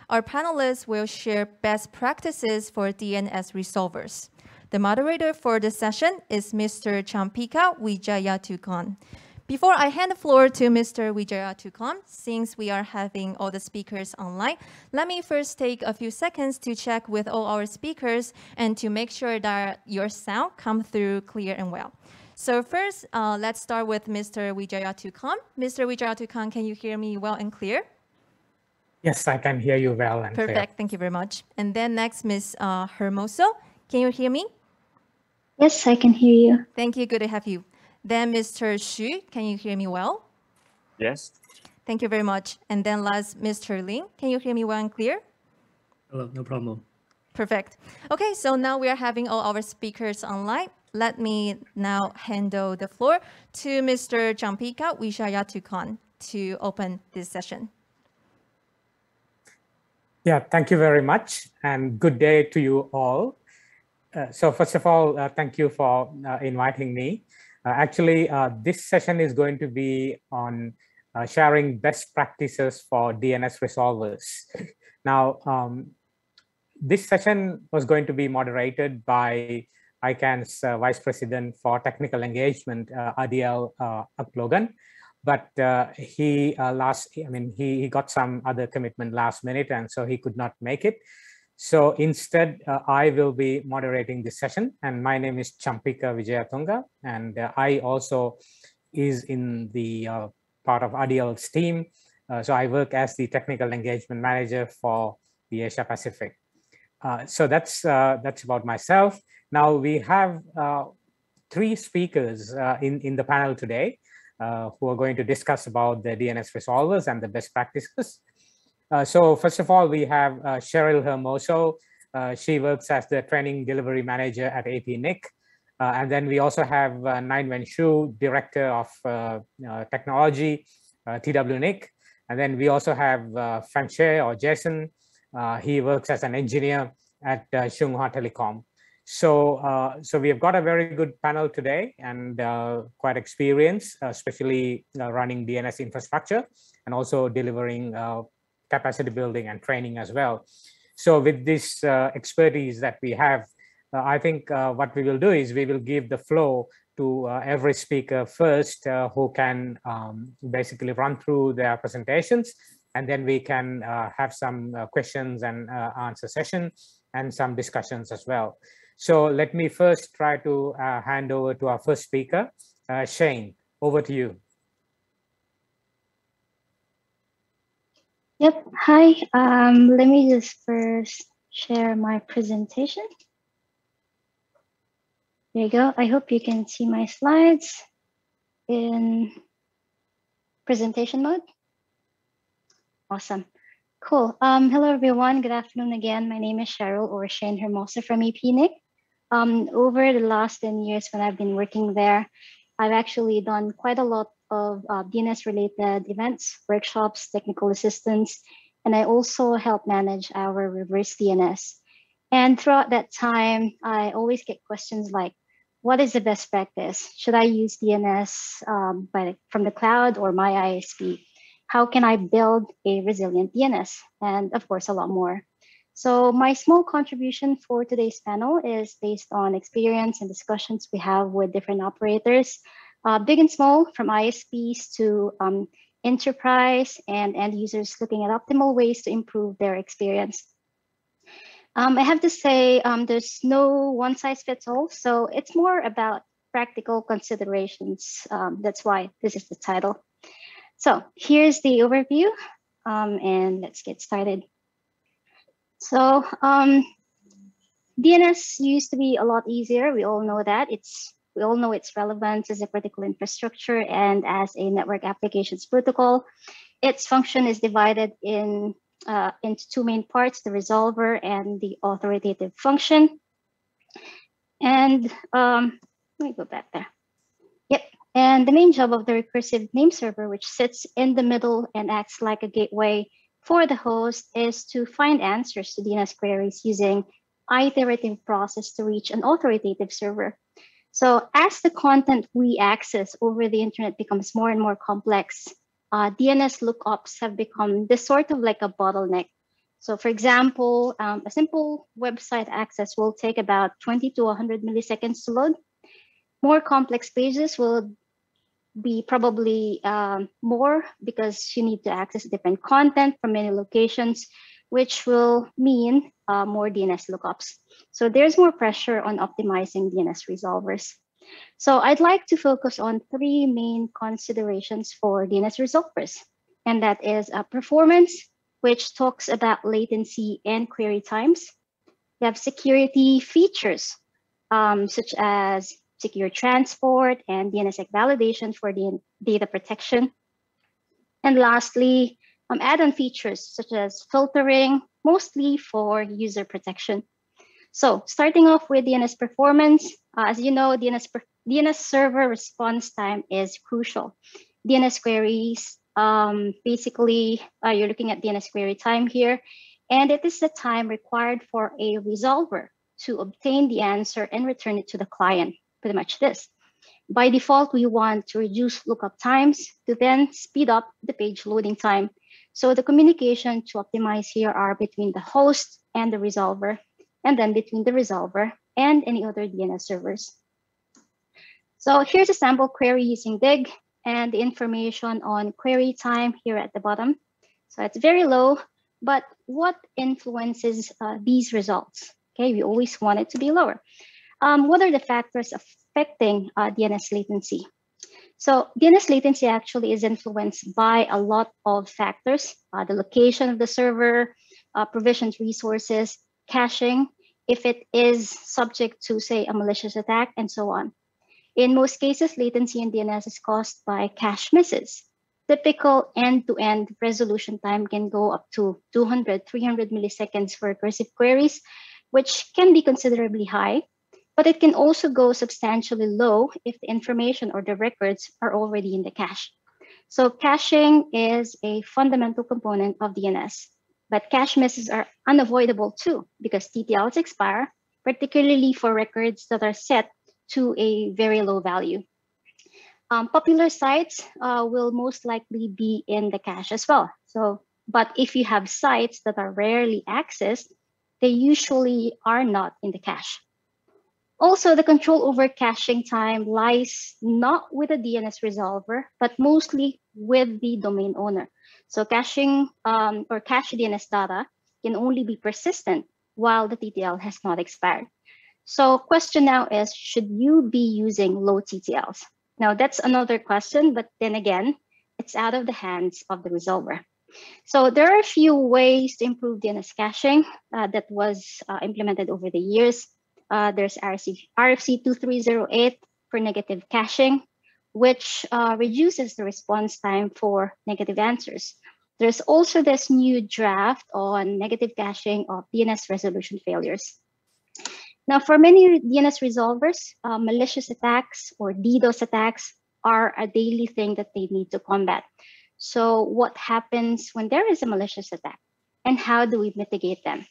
our panelists will share best practices for DNS resolvers. The moderator for the session is Mr. Champika Wijayatukan. Before I hand the floor to Mr. Wijayatukan, since we are having all the speakers online, let me first take a few seconds to check with all our speakers and to make sure that your sound comes through clear and well. So first, let's start with Mr. Wijayatukan. Mr. Wijayatukan, can you hear me well and clear? Yes, I can hear you well and Perfect. clear. Thank you very much. And then next, Ms. Hermoso, can you hear me? Yes, I can hear you. Thank you. Good to have you. Then Mr. Xu, can you hear me well? Yes. Thank you very much. And then last, Mr. Lin, can you hear me well and clear? Hello, no problem. Perfect. Okay, so now we are having all our speakers online. Let me now handle the floor to Mr. Champika Wijayatukan to open this session. Yeah, thank you very much and good day to you all. So first of all, thank you for inviting me. Actually, this session is going to be on sharing best practices for DNS resolvers. Now, this session was going to be moderated by ICANN's Vice President for Technical Engagement, Adiel Aklogan, but he got some other commitment last minute, and so he could not make it. So instead, I will be moderating this session, and my name is Champika Wijayatunga, and I also is in the part of Adiel's team. So I work as the Technical Engagement Manager for the Asia Pacific. So that's about myself. Now we have 3 speakers in the panel today who are going to discuss about the DNS resolvers and the best practices. So first of all, we have Cheryl Hermoso. She works as the Training Delivery Manager at APAC-TWNIC. And then we also have Nainwen Xu, Director of Technology, TWNIC. And then we also have Feng-Che or Jason. He works as an engineer at Tsinghua Telecom. So we have got a very good panel today and quite experienced, especially running DNS infrastructure and also delivering capacity building and training as well. So with this expertise that we have, I think what we will do is we will give the floor to every speaker first who can basically run through their presentations, and then we can have some questions and answer session and some discussions as well. So let me first try to hand over to our first speaker. Shane, over to you. Yep. Hi. Let me just first share my presentation. There you go. I hope you can see my slides in presentation mode. Awesome. Cool. Hello, everyone. Good afternoon again. My name is Cheryl, or Shane Hermosa from APAC-TWNIC. Over the last 10 years when I've been working there, I've actually done quite a lot of DNS-related events, workshops, technical assistance, and I also help manage our reverse DNS. And throughout that time, I always get questions like, what is the best practice? Should I use DNS from the cloud or my ISP? How can I build a resilient DNS? And of course, a lot more. So my small contribution for today's panel is based on experience and discussions we have with different operators, big and small, from ISPs to enterprise and end users looking at optimal ways to improve their experience. I have to say there's no one size fits all, so it's more about practical considerations. That's why this is the title. So here's the overview, and let's get started. So DNS used to be a lot easier. We all know that. We all know its relevance as a critical infrastructure and as a network applications protocol. Its function is divided into 2 main parts, the resolver and the authoritative function. And let me go back there. Yep. And the main job of the recursive name server, which sits in the middle and acts like a gateway for the host, is to find answers to DNS queries using iterative process to reach an authoritative server. So as the content we access over the internet becomes more and more complex, DNS lookups have become this sort of like a bottleneck. So for example, a simple website access will take about 20 to 100 milliseconds to load. More complex pages will be probably more because you need to access different content from many locations, which will mean more DNS lookups. So there's more pressure on optimizing DNS resolvers. So I'd like to focus on three main considerations for DNS resolvers, and that is performance, which talks about latency and query times. You have security features, such as secure transport and DNSSEC validation for the data protection. And lastly, add-on features such as filtering, mostly for user protection. So starting off with DNS performance, as you know, DNS server response time is crucial. DNS queries, basically, you're looking at DNS query time here, and it is the time required for a resolver to obtain the answer and return it to the client, pretty much this. By default, we want to reduce lookup times to then speed up the page loading time. So the communication to optimize here are between the host and the resolver, and then between the resolver and any other DNS servers. So here's a sample query using DIG and the information on query time here at the bottom. So it's very low, but what influences these results? Okay, we always want it to be lower. What are the factors affecting DNS latency? So DNS latency actually is influenced by a lot of factors: the location of the server, provisioned resources, caching, if it is subject to, say, a malicious attack, and so on. In most cases, latency in DNS is caused by cache misses. Typical end-to-end resolution time can go up to 200, 300 milliseconds for recursive queries, which can be considerably high, but it can also go substantially low if the information or the records are already in the cache. So caching is a fundamental component of DNS, but cache misses are unavoidable too because TTLs expire, particularly for records that are set to a very low value. Popular sites will most likely be in the cache as well. But if you have sites that are rarely accessed, they usually are not in the cache. Also, the control over caching time lies not with the DNS resolver, but mostly with the domain owner. So caching or cache DNS data can only be persistent while the TTL has not expired. So question now is, should you be using low TTLs? Now that's another question, but then again, it's out of the hands of the resolver. So there are a few ways to improve DNS caching that was implemented over the years. There's RFC 2308 for negative caching, which reduces the response time for negative answers. There's also this new draft on negative caching of DNS resolution failures. Now, for many DNS resolvers, malicious attacks or DDoS attacks are a daily thing that they need to combat. So what happens when there is a malicious attack, and how do we mitigate them?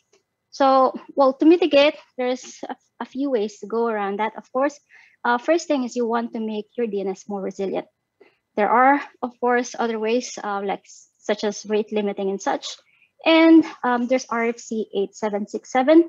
So, well, to mitigate, there's a few ways to go around that, of course. First thing is you want to make your DNS more resilient. There are, of course, other ways such as rate limiting and such. And there's RFC 8767,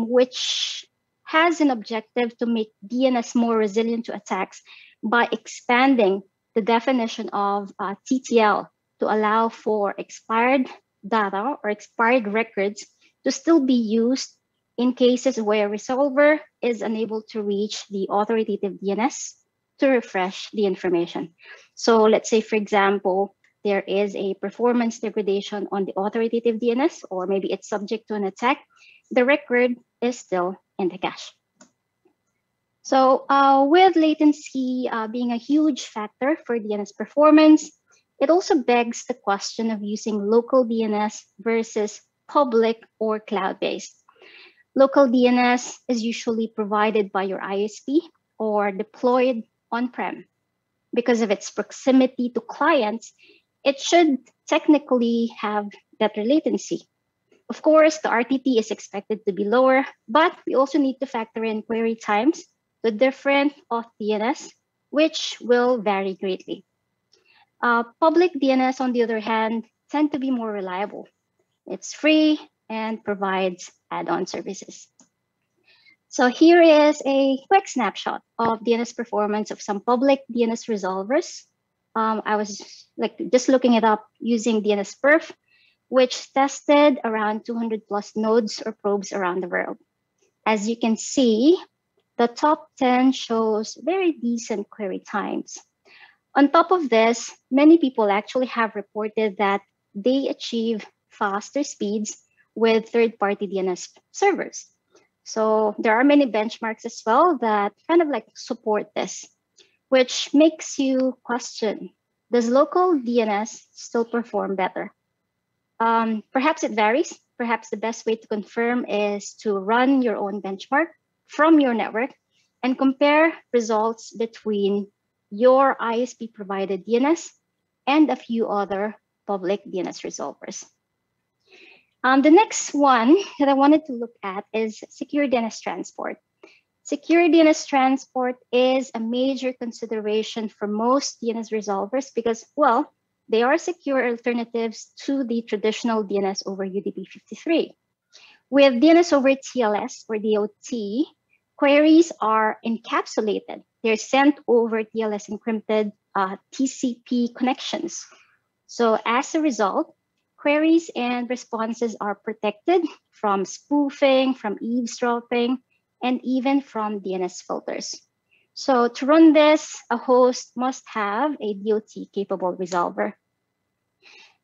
which has an objective to make DNS more resilient to attacks by expanding the definition of TTL to allow for expired data or expired records to still be used in cases where a resolver is unable to reach the authoritative DNS to refresh the information. So let's say, for example, there is a performance degradation on the authoritative DNS, or maybe it's subject to an attack, the record is still in the cache. So with latency being a huge factor for DNS performance, it also begs the question of using local DNS versus public or cloud-based. Local DNS is usually provided by your ISP or deployed on-prem. Because of its proximity to clients, it should technically have better latency. Of course, the RTT is expected to be lower, but we also need to factor in query times to different auth DNS, which will vary greatly. Public DNS, on the other hand, tend to be more reliable. It's free and provides add-on services. So here is a quick snapshot of DNS performance of some public DNS resolvers. I was just looking it up using DNSPerf, which tested around 200 plus nodes or probes around the world. As you can see, the top 10 shows very decent query times. On top of this, many people actually have reported that they achieve faster speeds with third-party DNS servers. So there are many benchmarks as well that kind of support this, which makes you question, does local DNS still perform better? Perhaps it varies. Perhaps the best way to confirm is to run your own benchmark from your network and compare results between your ISP provided DNS and a few other public DNS resolvers. The next one that I wanted to look at is secure DNS transport. Secure DNS transport is a major consideration for most DNS resolvers because, well, they are secure alternatives to the traditional DNS over UDP 53. With DNS over TLS or DOT, queries are encapsulated. They're sent over TLS encrypted TCP connections. So as a result, queries and responses are protected from spoofing, from eavesdropping, and even from DNS filters. So to run this, a host must have a DOT-capable resolver.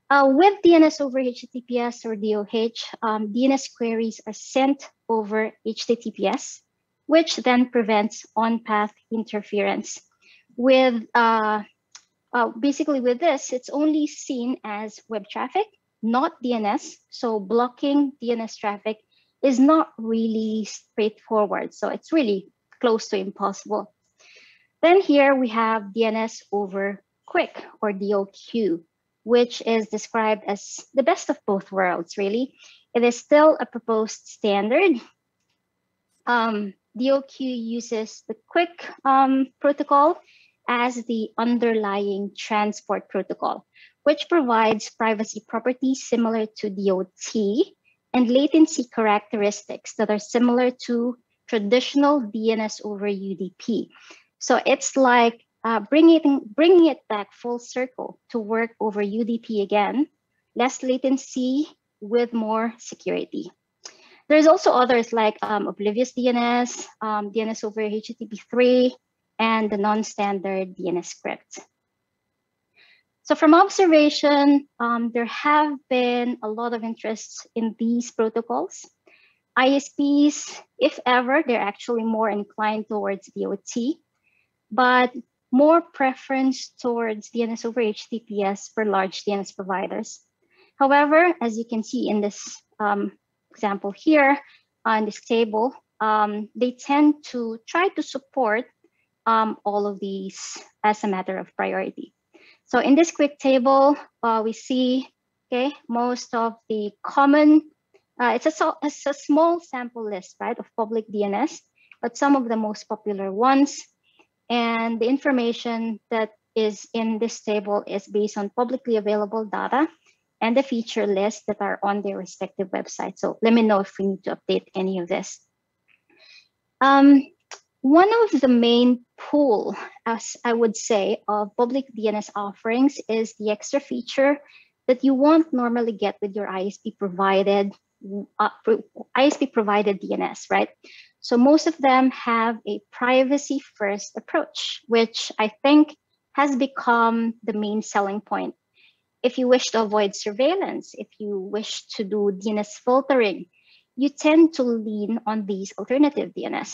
With DNS over HTTPS or DOH, DNS queries are sent over HTTPS, which then prevents on-path interference. With basically with this, it's only seen as web traffic, not DNS. So blocking DNS traffic is not really straightforward. So it's really close to impossible. Then here we have DNS over QUIC or DOQ, which is described as the best of both worlds, really. It is still a proposed standard. DOQ uses the QUIC protocol as the underlying transport protocol, which provides privacy properties similar to DOT and latency characteristics that are similar to traditional DNS over UDP. So it's like bringing it back full circle to work over UDP again, less latency with more security. There's also others like oblivious DNS, DNS over HTTP3, and the non-standard DNS script. So from observation, there have been a lot of interest in these protocols. ISPs, if ever, they're actually more inclined towards DOT, but more preference towards DNS over HTTPS for large DNS providers. However, as you can see in this example here on this table, they tend to try to support all of these as a matter of priority. So in this quick table, we see most of the common, it's a small sample list, right, of public DNS, but some of the most popular ones. And the information that is in this table is based on publicly available data and the feature lists that are on their respective websites. So let me know if we need to update any of this. One of the main pool, as I would say, of public DNS offerings is the extra feature that you won't normally get with your ISP provided DNS, right? So most of them have a privacy first approach, which I think has become the main selling point. If you wish to avoid surveillance, if you wish to do DNS filtering, you tend to lean on these alternative DNS.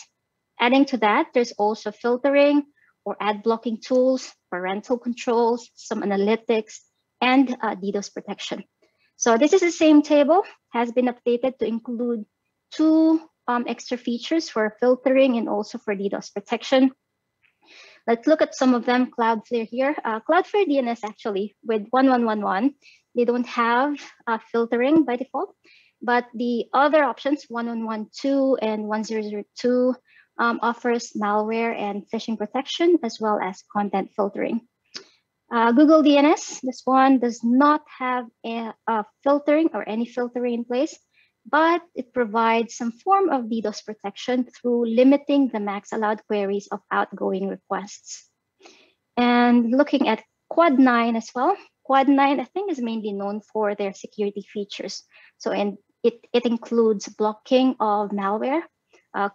Adding to that, there's also filtering or ad blocking tools, parental controls, some analytics, and DDoS protection. So this is the same table, has been updated to include two extra features for filtering and also for DDoS protection. Let's look at some of them. Cloudflare here. Cloudflare DNS actually with 1111, they don't have filtering by default, but the other options 1112 and 1002 offers malware and phishing protection as well as content filtering. Google DNS, this one does not have a filtering or any filtering in place, but it provides some form of DDoS protection through limiting the max allowed queries of outgoing requests. And looking at Quad 9 as well, Quad 9 I think is mainly known for their security features. So it includes blocking of malware,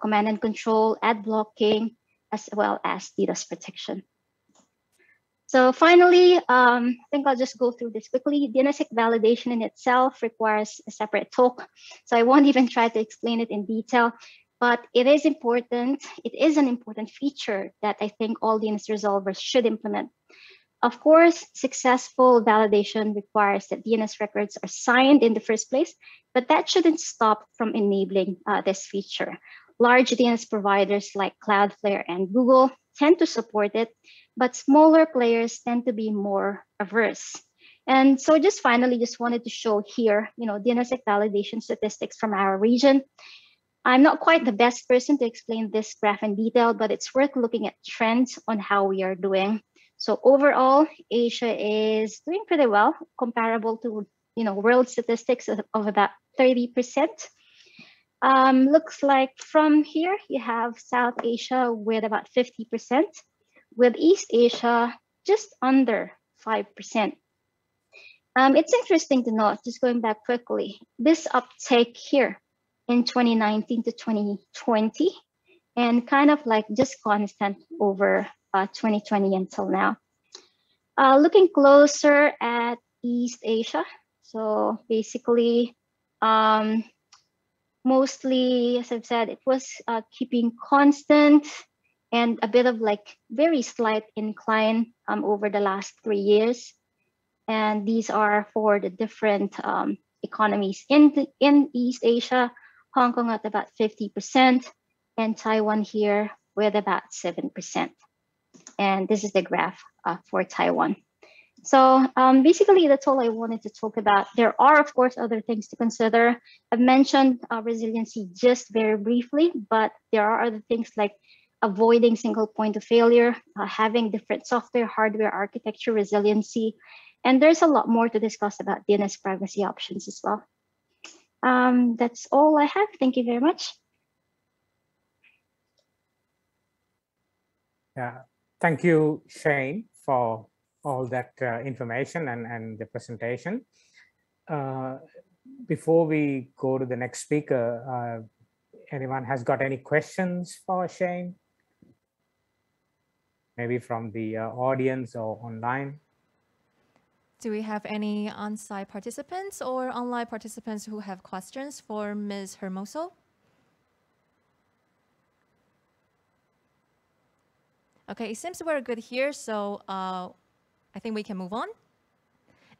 command and control, ad blocking, as well as DDoS protection. So finally, I think I'll just go through this quickly. DNSSEC validation in itself requires a separate talk, so I won't even try to explain it in detail, but it is important. It is an important feature that I think all DNS resolvers should implement. Of course, successful validation requires that DNS records are signed in the first place, but that shouldn't stop from enabling this feature. Large DNS providers like Cloudflare and Google tend to support it, but smaller players tend to be more averse. And so just finally, just wanted to show here, DNSSEC validation statistics from our region. I'm not quite the best person to explain this graph in detail, but it's worth looking at trends on how we are doing. So overall, Asia is doing pretty well, comparable to world statistics of about 30%. Looks like from here, you have South Asia with about 50%, with East Asia just under 5%. It's interesting to note, just going back quickly, this uptake here in 2019 to 2020, and kind of like just constant over 2020 until now. Looking closer at East Asia, so basically, mostly, as I've said, it was keeping constant and a bit of like very slight incline over the last 3 years. And these are for the different economies in East Asia, Hong Kong at about 50%, and Taiwan here with about 7%. And this is the graph for Taiwan. So basically, that's all I wanted to talk about. There are, of course, other things to consider. I've mentioned resiliency just very briefly, but there are other things like avoiding single point of failure, having different software, hardware, architecture, resiliency. And there's a lot more to discuss about DNS privacy options as well. That's all I have. Thank you very much. Yeah, thank you, Shane, for all that information and the presentation. Before we go to the next speaker, anyone has got any questions for Shane? Maybe from the audience or online? Do we have any on-site participants or online participants who have questions for Ms. Hermoso? Okay, it seems we're good here, so I think we can move on.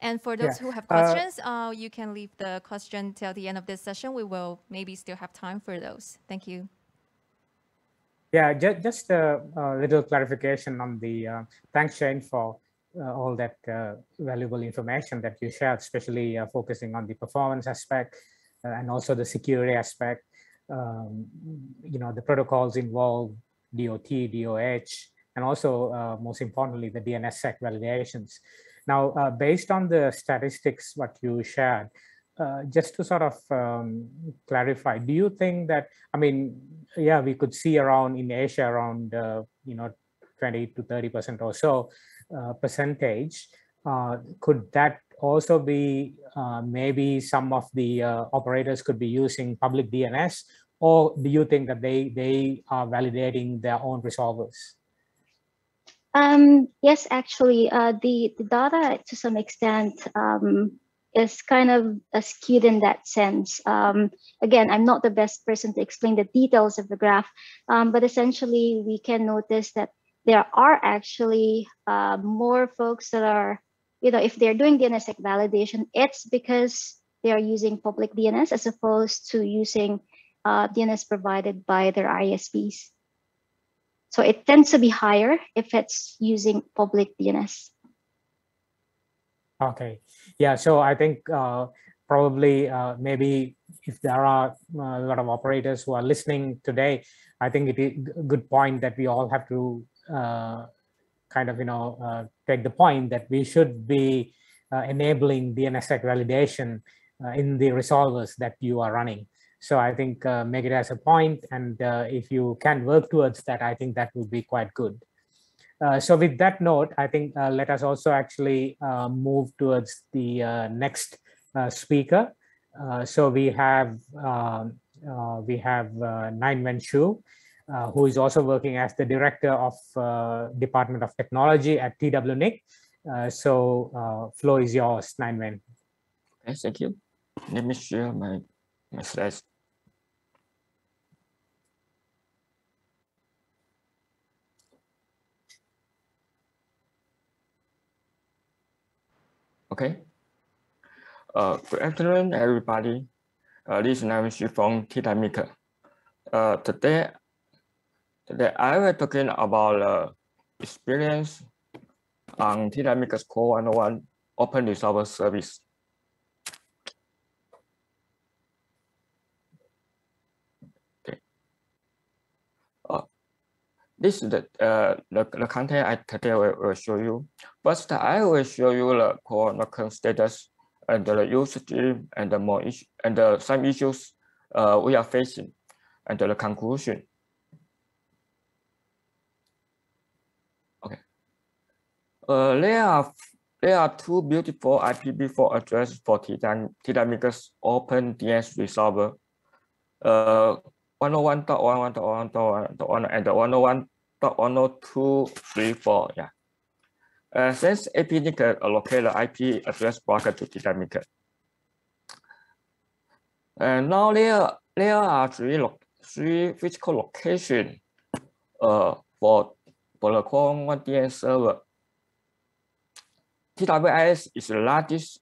And for those who have questions, you can leave the question till the end of this session. We will maybe still have time for those. Thank you. Yeah, just a little clarification on the, thanks Shane for all that valuable information that you shared, especially focusing on the performance aspect and also the security aspect. The protocols involved, DOT, DOH, and also most importantly, the DNSSEC validations. Now, based on the statistics what you shared, just to sort of clarify, do you think that, yeah, we could see around in Asia around 20 to 30% or so percentage. Could that also be maybe some of the operators could be using public DNS, or do you think that they are validating their own resolvers? Yes, actually, the data to some extent is kind of skewed in that sense. Again, I'm not the best person to explain the details of the graph, but essentially we can notice that there are actually more folks that are, if they're doing DNSSEC validation, it's because they are using public DNS as opposed to using DNS provided by their ISPs. So it tends to be higher if it's using public DNS. Okay, yeah, so I think probably maybe if there are a lot of operators who are listening today, I think it is a good point that we all have to kind of, take the point that we should be enabling DNSSEC validation in the resolvers that you are running. So I think make it as a point, and if you can work towards that, I think that would be quite good. So with that note, I think let us also actually move towards the next speaker. So we have Naiwen Shu, who is also working as the director of Department of Technology at TWNIC. So floor is yours, Naiwen. Okay, thank you. Let me share my slides. Okay. Good afternoon, everybody. This is Naiwen Shu from TWNIC. Today I will talking about experience on TWNIC's Core 101 Open Resolver Service. Okay. This is the content I today will show you. First, I will show you the core current status and the usage and some issues we are facing and the conclusion. Okay. There are two beautiful IPv4 addresses for TWNIC's Open DNS Resolver. 101.101.101 and 101.102.34. Yeah. Since APAC-TWNIC allocated the IP address blocker to TWNIC. And now there are three physical locations for the Core 101 DNS server. TWIS is the largest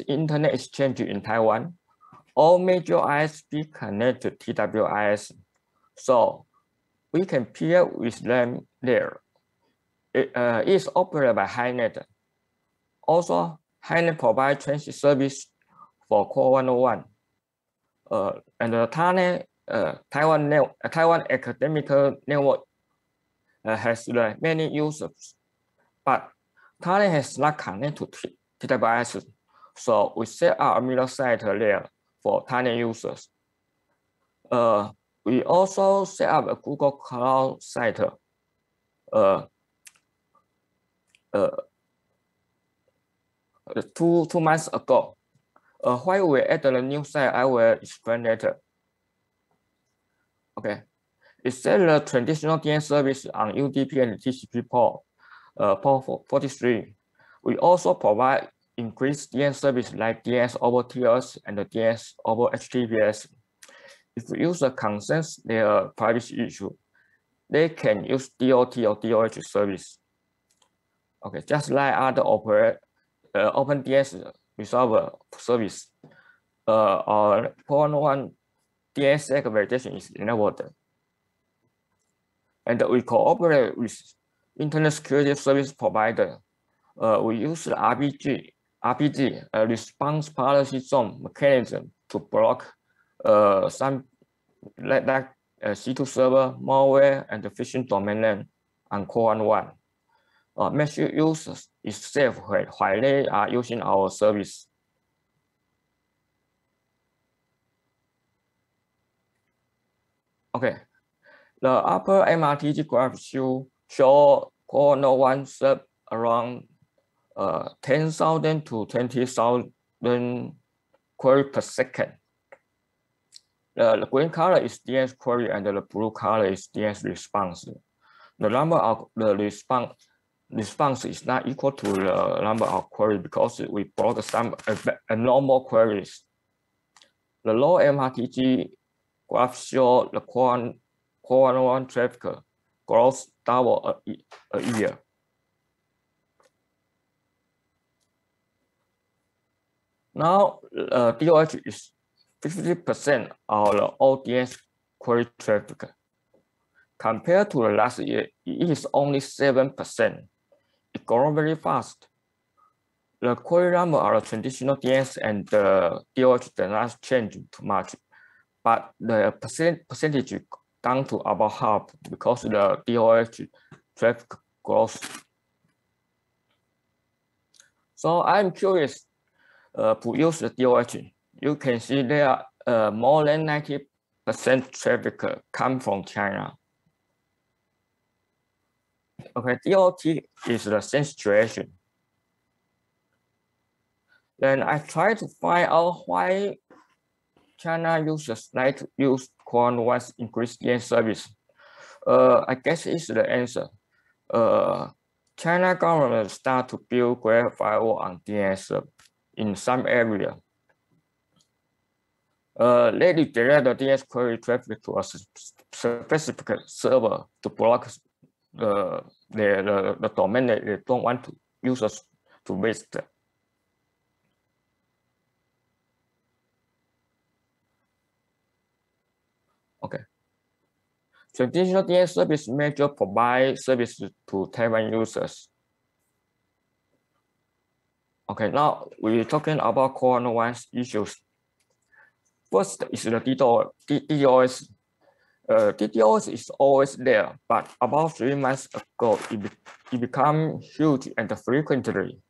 internet exchange in Taiwan. All major ISP connect to TWIS, so we can peer with them there. It is operated by HiNet. Also, HiNet provides transit service for Core 101. And the Taiwan Academic Network has many users, but TANET has not connected to TWIS, so we set up a middle site there for TANET users. We also set up a Google Cloud site 2 months ago. Why we add the new site, I will explain later. Okay, it set the traditional DNS service on UDP and TCP port 43. We also provide increased DNS service like DNS over TLS and the DNS over HTTPS. If the user concerns their privacy issue, they can use DOT or DOH service. Okay, just like other Open DNS Resolver service, or Core 101 DNSSEC validation is enabled. And we cooperate with Internet Security Service Provider. We use the RPG, response policy zone mechanism to block some like C2 server, malware, and the phishing domain name on Core 101. Make sure users is safe while they are using our service. Okay, the upper MRTG graph show Core 101 serve around 10,000 to 20,000 query per second. The green color is DNS query and the blue color is DNS response. The number of the response is not equal to the number of queries because we brought some abnormal queries. The low MRTG graph shows the Core 101 traffic grows double a year. Now, DOH is 50% of the all DNS query traffic. Compared to the last year, it is only 7%. It grows very fast. The query number of the traditional DNS and the DOH does not change too much, but the percentage down to about half because the DOH traffic growth. So I'm curious to use the DOH. You can see there are more than 90% traffic come from China. Okay, DOT is the same situation. Then I try to find out why China users like to use Core once increased DNS service. I guess it's the answer. China government start to build great firewall on DNS in some area. They redirect the DNS query traffic to a specific server to block the domain that they don't want to users to visit. Okay. Traditional DNS service major provide services to Taiwan users. Okay, now we're talking about Core 1 issues. First is the DDoS. DDoS is always there, but about 3 months ago, it became huge and frequently.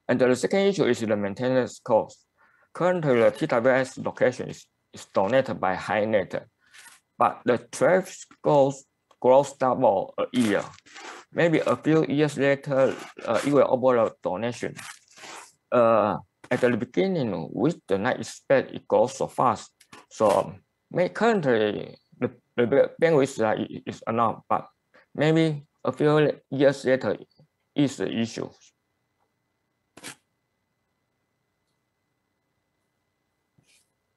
And the second issue is the maintenance cost. Currently, the TWS location is donated by HiNet, but the traffic grows double a year. Maybe a few years later, it will over the donation. At the beginning, with the night spec, it goes so fast. So currently, the bandwidth is enough, but maybe a few years later is the issue.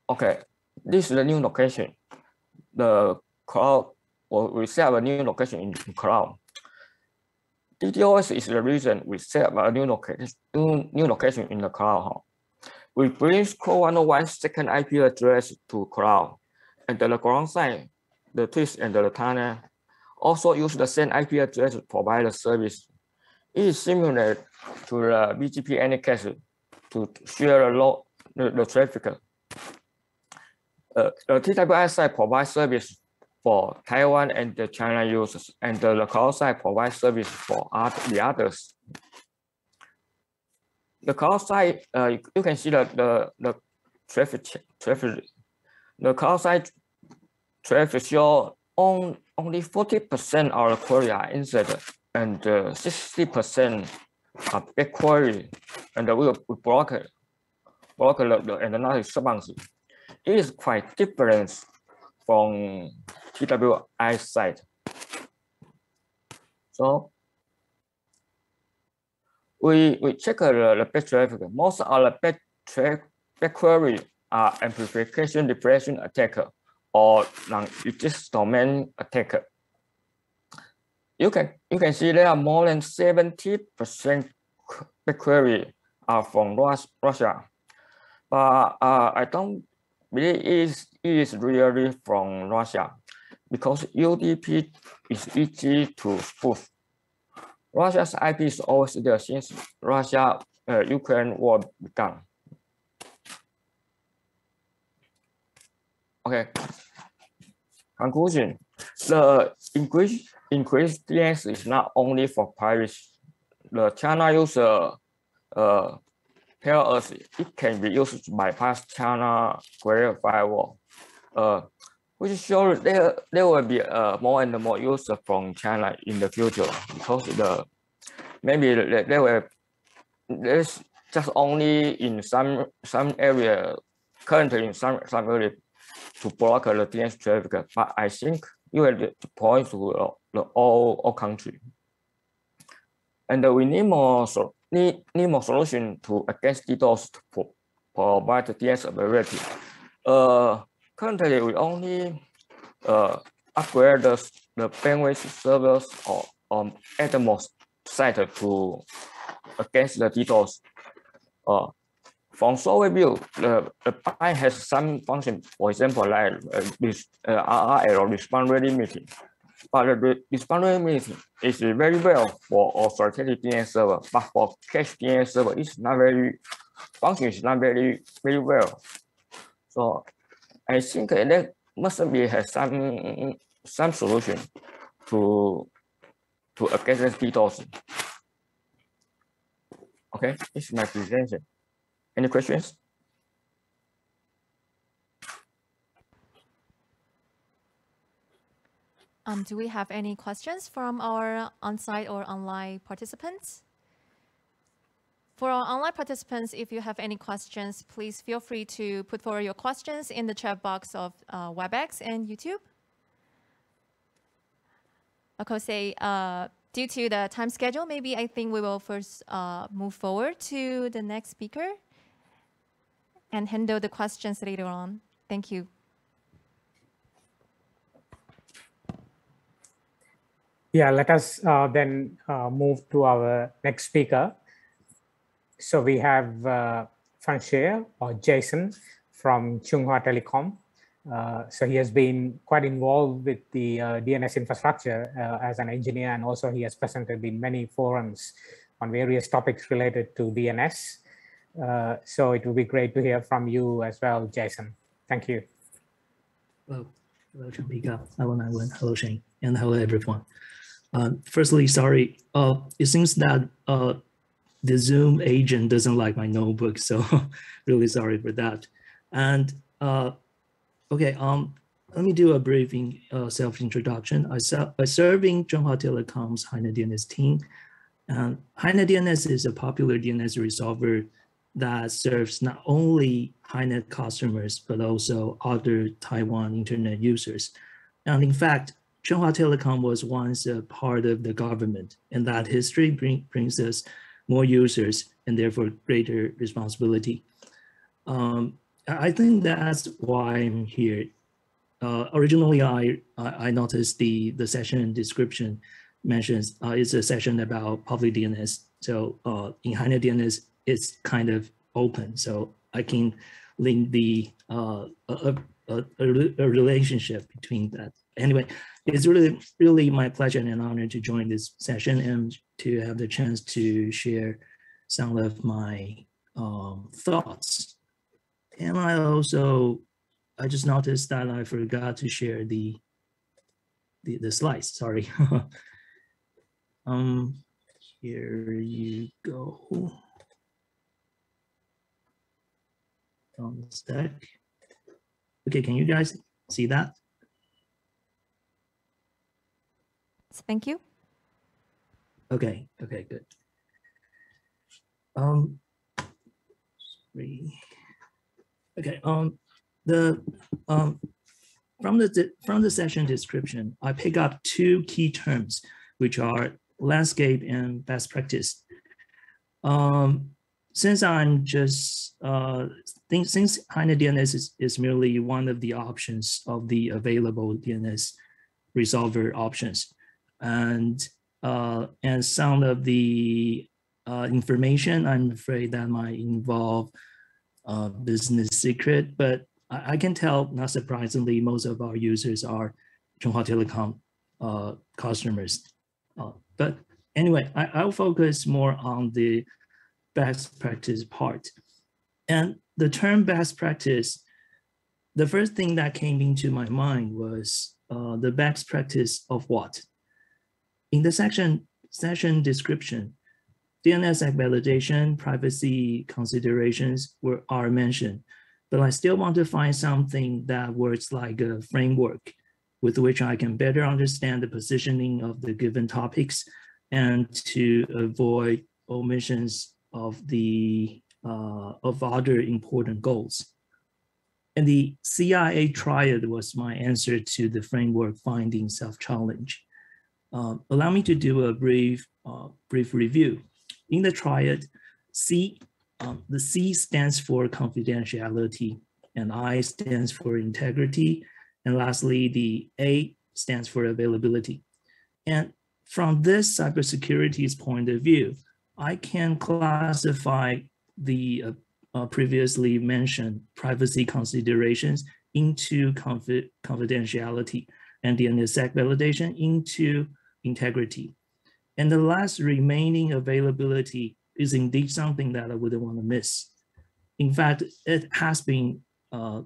Okay, this is the new location. The cloud, we set up a new location in cloud. DDoS is the reason we set up a new location in the cloud. We bring Core 101 second IP address to cloud, and the ground side, the twist and the tunnel also use the same IP address to provide the service. It is similar to the BGP anycast to share the traffic. The TWS side provides service for Taiwan and the China users, and the cloud side provides service for the others. The cloud side, you can see that the traffic. The cloud side traffic show only 40% of the query are inserted, and 60% are back query, and we block the another response. It is quite different from TWI side. So we check the back traffic. Most of the back query are amplification depression attacker or non-exist domain attacker. You can see there are more than 70% back query are from Russia, but I don't believe it is really from Russia because UDP is easy to spoof. Russia's IP is always there since Russia-Ukraine war began. Okay. Conclusion: the increased DNS is not only for piracy. The China user tell us it can be used to bypass China great firewall, which shows there will be more and more users from China in the future because maybe there's just only in some area currently in some area to block the DNS traffic, but I think you have to point to the all country, and we need more solution to against DDoS to provide the DNS availability. Currently, we only upgrade the bandwidth servers or at the most site to against the DDoS. From software view, the PI has some function, for example, like this RRL response ready meeting. But the response ready meeting is very well for authoritative DNS server, but for cache DNS server, it's not very function is not very well. So I think that must be has some solution to to against DDoS. Okay, this is my presentation. Any questions? Do we have any questions from our on-site or online participants? For our online participants, if you have any questions, please feel free to put forward your questions in the chat box of WebEx and YouTube. Okay, due to the time schedule, maybe I think we will first move forward to the next speaker and handle the questions later on. Thank you. Yeah, let us then move to our next speaker. So we have Fan Xie or Jason from Chunghwa Telecom. So he has been quite involved with the DNS infrastructure as an engineer, and also he has presented in many forums on various topics related to DNS. So it will be great to hear from you as well, Jason. Thank you. Hello, Champika. Hello, Shane, and hello, everyone. Firstly, sorry, it seems that the Zoom agent doesn't like my notebook, so really sorry for that. And okay, let me do a brief self-introduction. I serve in Chunghwa Telecom's HiNet DNS team. And HiNet DNS is a popular DNS resolver that serves not only HiNet customers, but also other Taiwan internet users. And in fact, Chunghwa Telecom was once a part of the government, and that history brings us more users and therefore greater responsibility. I think that's why I'm here. Originally, I noticed the session description mentions it's a session about public DNS. So in HiNet DNS, it's kind of open, so I can link the a relationship between that. Anyway, it's really my pleasure and an honor to join this session and to have the chance to share some of my thoughts. And I just noticed that I forgot to share the slides. Sorry. Here you go. One sec. Okay, can you guys see that? Thank you. Okay, good. Okay, from the session description, I pick up two key terms, which are landscape and best practice. Since I'm just since HiNet DNS is merely one of the options of the available DNS resolver options, and some of the information, I'm afraid that might involve business secret, but I can tell, not surprisingly, most of our users are Chunghwa Telecom customers. But anyway, I'll focus more on the best practice part. And the term best practice, the first thing that came into my mind was the best practice of what? In the session description, DNSSEC validation, privacy considerations are mentioned, but I still want to find something that works like a framework with which I can better understand the positioning of the given topics and to avoid omissions of other important goals. And the CIA triad was my answer to the framework finding self-challenge. Allow me to do a brief review. In the triad, the C stands for confidentiality, and I stands for integrity, and lastly, the A stands for availability. And from this cybersecurity's point of view, I can classify the previously mentioned privacy considerations into confidentiality and the DNSSEC validation into integrity. And the last remaining availability is indeed something that I wouldn't want to miss. In fact, it has been our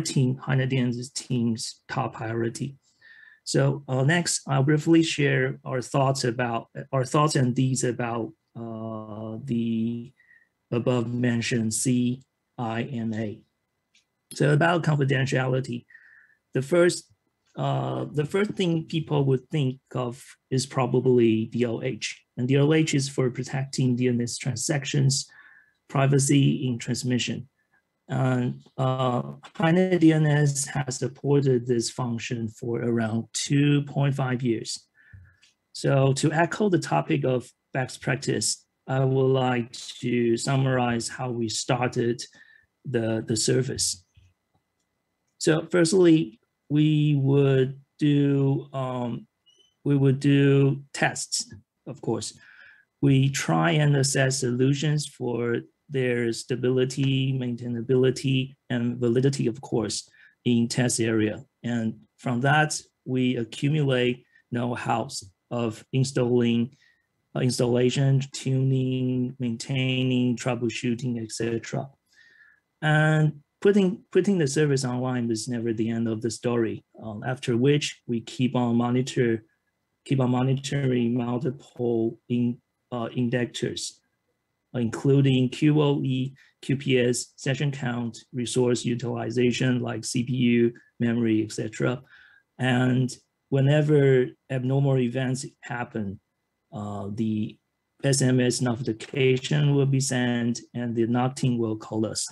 team, HiNet DNS team's top priority. So next, I'll briefly share our thoughts and deeds about the above mentioned C, I, and A. So about confidentiality, the first thing people would think of is probably DLH, and DLH is for protecting DNS transactions, privacy in transmission. And HINA DNS has supported this function for around 2.5 years. So to echo the topic of best practice, I would like to summarize how we started the service. So firstly, we would do tests, of course. We try and assess solutions for their stability, maintainability, and validity, of course, in test area. And from that, we accumulate know-how of installation, tuning, maintaining, troubleshooting, etc. And putting the service online was never the end of the story. After which, we keep on monitoring multiple indicators, including QoE, QPS, session count, resource utilization like CPU, memory, etc. And whenever abnormal events happen, the SMS notification will be sent and the NOC team will call us.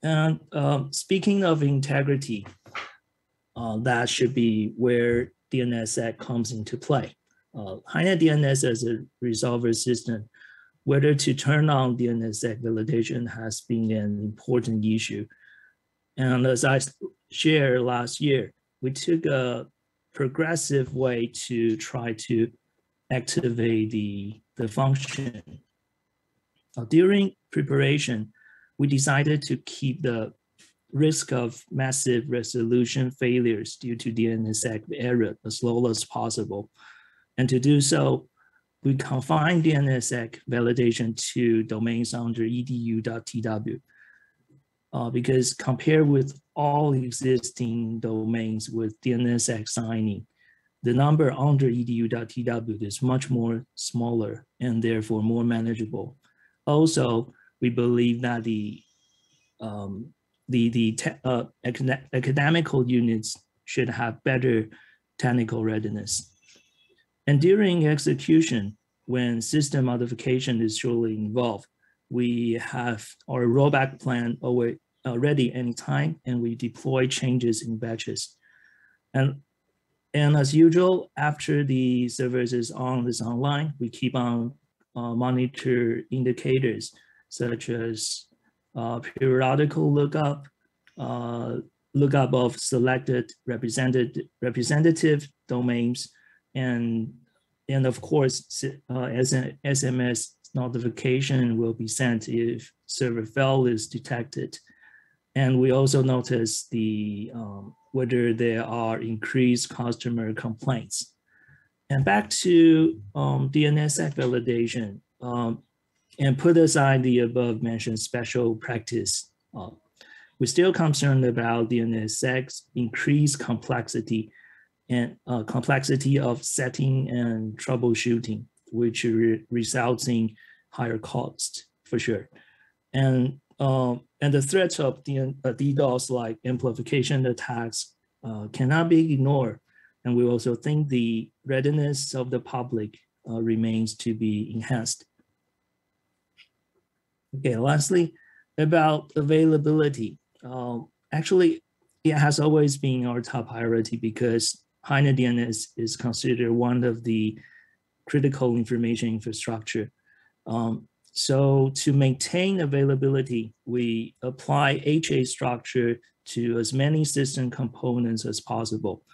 And speaking of integrity, that should be where DNSSEC comes into play. HINA DNS as a resolver system, whether to turn on DNSSEC validation has been an important issue. And as I shared last year, we took a progressive way to try to activate the function. During preparation, we decided to keep the risk of massive resolution failures due to DNSSEC error as low as possible. And to do so, we confine DNSSEC validation to domains under edu.tw. Because compared with all existing domains with DNSSEC signing, the number under edu.tw is much more smaller and therefore more manageable. Also, we believe that the academical units should have better technical readiness. And during execution, when system modification is surely involved, we have our rollback plan ready anytime, and we deploy changes in batches. And as usual, after the service is online, we keep on monitor indicators such as periodical lookup of selected representative domains, and of course, as an SMS notification will be sent if server fail is detected. And we also notice whether there are increased customer complaints. And back to DNSSEC validation, and put aside the above mentioned special practice, we're still concerned about DNSSEC's increased complexity and complexity of setting and troubleshooting, which results in higher cost for sure. And the threats of DDoS like amplification attacks cannot be ignored. And we also think the readiness of the public remains to be enhanced. Okay, lastly, about availability. Actually, it has always been our top priority because HINA DNS is considered one of the critical information infrastructure. So to maintain availability, we apply HA structure to as many system components as possible.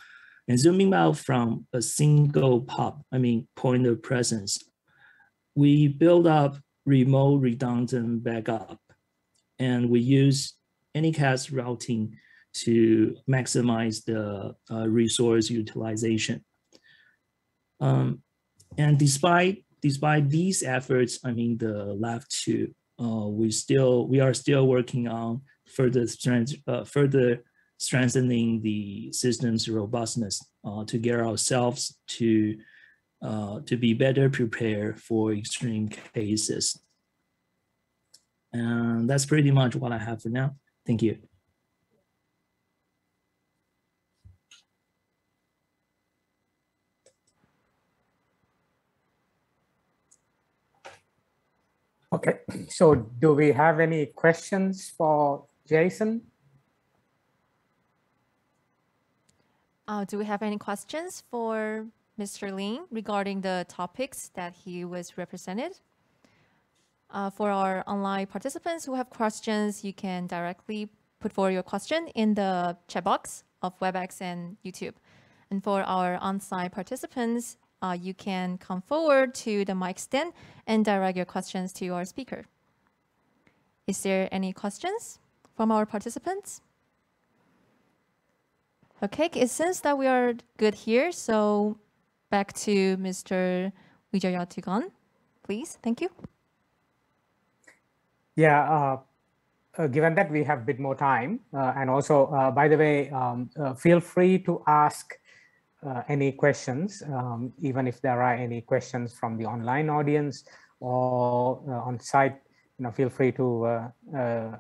And zooming out from a single POP, point of presence, we build up remote redundant backup, and we use anycast routing to maximize the resource utilization. And despite these efforts, the left two, we are still working on further strengthening the system's robustness to get ourselves to be better prepared for extreme cases. And that's pretty much what I have for now. Thank you. Okay, so do we have any questions for Jason? Do we have any questions for Mr. Lin regarding the topics that he was represented? For our online participants who have questions, you can directly put forward your question in the chat box of WebEx and YouTube. And for our on-site participants, you can come forward to the mic stand and direct your questions to our speaker. Is there any questions from our participants? Okay, it seems that we are good here. So back to Mr. Wijayatugon, please. Thank you. Yeah, given that we have a bit more time, and also, by the way, feel free to ask any questions, even if there are any questions from the online audience or on site, feel free to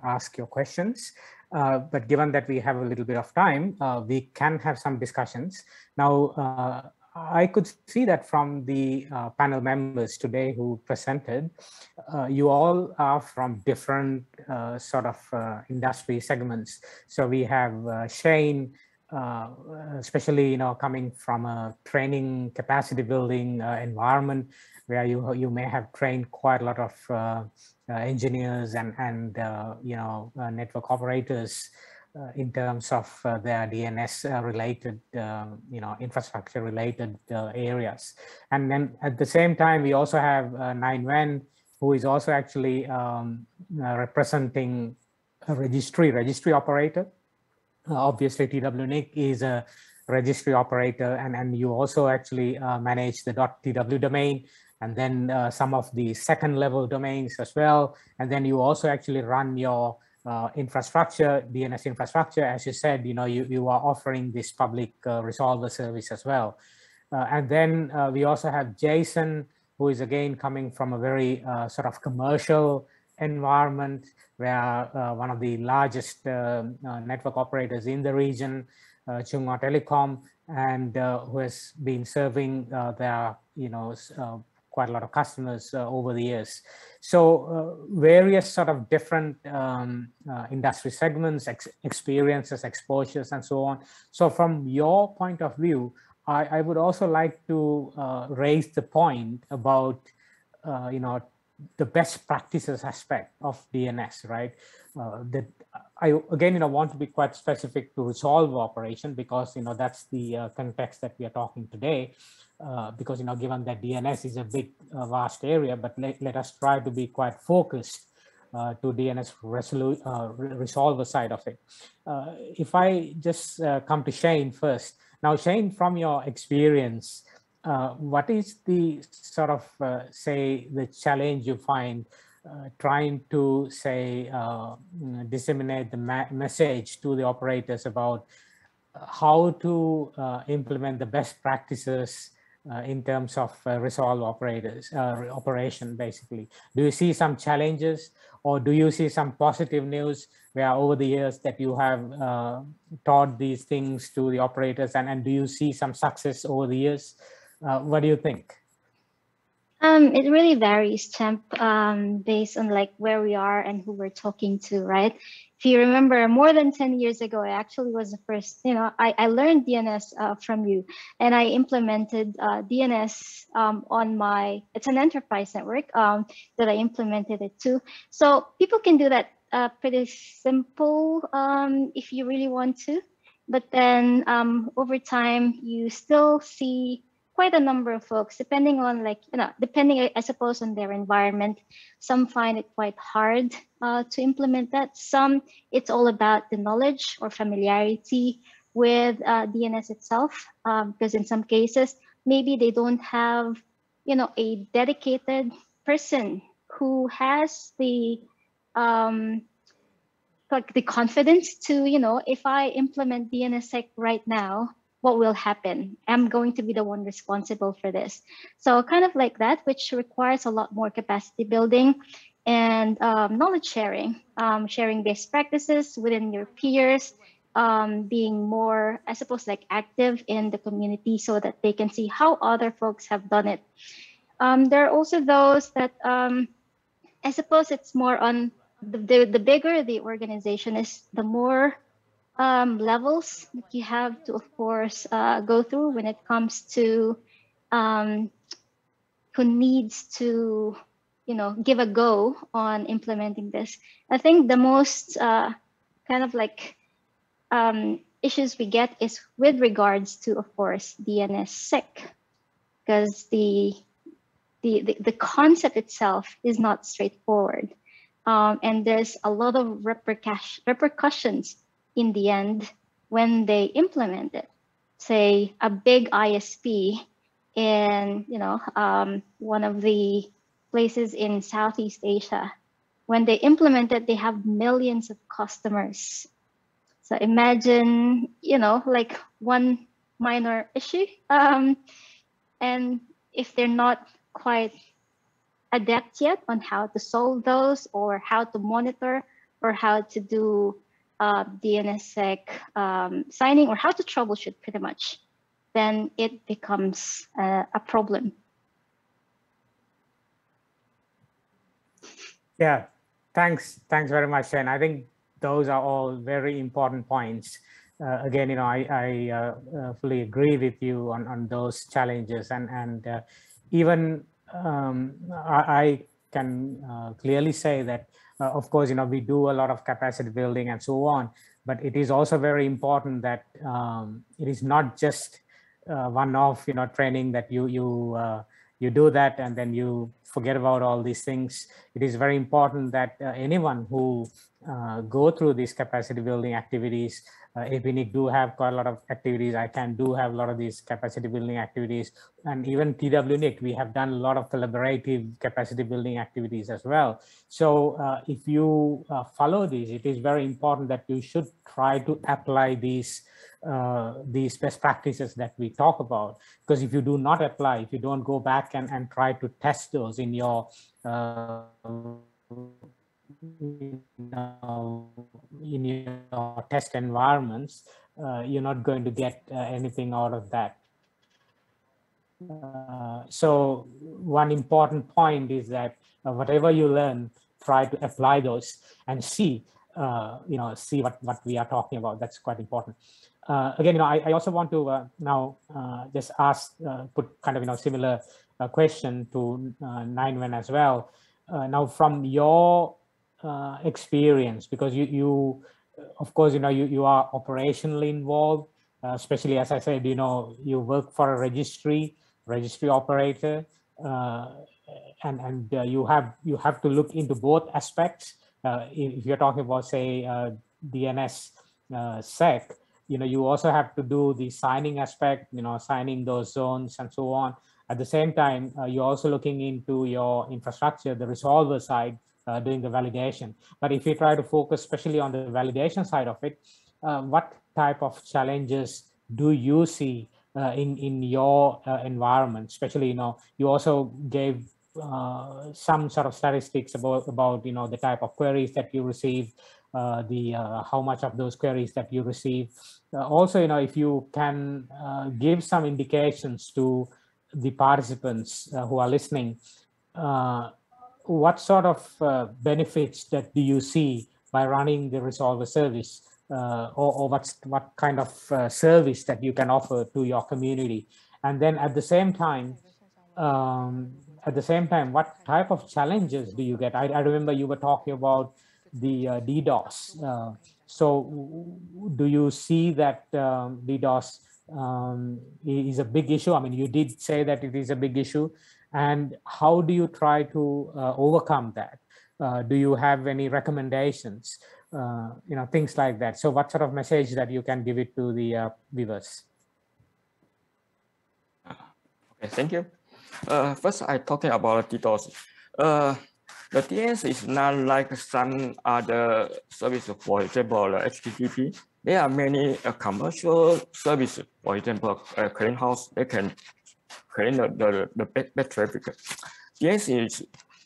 ask your questions. But given that we have a little bit of time, we can have some discussions. Now, I could see that from the panel members today who presented, you all are from different sort of industry segments. So we have Shane, especially coming from a training capacity building environment where you may have trained quite a lot of engineers and network operators in terms of their DNS related infrastructure related areas. And then at the same time we also have Nine Wen, who is also actually representing a registry operator. Obviously, TWNIC is a registry operator, and you also actually manage the .tw domain, and then some of the second level domains as well. And then you also actually run your infrastructure, DNS infrastructure. As you said, you are offering this public resolver service as well. And then we also have Jason, who is again coming from a very sort of commercial environment where one of the largest network operators in the region, Chunghwa Telecom, and who has been serving their quite a lot of customers over the years. So various sort of different industry segments, experiences, exposures, and so on. So from your point of view, I would also like to raise the point about the best practices aspect of DNS, right? That I again want to be quite specific to resolve operation, because that's the context that we are talking today. Because given that DNS is a big vast area, but let us try to be quite focused to DNS resolver side of it. If I just come to Shane first. Now, Shane, from your experience, what is the sort of say the challenge you find trying to say disseminate the message to the operators about how to implement the best practices in terms of resolve operation, basically? Do you see some challenges, or do you see some positive news where over the years that you have taught these things to the operators, and do you see some success over the years? What do you think? It really varies, Champ, based on like where we are and who we're talking to, right? If you remember, more than 10 years ago, I actually was the first, I learned DNS from you, and I implemented DNS on my, it's an enterprise network that I implemented it to. So people can do that pretty simple if you really want to, but then over time, you still see quite a number of folks, depending on depending, I suppose, on their environment. Some find it quite hard to implement that. Some, it's all about the knowledge or familiarity with DNS itself, because in some cases, maybe they don't have, a dedicated person who has the like the confidence to, if I implement DNSSEC right now, what will happen? I'm going to be the one responsible for this. So kind of like that, which requires a lot more capacity building and knowledge sharing, sharing best practices within your peers, being more, I suppose, like active in the community so that they can see how other folks have done it. There are also those that I suppose it's more on the bigger the organization is, the more levels that you have to, of course, go through when it comes to who needs to, give a go on implementing this. I think the most kind of like issues we get is with regards to, of course, DNSSEC, because the concept itself is not straightforward. And there's a lot of repercussions in the end when they implement it. Say a big ISP in one of the places in Southeast Asia, when they implement it, they have millions of customers. So imagine, like one minor issue, and if they're not quite adept yet on how to solve those, or how to monitor, or how to do DNSSEC signing, or how to troubleshoot pretty much, then it becomes a problem. Yeah, thanks very much, Shane. I think those are all very important points. Again, I fully agree with you on those challenges, and even I can clearly say that, of course, we do a lot of capacity building and so on, but it is also very important that it is not just one-off, training that you do that and then you forget about all these things. It is very important that anyone who go through these capacity building activities, APAC-TWNIC do have quite a lot of activities. ICANN do have a lot of these capacity building activities, and even TWNIC, we have done a lot of collaborative capacity building activities as well. So if you follow these, it is very important that you should try to apply these best practices that we talk about, because if you do not apply, if you don't go back and try to test those in your in your test environments, you're not going to get anything out of that. So one important point is that whatever you learn, try to apply those and see see what we are talking about. That's quite important. Again, I also want to now just ask, put kind of similar question to Nine as well. Now, from your experience, because you of course you are operationally involved, especially as I said, you work for a registry operator, and you have to look into both aspects. If you're talking about, say, DNSSEC, you also have to do the signing aspect, signing those zones and so on. At the same time, you're also looking into your infrastructure, the resolver side, doing the validation. But if you try to focus especially on the validation side of it, what type of challenges do you see in your environment? Especially, you also gave some sort of statistics about the type of queries that you receive, how much of those queries that you receive. Also, if you can give some indications to the participants who are listening, what sort of benefits that do you see by running the resolver service, or what kind of service that you can offer to your community? And then at the same time, what type of challenges do you get? I remember you were talking about the DDoS. So do you see that DDoS is a big issue? I mean, you did say that it is a big issue. And how do you try to overcome that? Do you have any recommendations? Things like that. So what sort of message that you can give it to the viewers? Okay, thank you. First, I talking about DDoS. The DNS is not like some other service, for example, the HTTP. There are many commercial services, for example, clearinghouse, they can clean the bad traffic. DNS is,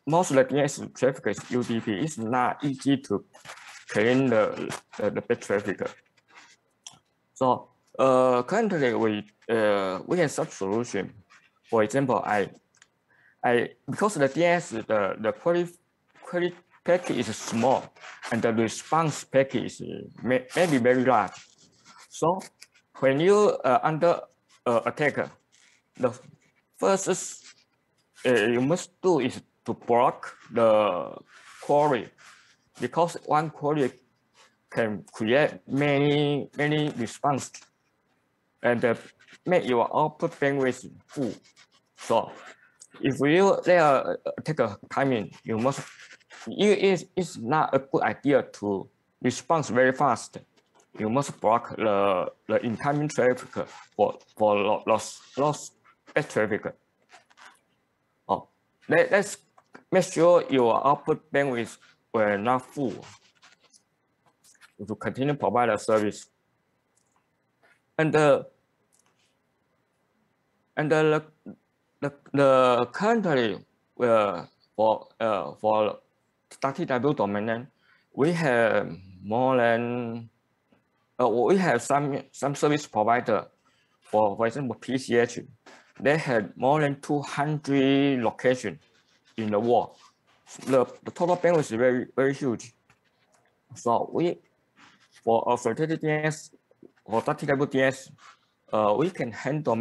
most of the DNS traffic is UDP. It's not easy to clean the bad traffic. So currently we have such solution. For example, because the DNS, the query packet is small and the response packet is maybe very large. So when you under attacker, the first you must do is to block the query, because one query can create many responses and make your output bandwidth full. So if you take a timing, it's not a good idea to respond very fast. You must block the incoming traffic for lost bad traffic. Oh, let's make sure your output bandwidth will not full to continue provide a service. And the currently for TWCERT domain, we have more than we have some service provider, for example PCH. They have more than 200 locations in the world. The total bandwidth is very huge. So for authoritative DNS or TWDNS, we can handle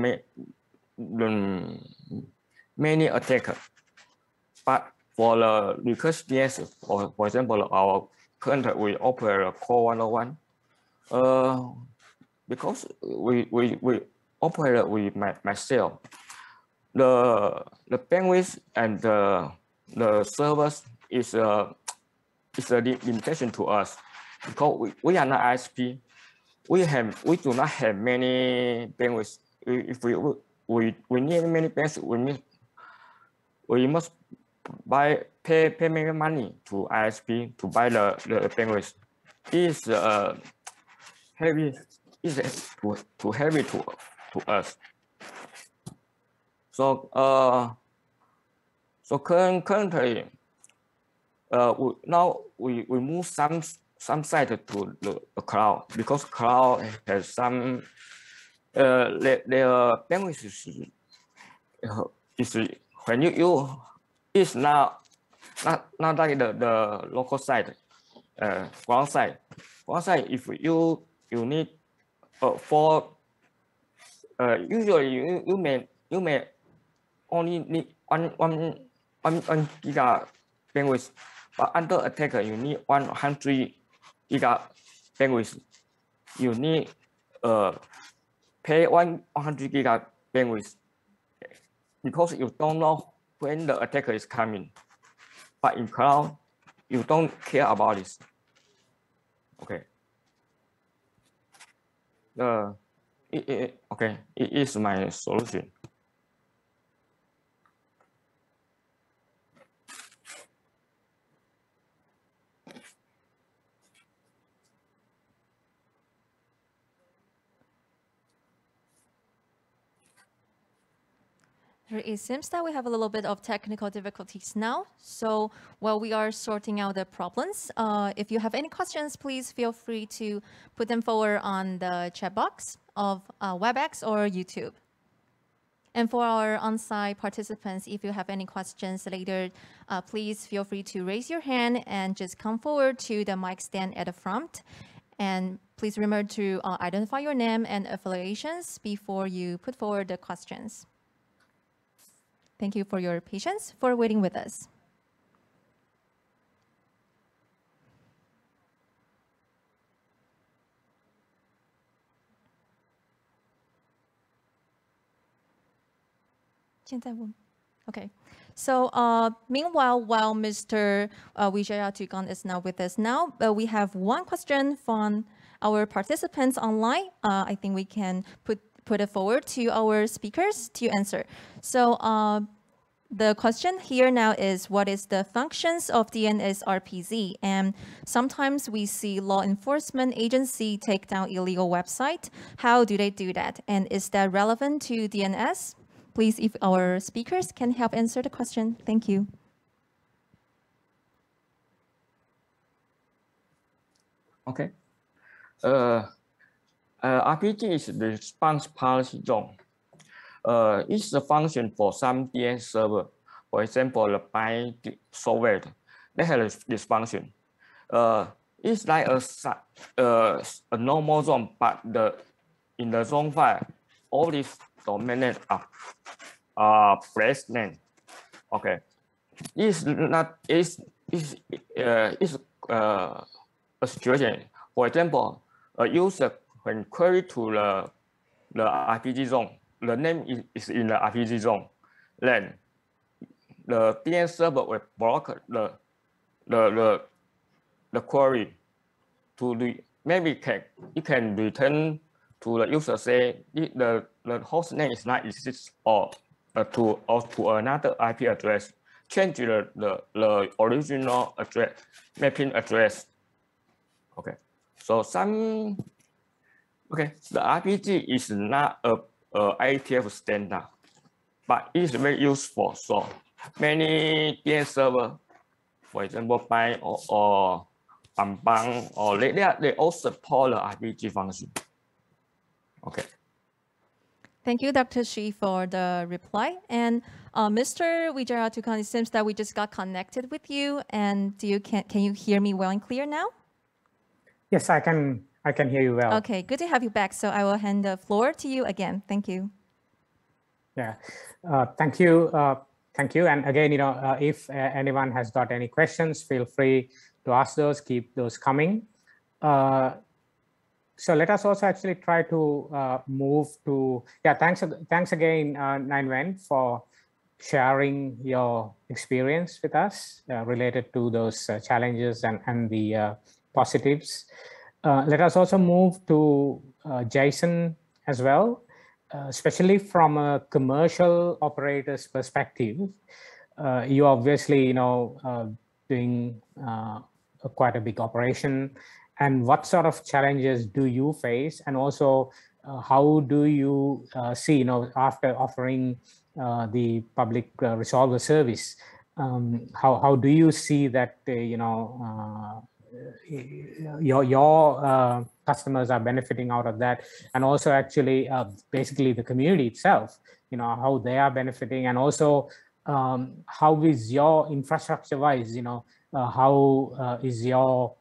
many attacks. But for the recursive DNS, for example, our current we operate a core 101. Because we operate with myself, the bandwidth and the servers is a limitation to us, because we are not ISP. We do not have many bandwidth. If we need many bandwidth, we must pay many money to ISP to buy the bandwidth. It's heavy. Is too heavy to us. So currently now we move some site to the cloud, because cloud has some their bandwidth is when you it's not like the local site, ground site. If you need usually you may only need one giga bandwidth, but under attacker you need 100 giga bandwidth. You need pay 100 giga bandwidth, because you don't know when the attacker is coming. But in cloud, you don't care about this. Okay. Okay, it is my solution. It seems that we have a little bit of technical difficulties now. So while we are sorting out the problems, if you have any questions, please feel free to put them forward on the chat box of WebEx or YouTube. And for our on-site participants, if you have any questions later, please feel free to raise your hand and just come forward to the mic stand at the front. And please remember to identify your name and affiliations before you put forward the questions. Thank you for your patience, for waiting with us. Okay. So meanwhile, while Mr. Wijaya Tukan is now with us now, we have one question from our participants online. I think we can put it forward to our speakers to answer. So The question here now is, what is the functions of DNS RPZ? And sometimes we see law enforcement agency take down illegal website. How do they do that? And is that relevant to DNS? Please, if our speakers can help answer the question. Thank you. Okay. RPG is the response policy zone. It's a function for some DNS server. For example, the by software, they have this function. It's like a normal zone, but in the zone file, all these domain names are place name. Okay. It's not a situation. For example, a user when query to the RPG zone, the name is in the RPG zone, then the DNS server will block the query to maybe it can return to the user say the host name is not exist or to another IP address, change the original address mapping address. Okay, so the RPG is not a IETF standard, but it's very useful. So many DNS server, for example, Pi or Ambang, or they all support the RPG function. Okay. Thank you, Dr. Shi, for the reply. And Mr. Wijayatukan, it seems that we just got connected with you. And can you hear me well and clear now? Yes, I can hear you well. Okay, good to have you back. So I will hand the floor to you again. Thank you. Yeah, thank you. Thank you. And again, if anyone has got any questions, feel free to ask those, keep those coming. So let us also actually try to move to, thanks again, Nine Wen, for sharing your experience with us related to those challenges and the positives. Let us also move to Jason as well, especially from a commercial operator's perspective. You obviously, doing quite a big operation. And what sort of challenges do you face? And also, how do you see, after offering the public resolver service, how do you see that, your customers are benefiting out of that, and also actually basically the community itself, how they are benefiting, and also how is your infrastructure wise, how is your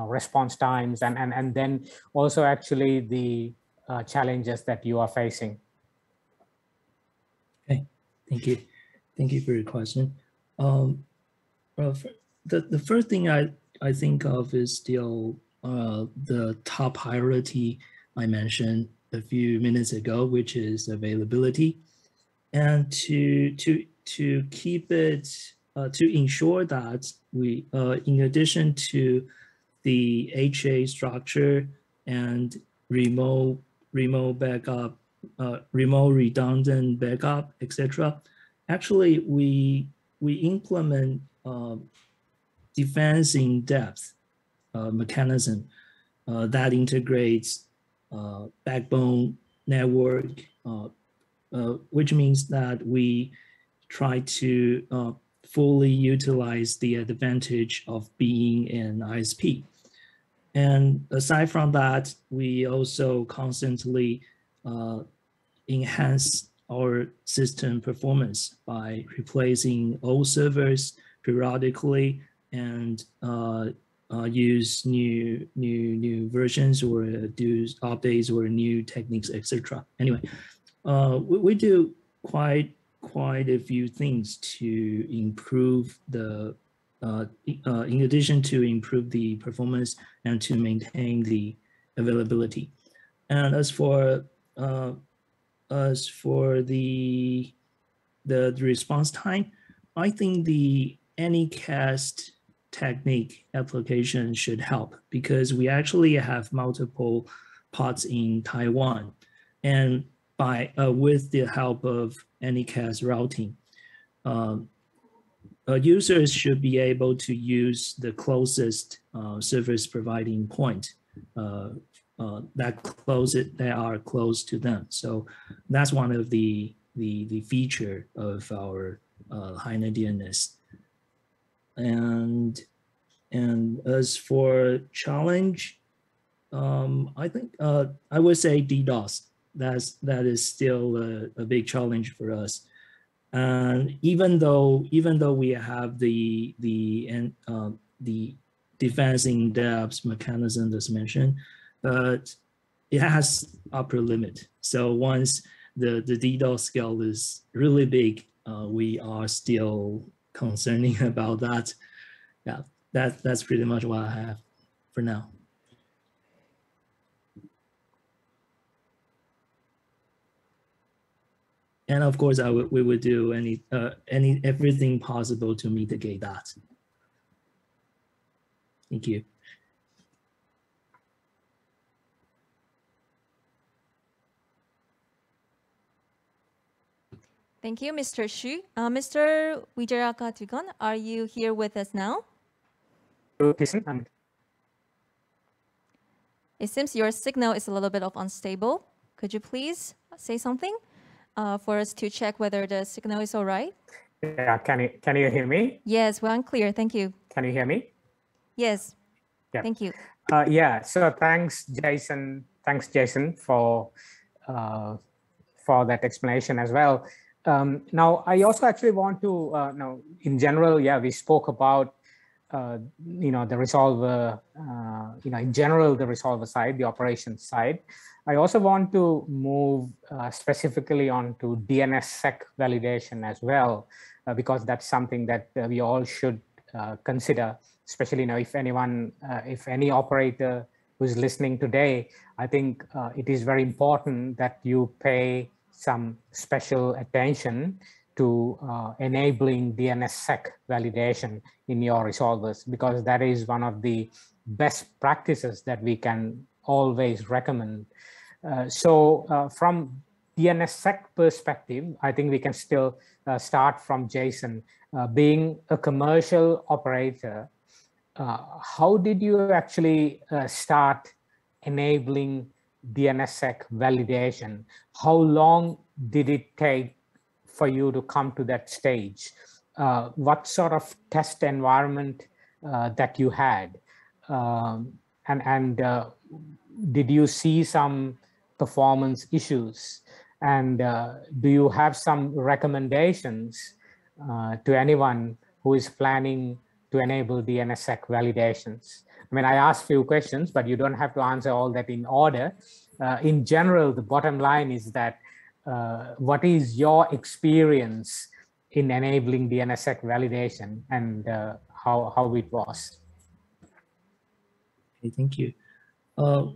response times, and then also actually the challenges that you are facing. Okay, thank you for your question. The first thing I think of is still the top priority I mentioned a few minutes ago, which is availability, and to keep it to ensure that we, in addition to the HA structure and remote backup, remote redundant backup, etc. Actually, we implement defense in depth mechanism that integrates backbone network, which means that we try to fully utilize the advantage of being an ISP. And aside from that, we also constantly enhance our system performance by replacing old servers periodically and use new versions or do updates or new techniques, etc. Anyway, we do quite a few things to improve the in addition to improve the performance and to maintain the availability. And as for the response time, I think the Anycast technique application should help, because we actually have multiple pods in Taiwan, and with the help of Anycast routing. Users should be able to use the closest service providing point that are close to them. So that's one of the feature of our HANA DNS. And as for challenge, I think I would say DDoS. That is still a big challenge for us. And even though we have the defense in depth mechanism that's mentioned, but it has upper limit. So once the DDoS scale is really big, we are still concerning about that. Yeah, that's pretty much what I have for now. And of course, we would do everything possible to mitigate that. Thank you. Thank you, Mr. Xu. Mr. Wijayaka, are you here with us now? It seems your signal is a little bit unstable. Could you please say something for us to check whether the signal is all right? Yeah, can you hear me? Yes, well and clear. Thank you. Can you hear me? Yes. Yeah. Thank you. Yeah. So thanks, Jason. Thanks, Jason, for that explanation as well. Now, I also actually want to now, in general, yeah, we spoke about the resolver, in general, the resolver side, the operations side. I also want to move specifically onto DNSSEC validation as well, because that's something that we all should consider, especially if any operator who's listening today. I think it is very important that you pay some special attention to enabling DNSSEC validation in your resolvers, because that is one of the best practices that we can always recommend. So from DNSSEC perspective, I think we can still start from Jason. Being a commercial operator, how did you actually start enabling DNSSEC validation? How long did it take for you to come to that stage? What sort of test environment that you had? And did you see some performance issues? And do you have some recommendations to anyone who is planning to enable DNSSEC validations? I mean, I asked a few questions, but you don't have to answer all that in order. In general, the bottom line is that what is your experience in enabling DNSSEC validation, and how it was? Okay, thank you.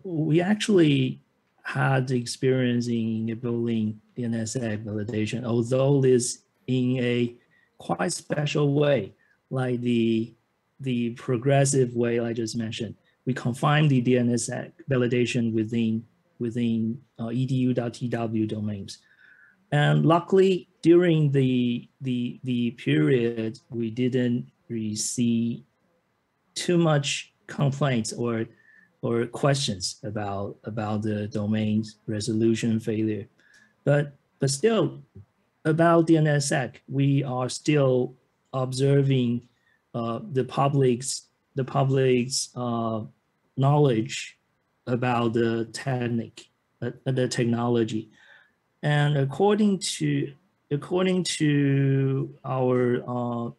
We actually had experience in enabling DNSSEC validation, although it's in a quite special way, like the progressive way I just mentioned. We confine the DNSSEC validation within edu.tw domains. And luckily, during the period, we didn't receive too much complaints or questions about the domain's resolution failure. But still, about DNSSEC, we are still observing the public's knowledge about the technology, and according to our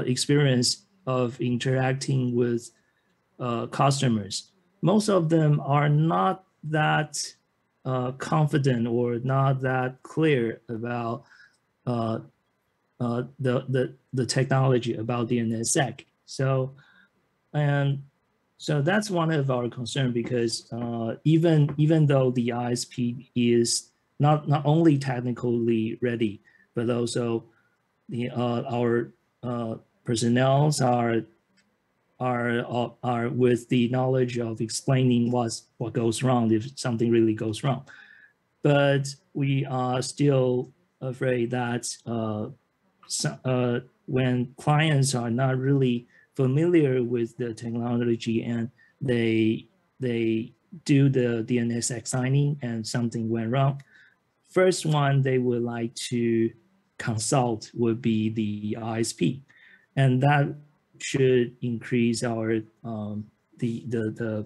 experience of interacting with customers, most of them are not that confident or not that clear about the technology, about DNSSEC. So that's one of our concern, because even though the ISP is not only technically ready, but also our personnel are with the knowledge of explaining what goes wrong if something really goes wrong. but we are still afraid that when clients are not really familiar with the technology and they do the DNS signing and something went wrong, first one they would like to consult would be the ISP, and that should increase our the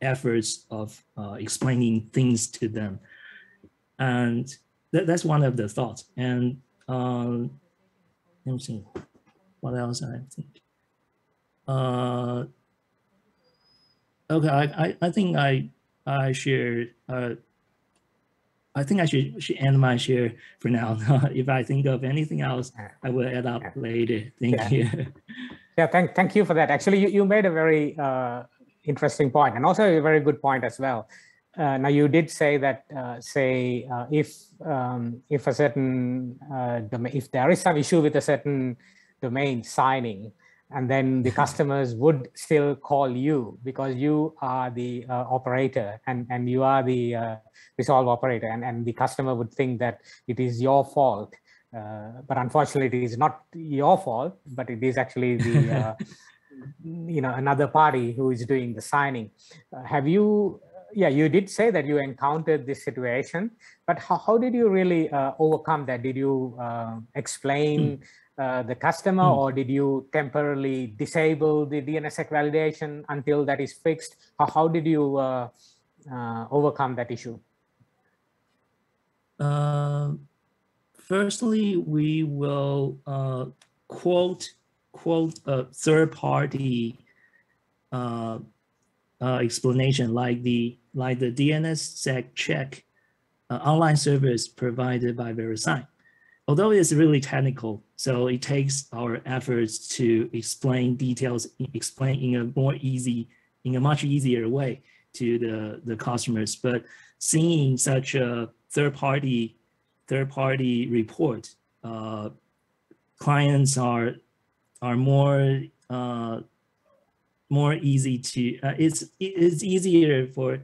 efforts of explaining things to them, and that's one of the thoughts. And let me see what else I think. Okay, I think I shared. I think I should end my share for now. If I think of anything else, I will add up later. Thank you. Yeah, thank you for that. Actually, you made a very interesting point, and also a very good point as well. Now, you did say that, if a certain if there is some issue with a certain domain signing, and then the customers would still call you because you are the operator and you are the resolve operator, and the customer would think that it is your fault. But unfortunately, it is not your fault, but it is actually the another party who is doing the signing. Have you? Yeah, you did say that you encountered this situation, but how did you really overcome that? Did you explain the customer, or did you temporarily disable the DNSSEC validation until that is fixed? How did you overcome that issue? Firstly, we will quote a third-party explanation, like the DNSSEC check online service provided by VeriSign. Although it's really technical, so it takes our efforts to explain details, explain in a much easier way to the customers. But seeing such a third-party report, clients are more easy to. It's easier for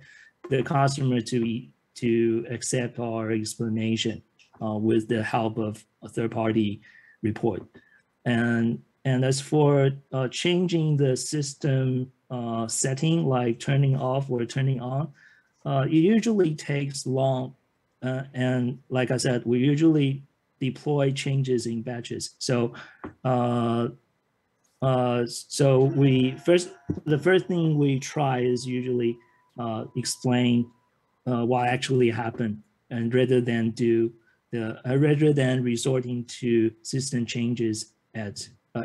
the customer to accept our explanation with the help of a third-party report. And as for changing the system setting, like turning off or turning on, it usually takes long. And like I said, we usually deploy changes in batches. So the first thing we try is usually explain what actually happened, and rather than resorting to system changes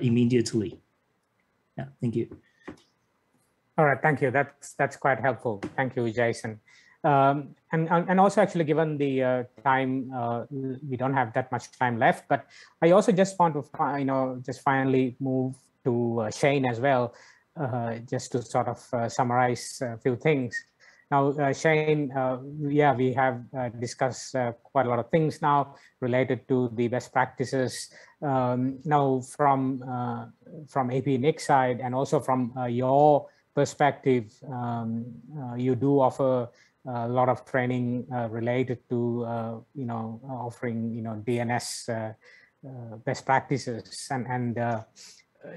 immediately. Yeah, thank you. All right, thank you. That's quite helpful. Thank you, Jason. And also, actually, given the time, we don't have that much time left. But I also just want to, just finally move to Shane as well, just to sort of summarize a few things. Now, Shane, yeah, we have discussed quite a lot of things now related to the best practices. Now, from AP-TWNIC side, and also from your perspective, you do offer a lot of training related to offering DNS best practices, and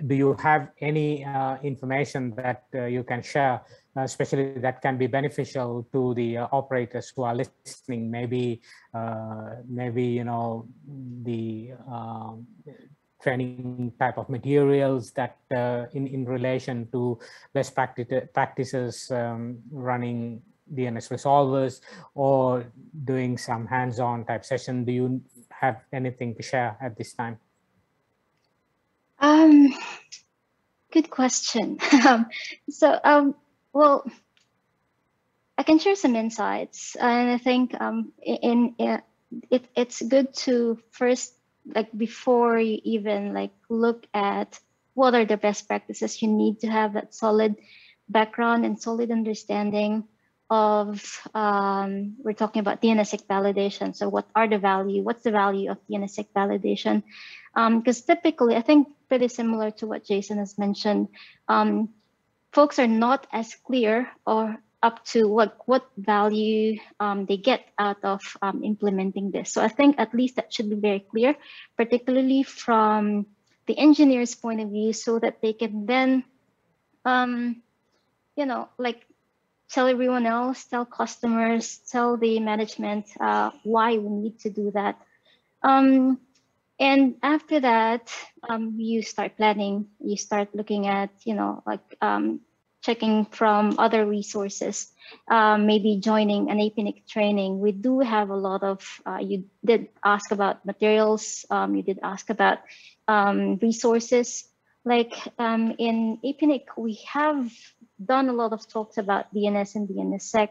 do you have any information that you can share, especially that can be beneficial to the operators who are listening? Maybe the training type of materials that in relation to best practices running DNS resolvers, or doing some hands-on type session. Do you have anything to share at this time? Good question. Well, I can share some insights, and I think it's good to first, like, before you even look at what are the best practices, you need to have that solid background and solid understanding of we're talking about DNSSEC validation. So what's the value of DNSSEC validation? Because typically, I think pretty similar to what Jason has mentioned, folks are not as clear or up to what value they get out of implementing this. So I think at least that should be very clear, particularly from the engineer's point of view, so that they can then, you know, like tell everyone else, tell customers, tell the management why we need to do that. And after that, you start planning, you start looking at, you know, like checking from other resources, maybe joining an APAC-TWNIC training. We do have a lot of, you did ask about materials, you did ask about resources. Like in APAC-TWNIC, we have done a lot of talks about DNS and DNSSEC.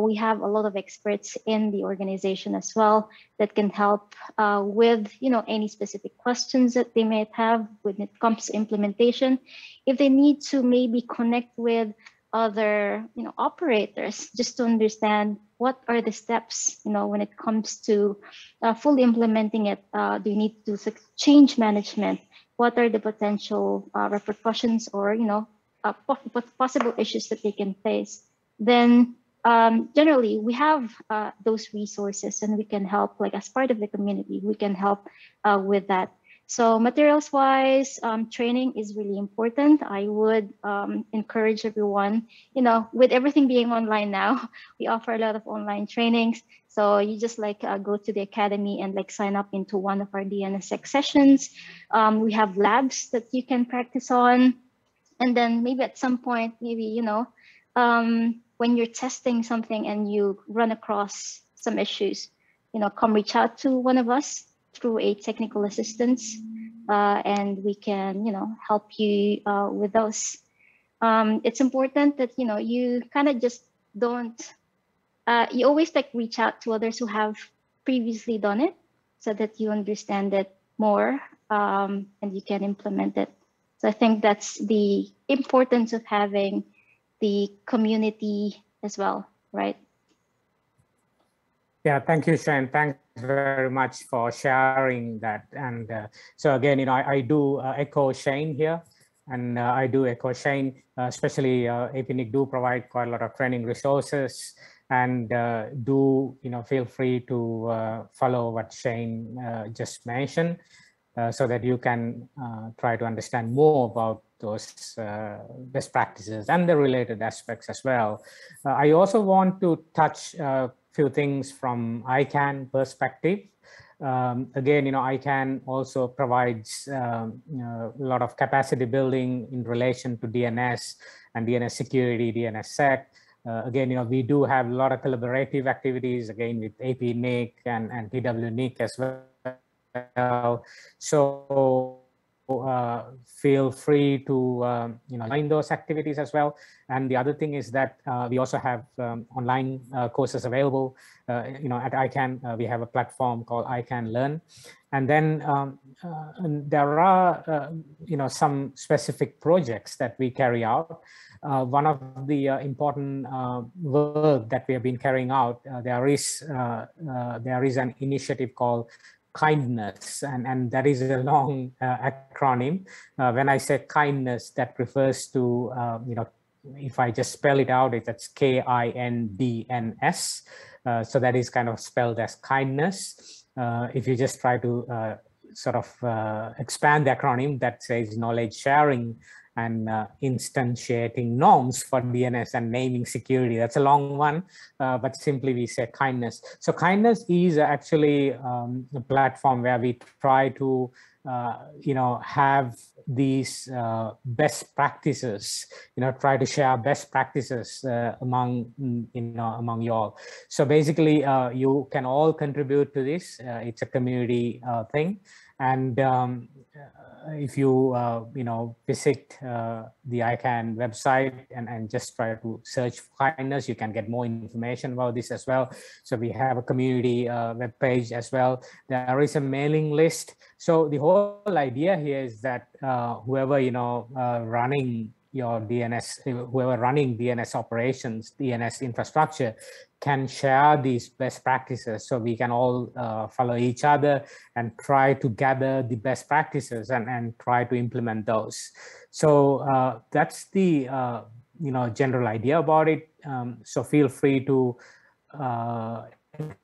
We have a lot of experts in the organization as well that can help with, you know, any specific questions that they might have when it comes to implementation. If they need to maybe connect with other, you know, operators, just to understand what are the steps, you know, when it comes to fully implementing it. Do you need to do change management? What are the potential repercussions or, you know, possible issues that they can face? Then generally we have those resources, and we can help, like as part of the community, we can help with that. So materials wise, training is really important. I would encourage everyone, you know, with everything being online now, we offer a lot of online trainings. So you just like go to the academy and like sign up into one of our DNSSEC sessions. We have labs that you can practice on. And then maybe at some point, maybe, you know, when you're testing something and you run across some issues, you know, come reach out to one of us through a technical assistance, and we can, you know, help you with those. It's important that, you know, you kind of just don't, you always like reach out to others who have previously done it so that you understand it more and you can implement it. So I think that's the importance of having the community as well, right? Yeah, thank you, Shane. Thanks very much for sharing that. And so again, you know, I do echo Shane here, and I do echo Shane, especially APAC-TWNIC do provide quite a lot of training resources, and do, you know, feel free to follow what Shane just mentioned, so that you can try to understand more about those best practices and the related aspects as well. I also want to touch a few things from ICANN perspective. Again, you know, ICANN also provides you know, a lot of capacity building in relation to DNS and DNS security, DNSSEC. Again, you know, we do have a lot of collaborative activities, again, with APAC-TWNIC and TWNIC as well. So feel free to you know, join those activities as well. And the other thing is that we also have online courses available. You know, at ICANN we have a platform called ICANN Learn, and then there are you know, some specific projects that we carry out. One of the important work that we have been carrying out, there is an initiative called kindness, and that is a long acronym. When I say kindness, that refers to you know, if I just spell it out, that's KINDNS. So that is kind of spelled as kindness. If you just try to sort of expand the acronym, that says knowledge sharing and instantiating norms for DNS and naming security. That's a long one, but simply we say kindness. So kindness is actually a platform where we try to you know, have these best practices, you know, try to share best practices among, you know, among you all. So basically you can all contribute to this. It's a community thing. And if you, you know, visit the ICANN website and just try to search for kindness, you can get more information about this as well. So we have a community web page as well. There is a mailing list. So the whole idea here is that whoever, you know, running your DNS, whoever running DNS operations, DNS infrastructure, can share these best practices, so we can all follow each other and try to gather the best practices and try to implement those. So that's the general idea about it. So feel free to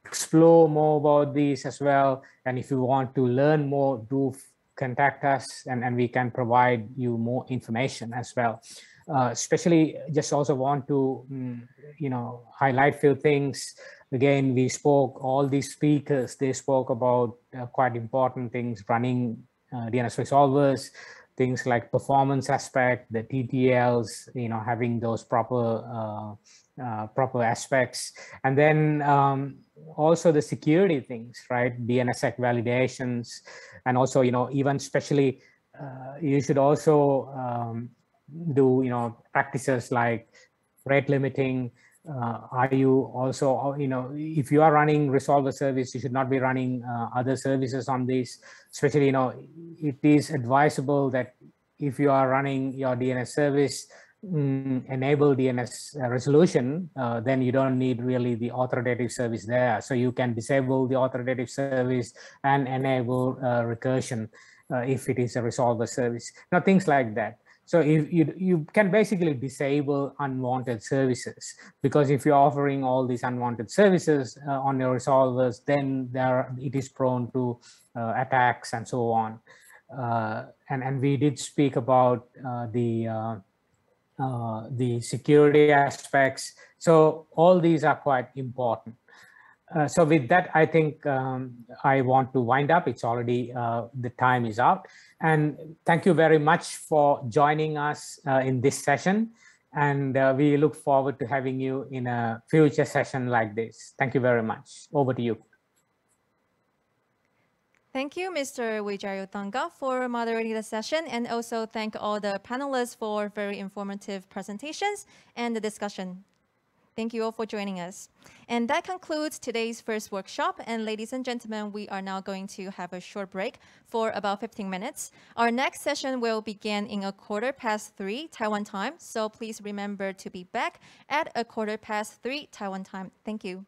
explore more about these as well. And if you want to learn more, do contact us, and we can provide you more information as well. Especially just also want to, highlight few things. Again, we spoke, all these speakers, they spoke about quite important things, running DNS resolvers, things like performance aspect, the TTLs, having those proper aspects, and then also the security things, right? DNSSEC validations, and also, even especially you should also do, practices like rate limiting. Are you also, if you are running resolver service, you should not be running other services on this. Especially, it is advisable that if you are running your DNS service, enable DNS resolution, then you don't need really the authoritative service there. So you can disable the authoritative service and enable recursion if it is a resolver service. Now, things like that. So if you can basically disable unwanted services, because if you're offering all these unwanted services on your resolvers, then it is prone to attacks and so on. And we did speak about the security aspects. So all these are quite important. So with that, I think I want to wind up. It's already, the time is out. And thank you very much for joining us in this session. And we look forward to having you in a future session like this. Thank you very much. Over to you. Thank you, Mr. Wijayuthanga, for moderating the session, and also thank all the panelists for very informative presentations and the discussion. Thank you all for joining us. And that concludes today's first workshop. And ladies and gentlemen, we are now going to have a short break for about 15 minutes. Our next session will begin in 3:15 Taiwan time. So please remember to be back at 3:15 Taiwan time. Thank you.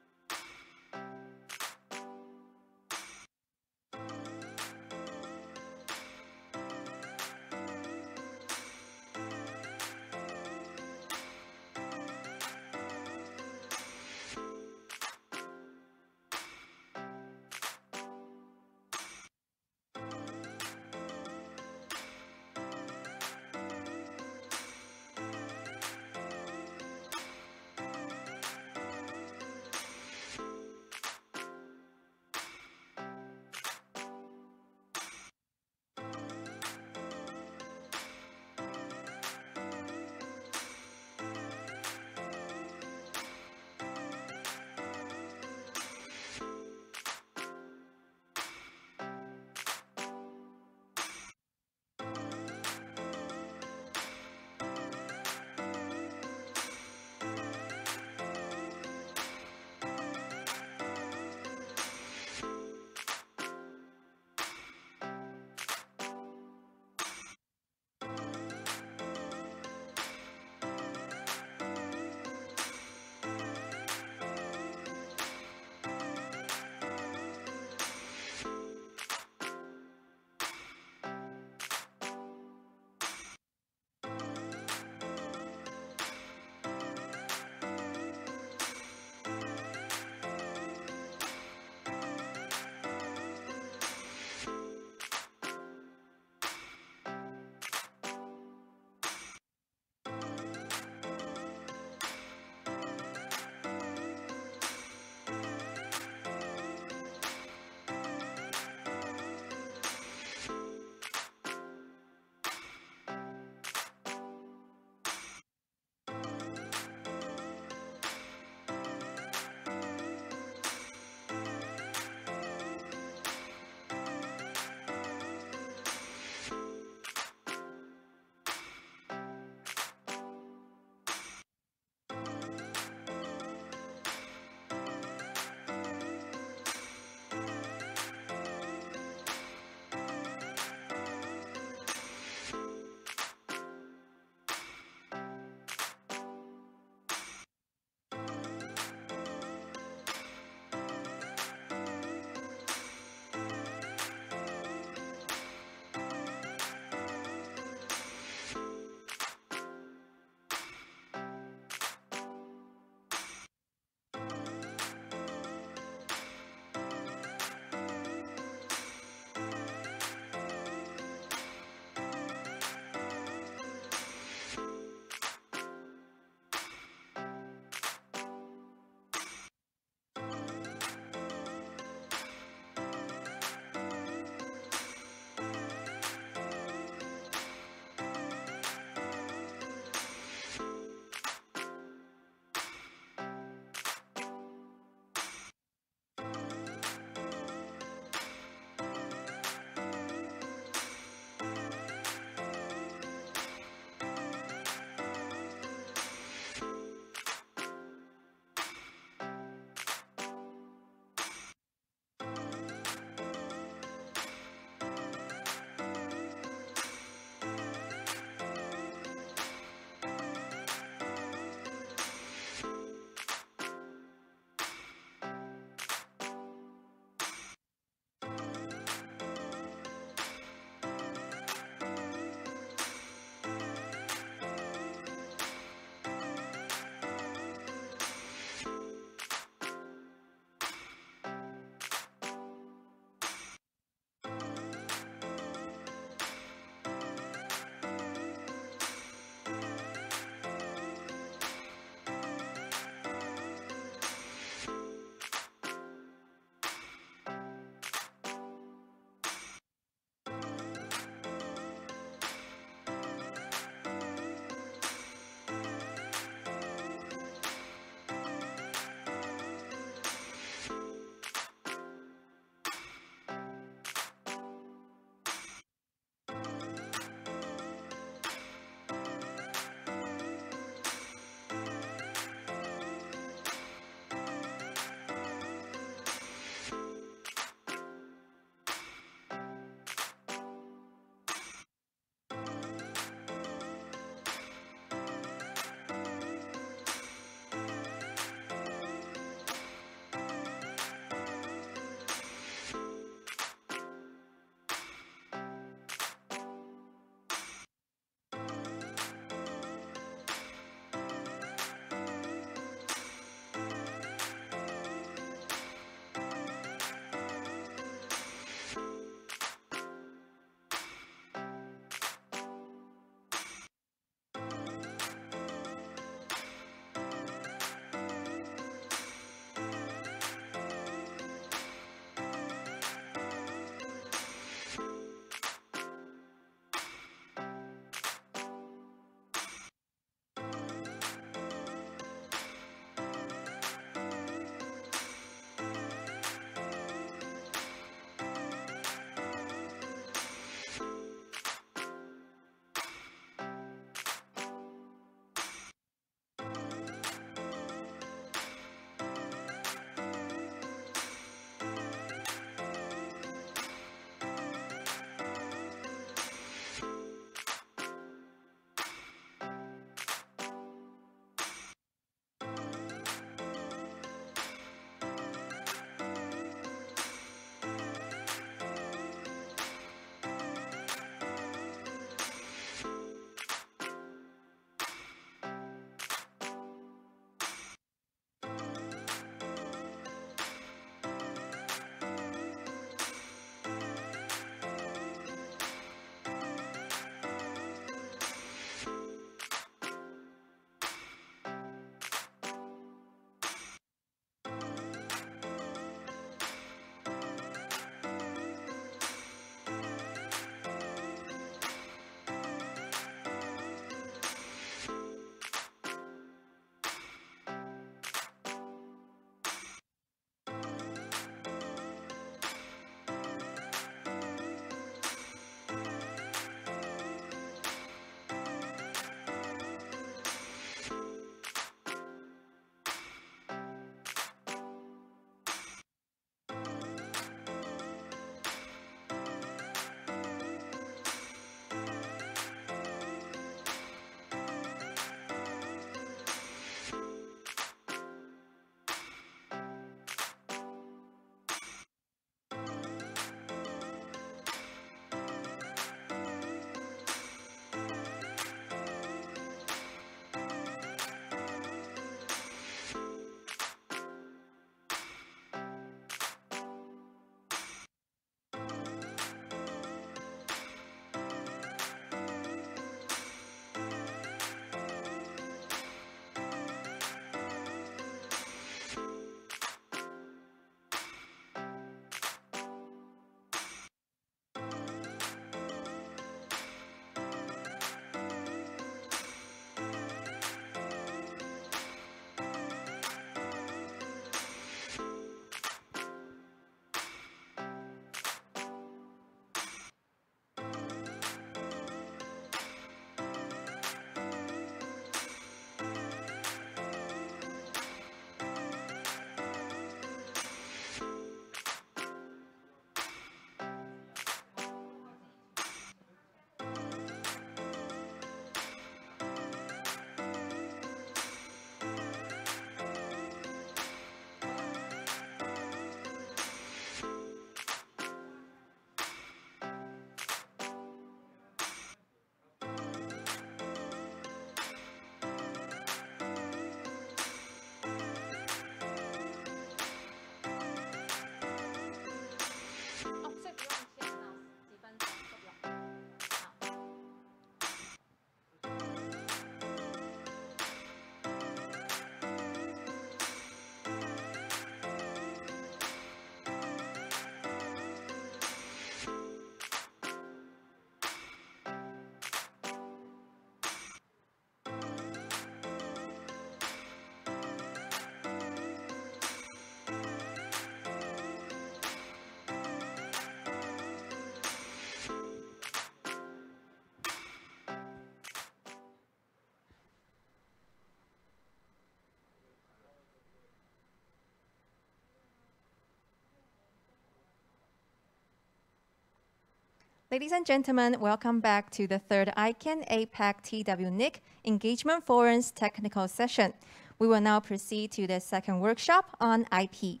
Ladies and gentlemen, welcome back to the third ICANN APAC-TWNIC Engagement Forums technical session. We will now proceed to the second workshop on IP.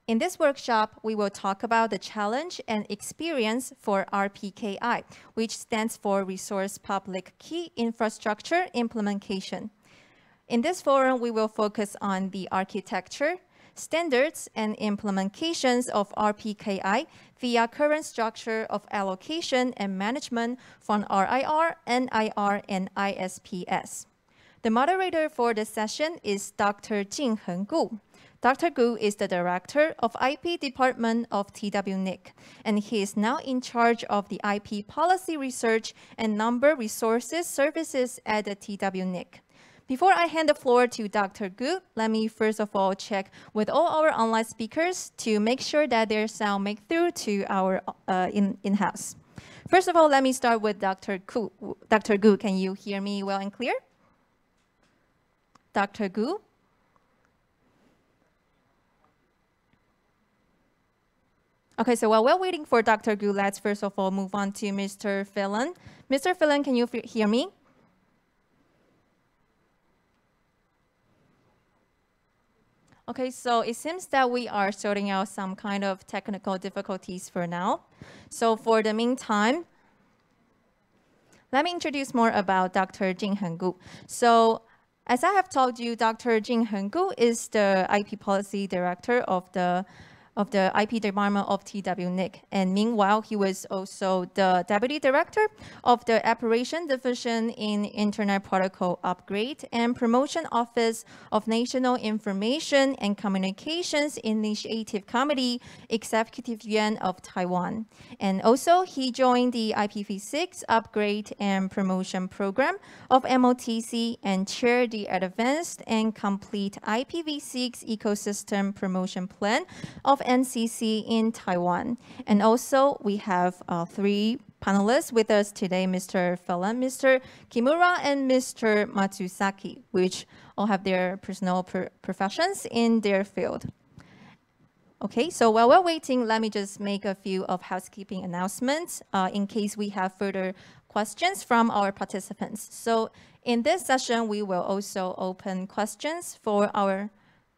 In this workshop, we will talk about the challenge and experience for RPKI, which stands for Resource Public Key Infrastructure Implementation. In this forum, we will focus on the architecture, standards, and implementations of RPKI via current structure of allocation and management from RIR, NIR, and ISPS. The moderator for the session is Dr. Jingheng Gu. Dr. Gu is the Director of IP Department of TWNIC, and he is now in charge of the IP Policy Research and Number Resources Services at the TWNIC. Before I hand the floor to Dr. Gu, let me first of all check with all our online speakers to make sure that their sound make through to our in-house. First of all, let me start with Dr. Gu. Dr. Gu, can you hear me well and clear? Dr. Gu? Okay, so while we're waiting for Dr. Gu, let's first of all move on to Mr. Phelan. Mr. Phelan, can you hear me? Okay, so it seems that we are sorting out some kind of technical difficulties for now. So for the meantime, let me introduce more about Dr. Jingheng Gu. So as I have told you, Dr. Jingheng Gu is the IP Policy Director of the IP Department of TWNIC. And meanwhile, he was also the Deputy Director of the Operation Division in Internet Protocol Upgrade and Promotion Office of National Information and Communications Initiative Committee, Executive Yuan of Taiwan. And also, he joined the IPv6 Upgrade and Promotion Program of MOTC and chaired the Advanced and Complete IPv6 Ecosystem Promotion Plan of NCC in Taiwan. And also, we have three panelists with us today, Mr. Phelan, Mr. Kimura, and Mr. Matsuzaki, which all have their personal professions in their field. Okay, so while we're waiting, let me just make a few of housekeeping announcements in case we have further questions from our participants. So in this session, we will also open questions for our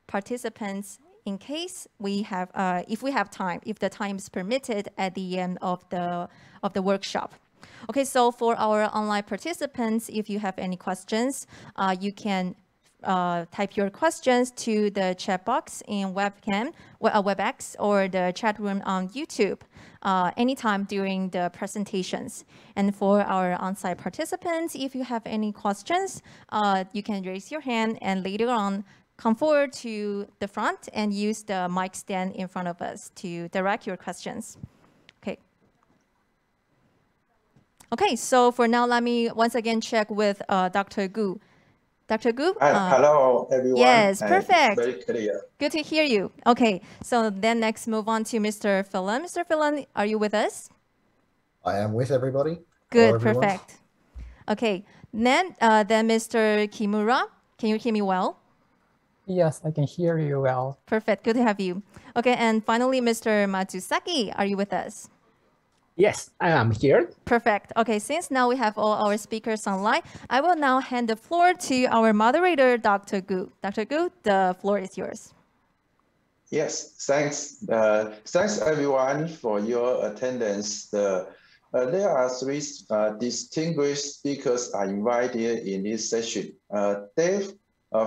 participants in case we have, if we have time, if the time is permitted at the end of the workshop. Okay, so for our online participants, if you have any questions, you can type your questions to the chat box in webcam, WebEx, or the chat room on YouTube anytime during the presentations. And for our on-site participants, if you have any questions, you can raise your hand and later on come forward to the front and use the mic stand in front of us to direct your questions. Okay. Okay, so for now, let me once again check with Dr. Gu. Dr. Gu? Hello, everyone. Yes, perfect. Very clear. Good to hear you. Okay, so then next move on to Mr. Phelan. Mr. Phelan, are you with us? I am with everybody. Good, perfect. Okay, then Mr. Kimura, can you hear me well? Yes, I can hear you well. Perfect, good to have you. Okay, and finally, Mr. Matsuzaki, are you with us? Yes, I am here. Perfect. Okay, since now we have all our speakers online, I will now hand the floor to our moderator, Dr. Gu. Dr. Gu, the floor is yours. Yes, thanks. Thanks everyone for your attendance. There are three distinguished speakers are invited in this session. Dave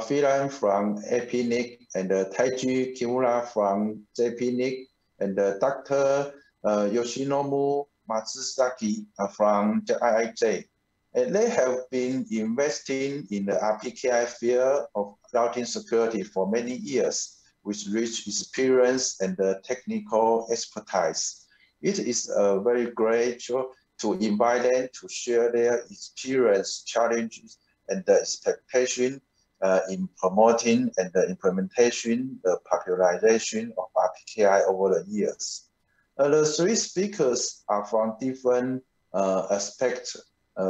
Phelan from APNIC and Taiji Kimura from JPNIC and Dr. Yoshinobu Matsuzaki from the IIJ. And they have been investing in the RPKI field of routing security for many years with rich experience and technical expertise. It is very great to invite them to share their experience, challenges, and the expectation in promoting and the implementation, the popularization of RPKI over the years. The three speakers are from different aspects,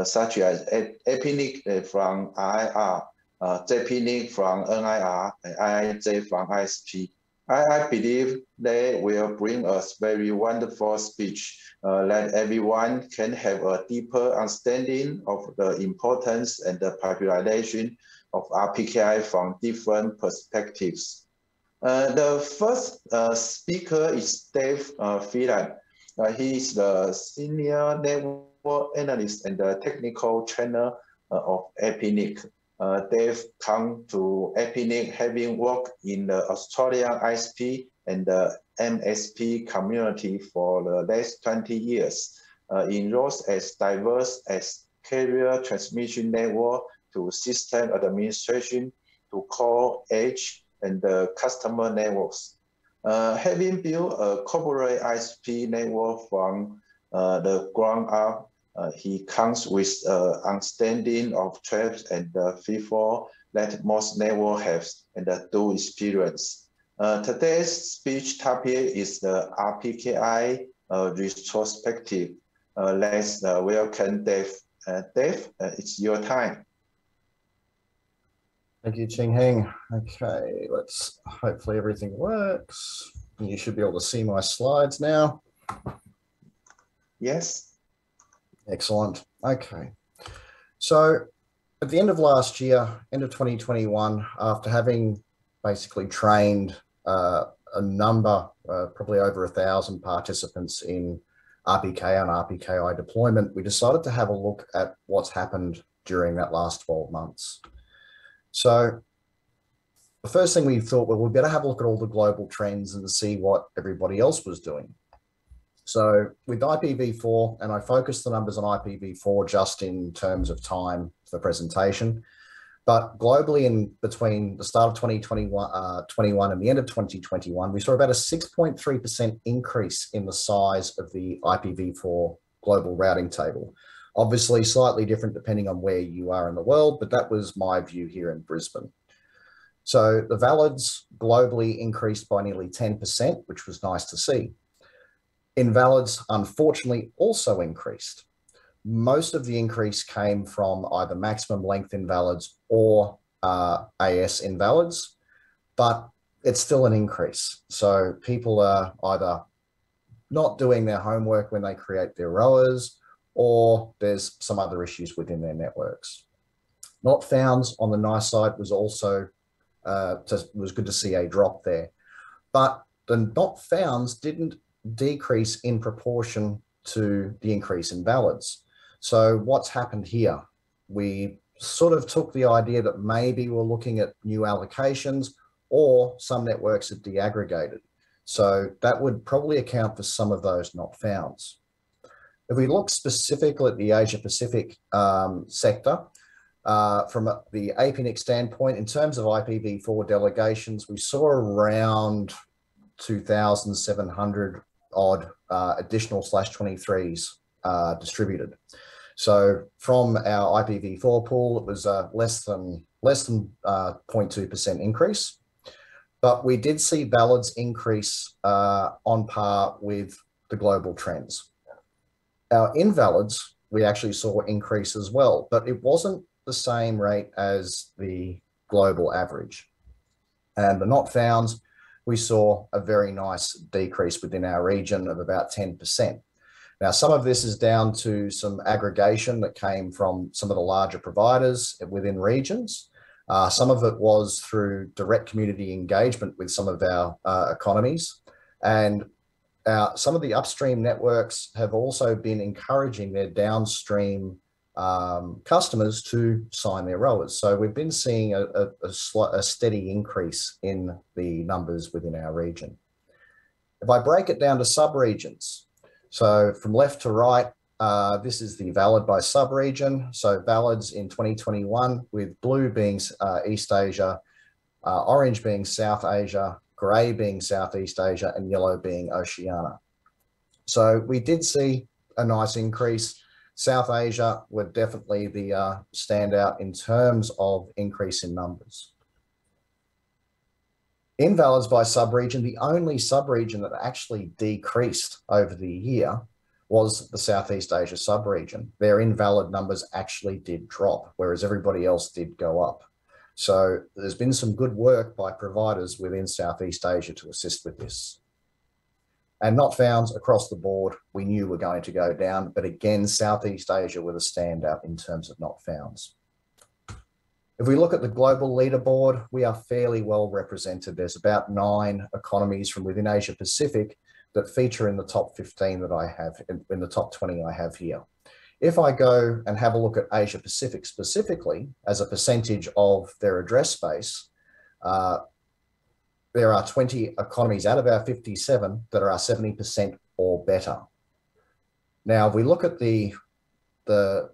such as APNIC from RIR, JPNIC from NIR, and IIJ from ISP. I believe they will bring us very wonderful speech that everyone can have a deeper understanding of the importance and the popularization of RPKI from different perspectives. The first speaker is Dave Phelan. He is the Senior Network Analyst and the Technical Trainer of APAC-TWNIC. Dave come to APAC-TWNIC having worked in the Australian ISP and the MSP community for the last 20 years in roles as diverse as carrier transmission network to system administration to core edge and the customer networks. Having built a corporate ISP network from the ground up, he comes with understanding of traps and the FIFO that most network have and do experience. Today's speech topic is the RPKI retrospective. Let's welcome Dave. Dave, it's your time. Thank you, Ching Heng. Okay, let's hopefully everything works. You should be able to see my slides now. Yes. Excellent. Okay. So at the end of last year, end of 2021, after having basically trained a number, probably over 1,000 participants in RPK and RPKI deployment, we decided to have a look at what's happened during that last 12 months. So the first thing we thought, well, we better have a look at all the global trends and see what everybody else was doing. So with IPv4, and I focused the numbers on IPv4 just in terms of time for the presentation, but globally in between the start of 2021 and the end of 2021, we saw about a 6.3% increase in the size of the IPv4 global routing table. Obviously slightly different depending on where you are in the world, but that was my view here in Brisbane. So the valids globally increased by nearly 10%, which was nice to see. Invalids, unfortunately, also increased. Most of the increase came from either maximum length invalids or AS invalids, but it's still an increase. So people are either not doing their homework when they create their ROAs, or there's some other issues within their networks. Not founds on the nice side was also, was good to see a drop there, but the not founds didn't decrease in proportion to the increase in valids. So what's happened here? We sort of took the idea that maybe we're looking at new allocations or some networks are deaggregated. So that would probably account for some of those not founds. If we look specifically at the Asia Pacific sector, from the APAC-TWNIC standpoint, in terms of IPv4 delegations, we saw around 2,700 odd additional /23s distributed. So from our IPv4 pool, it was less than 0.2% increase, but we did see valids increase on par with the global trends. Our invalids, we actually saw increase as well, but it wasn't the same rate as the global average. And the not founds, we saw a very nice decrease within our region of about 10%. Now, some of this is down to some aggregation that came from some of the larger providers within regions. Some of it was through direct community engagement with some of our economies. And some of the upstream networks have also been encouraging their downstream customers to sign their ROAs. So we've been seeing a steady increase in the numbers within our region. If I break it down to sub-regions, so from left to right, this is the valid by sub-region. So valids in 2021 with blue being East Asia, orange being South Asia, grey being Southeast Asia, and yellow being Oceania. So we did see a nice increase. South Asia were definitely the standout in terms of increase in numbers. Invalids by sub-region, the only sub-region that actually decreased over the year was the Southeast Asia sub-region. Their invalid numbers actually did drop, whereas everybody else did go up. So there's been some good work by providers within Southeast Asia to assist with this. And not founds across the board, we knew were going to go down, but again, Southeast Asia were the standout in terms of not founds. If we look at the global leaderboard, we are fairly well represented. There's about 9 economies from within Asia Pacific that feature in the top 15 that I have, in the top 20 I have here. If I go and have a look at Asia Pacific specifically as a percentage of their address space, there are 20 economies out of our 57 that are 70% or better. Now, if we look at the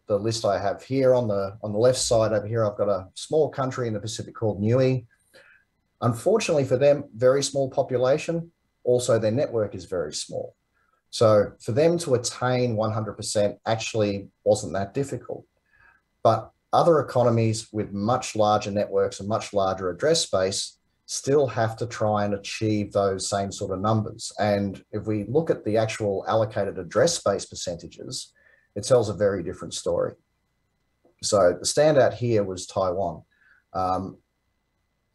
list I have here on the left side over here, I've got a small country in the Pacific called Niue. Unfortunately for them, very small population. Also, their network is very small. So for them to attain 100% actually wasn't that difficult. But other economies with much larger networks and much larger address space still have to try and achieve those same sort of numbers. And if we look at the actual allocated address space percentages, it tells a very different story. So the standout here was Taiwan.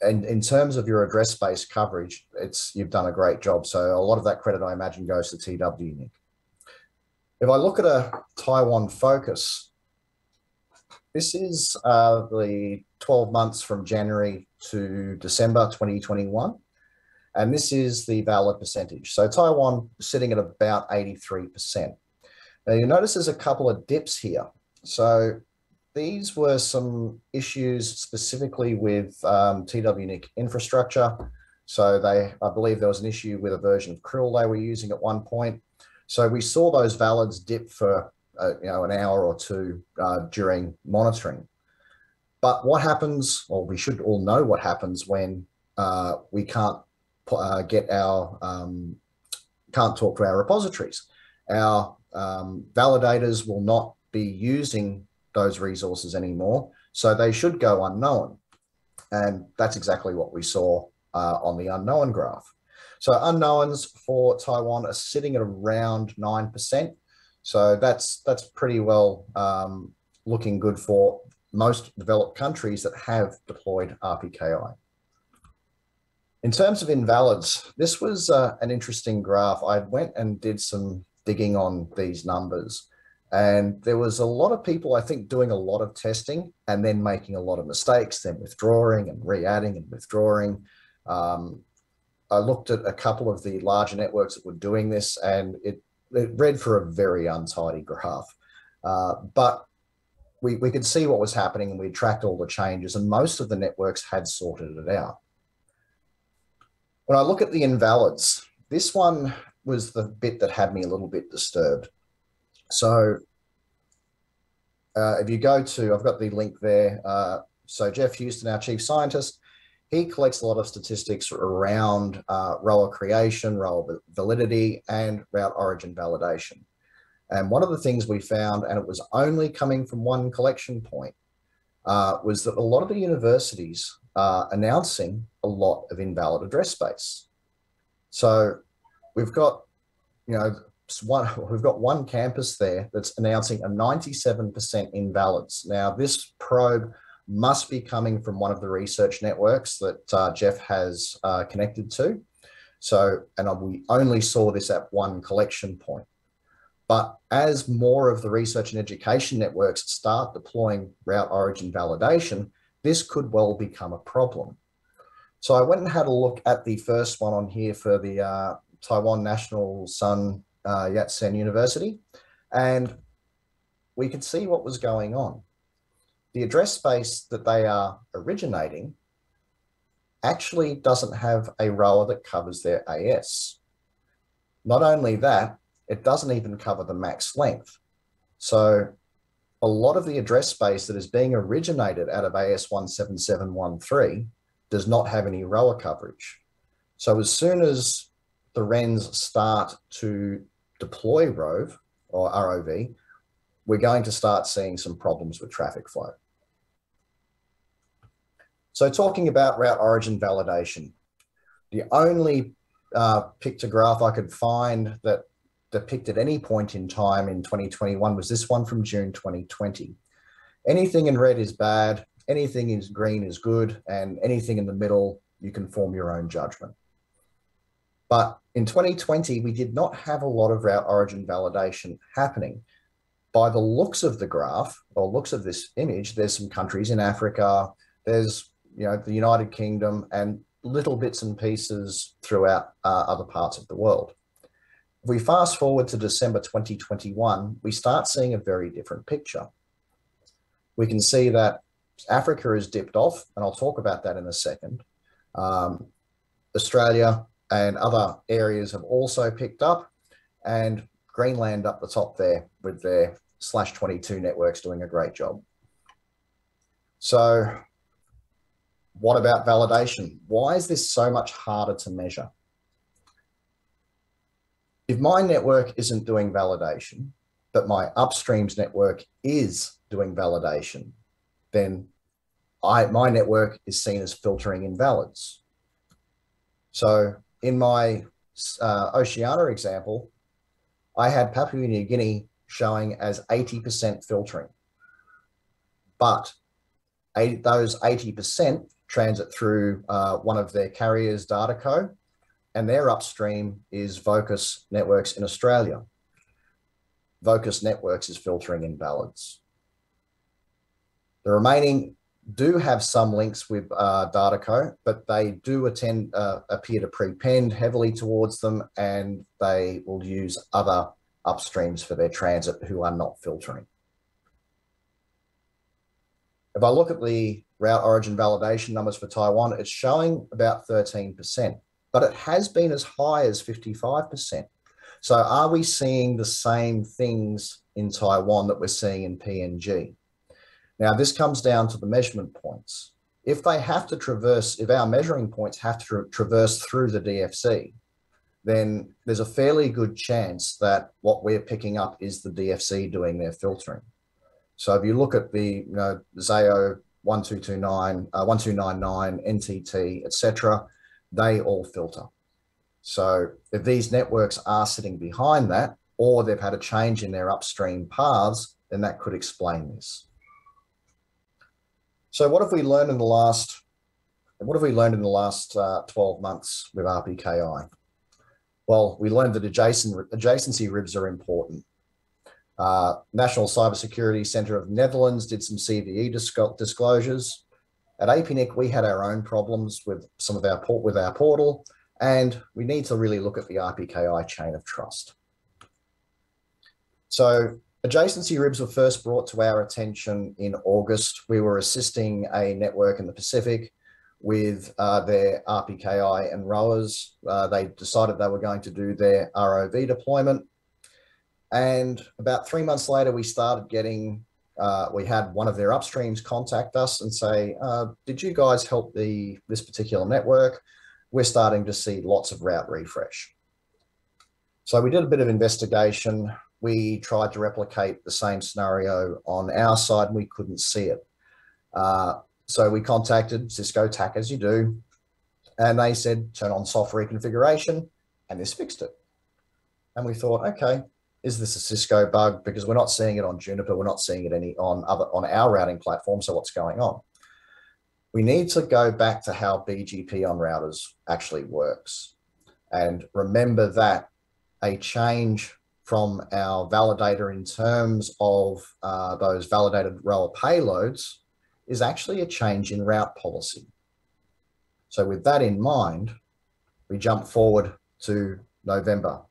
And in terms of your address space coverage, you've done a great job. So a lot of that credit, I imagine, goes to TWNIC. If I look at a Taiwan focus, this is the 12 months from January to December 2021. And this is the valid percentage. So Taiwan sitting at about 83%. Now you notice there's a couple of dips here. So these were some issues specifically with TWNIC infrastructure. So I believe there was an issue with a version of Krill they were using at one point. So we saw those valids dip for an hour or two during monitoring. But what happens, or we should all know what happens when we can't can't talk to our repositories. Our validators will not be using those resources anymore, so they should go unknown. And that's exactly what we saw on the unknown graph. So unknowns for Taiwan are sitting at around 9%. So that's pretty well looking good for most developed countries that have deployed RPKI. In terms of invalids, this was an interesting graph. I went and did some digging on these numbers. And there was a lot of people, I think, doing a lot of testing and then making a lot of mistakes, then withdrawing and re-adding and withdrawing. I looked at a couple of the larger networks that were doing this, and it read for a very untidy graph. But we could see what was happening, and we tracked all the changes, and most of the networks had sorted it out. When I look at the invalids, this one was the bit that had me a little bit disturbed. So if you go to, I've got the link there. So Jeff Houston, our chief scientist, he collects a lot of statistics around rower creation, rower validity, and route origin validation. And one of the things we found, and it was only coming from one collection point, was that a lot of the universities are announcing a lot of invalid address space. So we've got, we've got one campus there that's announcing a 97% invalids. Now, this probe must be coming from one of the research networks that Jeff has connected to. So, and we only saw this at one collection point. But as more of the research and education networks start deploying route origin validation, this could well become a problem. So I went and had a look at the first one on here for the Taiwan National Sun Yat-sen University, and we could see what was going on. The address space that they are originating actually doesn't have a rower that covers their AS. Not only that, it doesn't even cover the max length. So a lot of the address space that is being originated out of AS 17713 does not have any rower coverage. So as soon as the RENs start to deploy ROV or ROV, we're going to start seeing some problems with traffic flow. So talking about route origin validation, the only pictograph I could find that depicted any point in time in 2021 was this one from June 2020. Anything in red is bad, anything is green is good, and anything in the middle, you can form your own judgment. But in 2020, we did not have a lot of route origin validation happening. By the looks of the graph, or looks of this image, there's some countries in Africa, there's the United Kingdom, and little bits and pieces throughout other parts of the world. If we fast forward to December 2021, we start seeing a very different picture. We can see that Africa has dipped off, and I'll talk about that in a second. Australia and other areas have also picked up, and Greenland up the top there with their /22 networks doing a great job. So what about validation? Why is this so much harder to measure? If my network isn't doing validation, but my upstream's network is doing validation, then my network is seen as filtering invalids. So in my Oceania example, I had Papua New Guinea showing as 80% filtering, but those 80% transit through one of their carriers' data code, and their upstream is Vocus Networks in Australia. Vocus Networks is filtering invalids. The remaining do have some links with Dataco, but they do appear to prepend heavily towards them, and they will use other upstreams for their transit who are not filtering. If I look at the route origin validation numbers for Taiwan, it's showing about 13%, but it has been as high as 55%. So are we seeing the same things in Taiwan that we're seeing in PNG? Now, this comes down to the measurement points. If they have to traverse, if our measuring points have to traverse through the DFC, then there's a fairly good chance that what we're picking up is the DFC doing their filtering. So if you look at the ZAO 1229, 1299, NTT, etc., they all filter. So if these networks are sitting behind that, or they've had a change in their upstream paths, then that could explain this. So what have we learned in the last 12 months with RPKI? Well, we learned that adjacency ribs are important. National Cybersecurity Center of the Netherlands did some CVE disclosures. At APAC-TWNIC, we had our own problems with some of our portal, and we need to really look at the RPKI chain of trust. So adjacency ribs were first brought to our attention in August. We were assisting a network in the Pacific with their RPKI and ROAs. They decided they were going to do their ROV deployment. And about 3 months later, we started getting, we had one of their upstreams contact us and say, did you guys help this particular network? We're starting to see lots of route refresh. So we did a bit of investigation. We tried to replicate the same scenario on our side, and we couldn't see it. So we contacted Cisco TAC, as you do, and they said, turn on soft reconfiguration, and this fixed it. And we thought, okay, is this a Cisco bug? Because we're not seeing it on Juniper, we're not seeing it on our routing platform, so what's going on? We need to go back to how BGP on routers actually works. And remember that a change from our validator in terms of those validated rower payloads is actually a change in route policy. So with that in mind, we jump forward to November,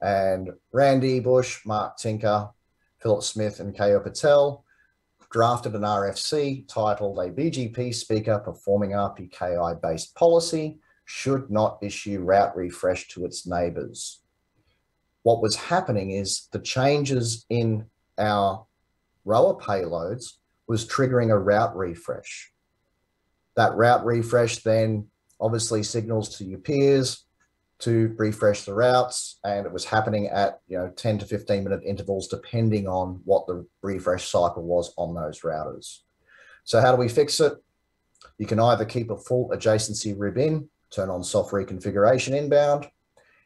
and Randy Bush, Mark Tinker, Philip Smith, and K.O. Patel drafted an RFC titled "A BGP Speaker Performing RPKI-Based Policy Should Not Issue Route Refresh to its Neighbors." What was happening is the changes in our rower payloads was triggering a route refresh. That route refresh then obviously signals to your peers to refresh the routes, and it was happening at 10 to 15 minute intervals depending on what the refresh cycle was on those routers. So how do we fix it? You can either keep a full adjacency rib in, turn on soft reconfiguration inbound.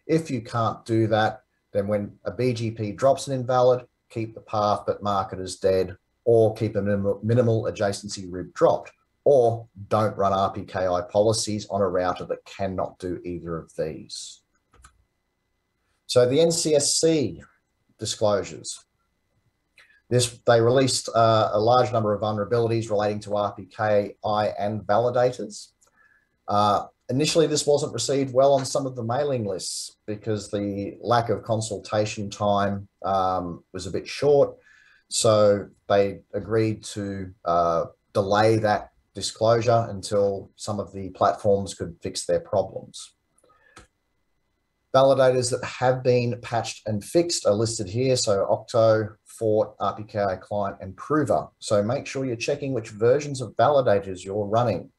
If you can't do that, then when a BGP drops an invalid, keep the path but mark it as dead or keep a minimal adjacency rib dropped, or don't run RPKI policies on a router that cannot do either of these. So the NCSC disclosures. They released a large number of vulnerabilities relating to RPKI and validators. Initially, this wasn't received well on some of the mailing lists because the lack of consultation time was a bit short. So they agreed to delay that disclosure until some of the platforms could fix their problems. Validators that have been patched and fixed are listed here. So Octo, Fort, RPKI Client, and Prover. So make sure you're checking which versions of validators you're running.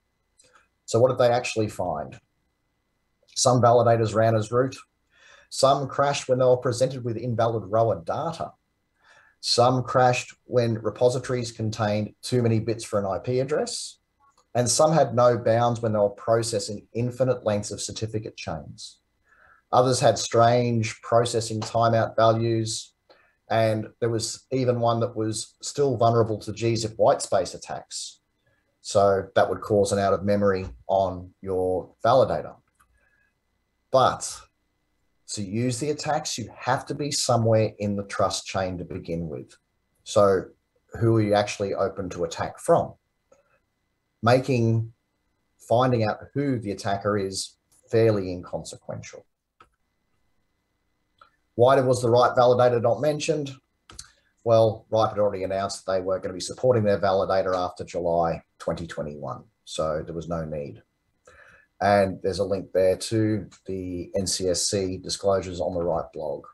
So what did they actually find? Some validators ran as root. Some crashed when they were presented with invalid rower data. Some crashed when repositories contained too many bits for an IP address. And some had no bounds when they were processing infinite lengths of certificate chains. Others had strange processing timeout values. And there was even one that was still vulnerable to gzip whitespace attacks. So that would cause an out of memory on your validator. But to use the attacks, you have to be somewhere in the trust chain to begin with. So who are you actually open to attack from? Finding out who the attacker is fairly inconsequential. Why was the right validator not mentioned? Well, RIPE had already announced that they were going to be supporting their validator after July 2021, so there was no need. And there's a link there to the NCSC disclosures on the RIPE blog.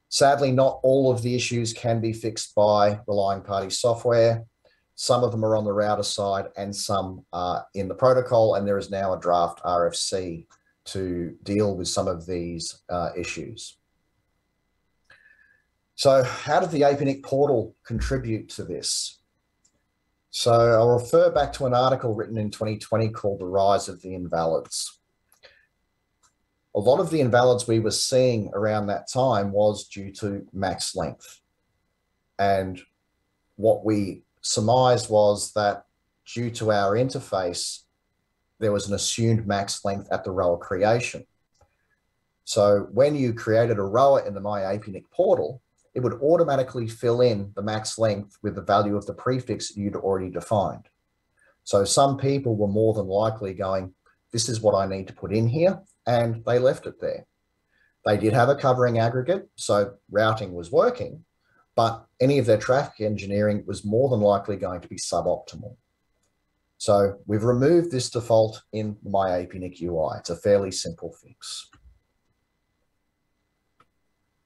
Sadly, not all of the issues can be fixed by relying party software. Some of them are on the router side and some are in the protocol, and there is now a draft RFC to deal with some of these issues. So how did the APAC-TWNIC portal contribute to this? So I'll refer back to an article written in 2020 called The Rise of the Invalids. A lot of the invalids we were seeing around that time was due to max length. And what we surmised was that due to our interface, there was an assumed max length at the rower creation. So when you created a rower in the My APAC-TWNIC portal, it would automatically fill in the max length with the value of the prefix you'd already defined. So some people were more than likely going, this is what I need to put in here, and they left it there. They did have a covering aggregate, so routing was working, but any of their traffic engineering was more than likely going to be suboptimal. So we've removed this default in My APAC-TWNIC UI. It's a fairly simple fix.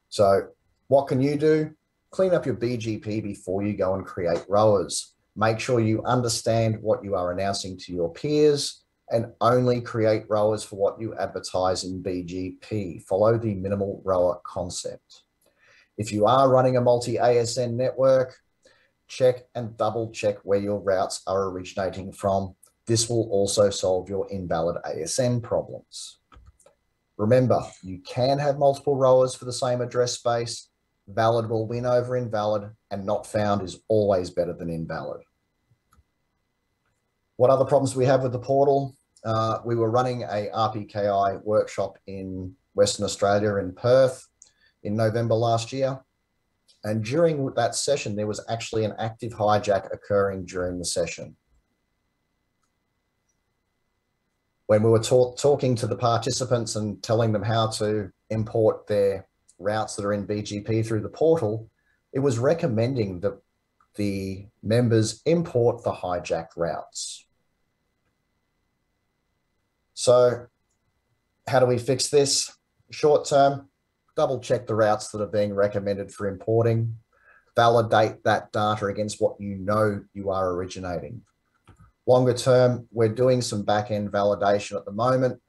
So what can you do? Clean up your BGP before you go and create rowers. Make sure you understand what you are announcing to your peers and only create rowers for what you advertise in BGP. Follow the minimal rower concept. If you are running a multi-ASN network, check and double check where your routes are originating from. This will also solve your invalid ASN problems. Remember, you can have multiple rowers for the same address space. Valid will win over invalid, and not found is always better than invalid. What other problems do we have with the portal? We were running a RPKI workshop in Western Australia in Perth in November last year. And during that session, there was actually an active hijack occurring during the session. When we were talking to the participants and telling them how to import their routes that are in BGP through the portal, it was recommending that the members import the hijacked routes. So how do we fix this? Short term, double check the routes that are being recommended for importing, validate that data against what you know you are originating. Longer term, we're doing some back-end validation at the moment,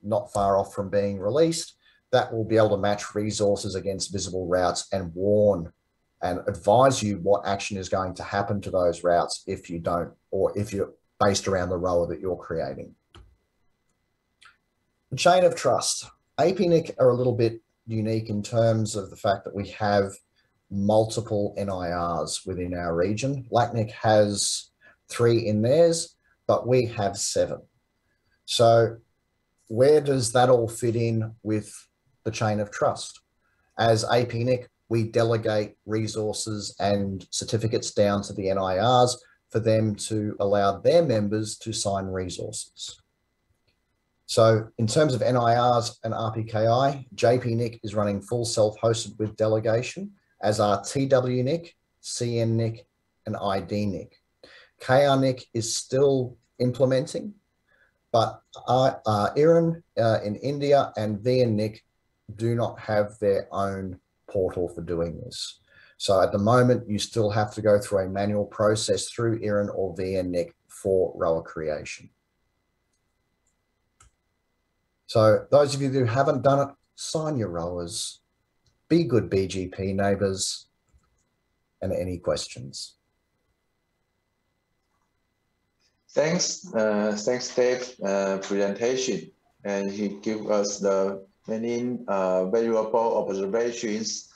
not far off from being released. That will be able to match resources against visible routes and warn and advise you what action is going to happen to those routes if you don't, or if you're based around the rower that you're creating. The chain of trust. APAC-TWNIC are a little bit unique in terms of the fact that we have multiple NIRs within our region. LACNIC has 3 in theirs, but we have 7. So where does that all fit in with the chain of trust? As APAC-TWNIC, we delegate resources and certificates down to the NIRs for them to allow their members to sign resources. So in terms of NIRs and RPKI, JPNIC is running full self-hosted with delegation, as are TWNIC, CNNIC, and IDNIC. KRNIC is still implementing, but IRAN in India and VNNIC do not have their own portal for doing this. So at the moment, you still have to go through a manual process through IRAN or VNNIC for rower creation. So those of you who haven't done it, sign your rowers. Be good BGP neighbours. And any questions? Thanks, Dave, presentation, and he gave us the many valuable observations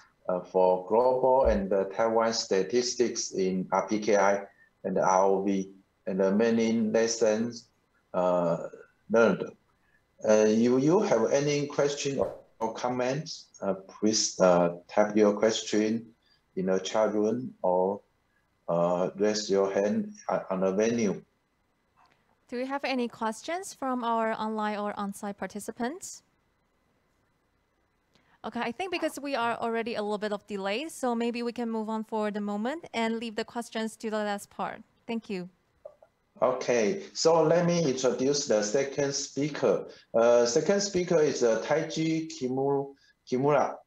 for global and Taiwan statistics in RPKI and ROV, and the many lessons learned. You have any question or comments? Please type your question in the chat room or raise your hand on the venue. Do we have any questions from our online or on-site participants? Okay, I think because we are already a little bit of delay, so maybe we can move on for the moment and leave the questions to the last part. Thank you. Okay, so let me introduce the second speaker. Second speaker is Taiji Kimura.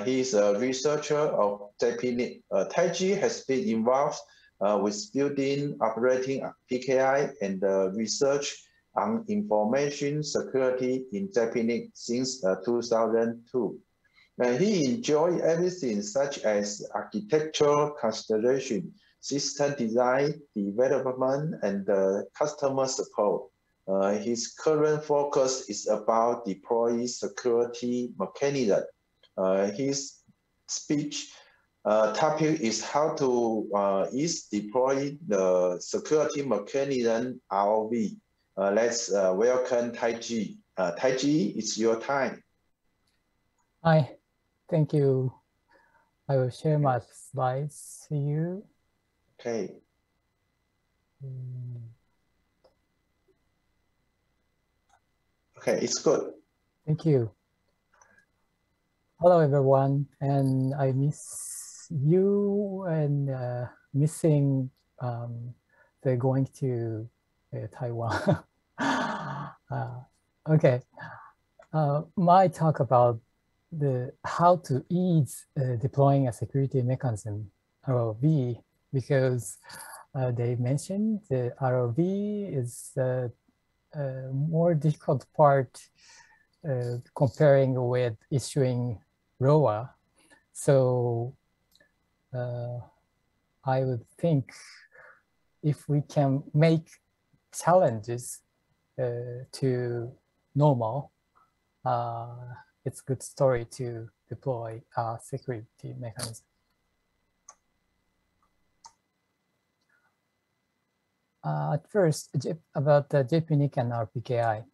He is a researcher of JPNIC. Taiji has been involved with building, operating PKI, and research on information security in JPNIC since 2002. He enjoyed everything such as architectural consideration, system design, development, and customer support. His current focus is about deploying security mechanism. His speech topic is how to deploy the security mechanism ROV. Let's welcome Taiji. Taiji, it's your time. Hi, thank you. I will share my slides to you. Okay. Okay, it's good. Thank you. Hello, everyone, and I miss you and missing the going to Taiwan. Okay, my talk about how to ease deploying a security mechanism ROV, because they mentioned the ROV is a more difficult part comparing with issuing ROA. So I would think if we can make challenges to normal, it's a good story to deploy a security mechanism. At first, about the JPNIC and RPKI.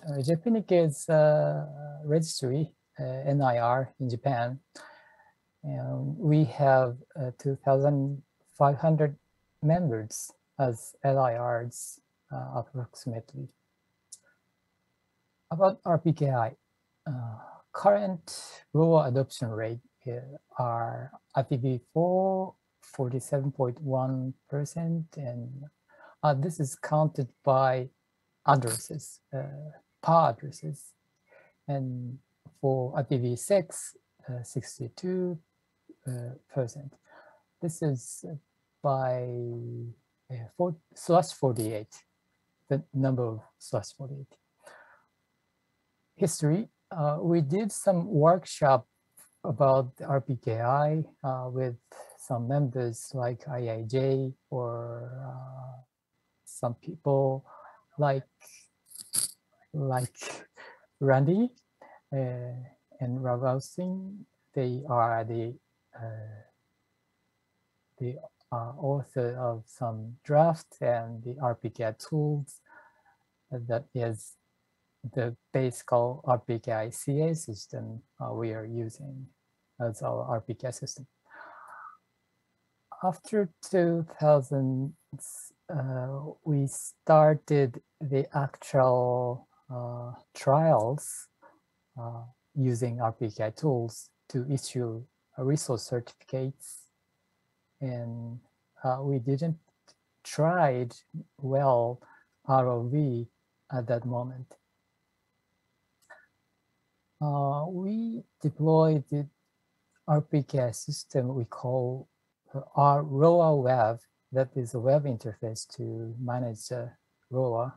JPNIC is a registry, NIR in Japan. And we have 2,500 members as LIRs approximately. About RPKI, current ROA adoption rate are IPv4 47.1%, and this is counted by addresses, PAR addresses, and for IPv6, 62%. This is by /48, the number of /48. History, we did some workshop about the RPKI with some members like IIJ or some people like Randy and Raval Singh. They are the the author of some draft and the RPKI tools. That is the basic RPKI CA system we are using as our RPKI system. After 2000, we started the actual trials using RPKI tools to issue resource certificates, and we didn't try well ROV at that moment. We deployed the RPKI system we call our ROA web. That is a web interface to manage ROA.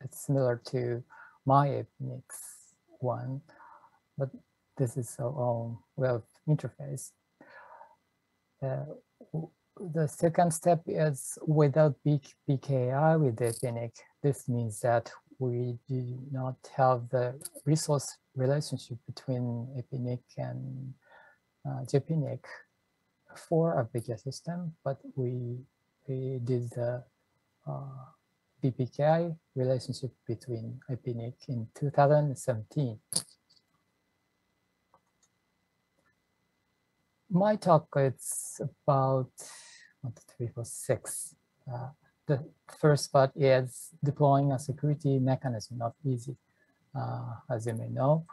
It's similar to MyAPNIC's one, but this is our own web interface. The second step is without PKI with APAC-TWNIC. This means that we do not have the resource relationship between APAC-TWNIC and JPNIC for our PKI system, but we did the PKI relationship between APAC-TWNIC in 2017. My talk is about 1, 2, 3, 4, 6. The first part is deploying a security mechanism, not easy, as you may know.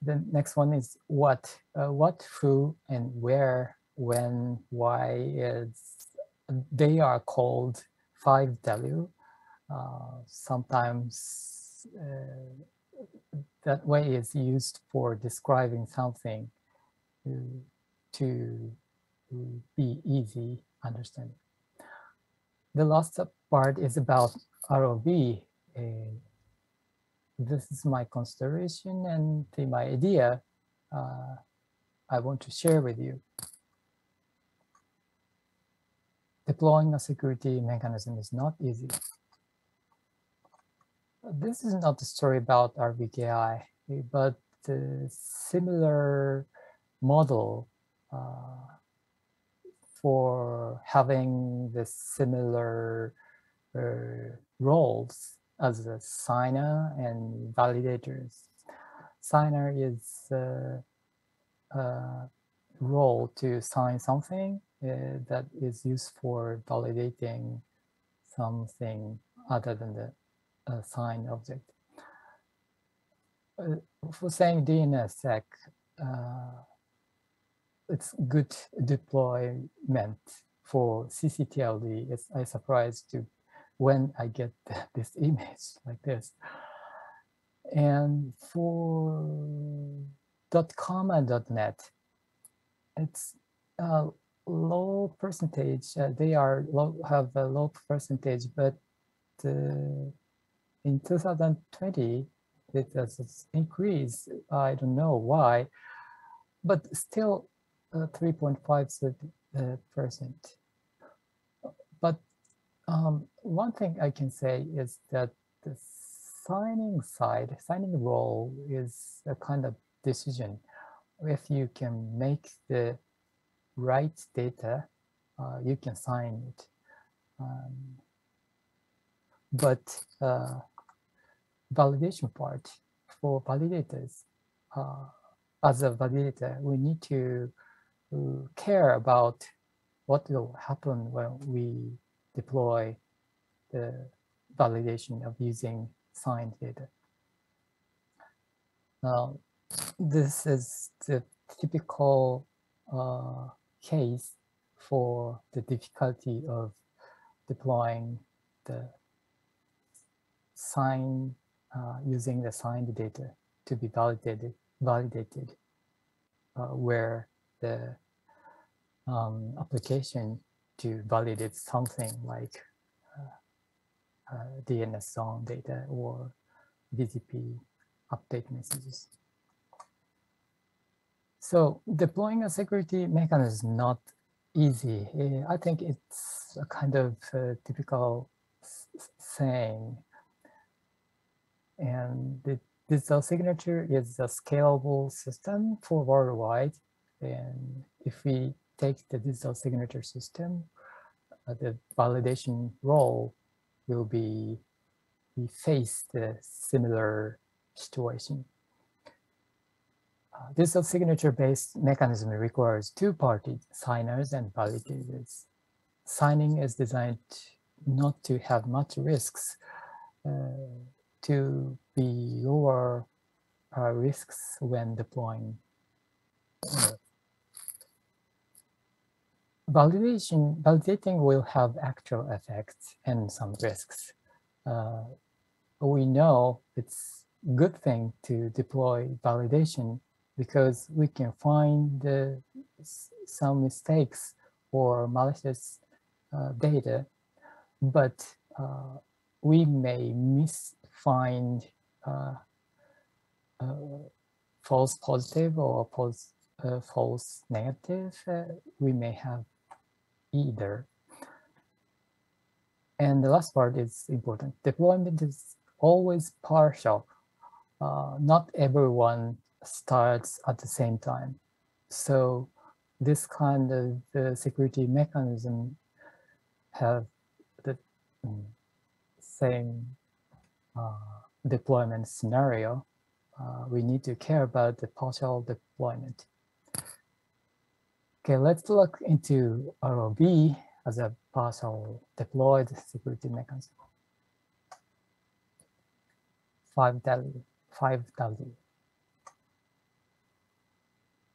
The next one is what, who, and where, when, why. They are called 5W. Sometimes that way is used for describing something to be easy understanding. The last part is about ROV. This is my consideration and my idea I want to share with you. Deploying a security mechanism is not easy. This is not a story about RPKI, but a similar model for having the similar roles as a signer and validators. Signer is a role to sign something that is used for validating something other than the signed object. For saying DNSSEC, it's good deployment for CCTLD. I'm surprised to when I get this image like this. And for .com and .net, it's a low percentage. They are have a low percentage, but in 2020 it has increased. I don't know why, but still 3.5%. But one thing I can say is that the signing role is a kind of decision. If you can make the right data, you can sign it. But validation part for validators, as a validator, we need to care about what will happen when we deploy the validation of using signed data. Now, this is the typical case for the difficulty of deploying the sign using the signed data to be validated, where the application to validate something like DNS zone data or BGP update messages. So deploying a security mechanism is not easy. I think it's a kind of typical saying. And the digital signature is a scalable system for worldwide. And if we take the digital signature system, the validation role will be, we face the similar situation. Digital signature-based mechanism requires two-party signers and validators. Signing is designed not to have much risks, to be lower risks when deploying. Validating will have actual effects and some risks. We know it's a good thing to deploy validation because we can find some mistakes or malicious data, but we may find false positive or false negative. We may have either. And the last part is important. Deployment is always partial. Not everyone starts at the same time. So this kind of security mechanism have the same deployment scenario. We need to care about the partial deployment. Okay, let's look into ROV as a partial deployed security mechanism. 5W.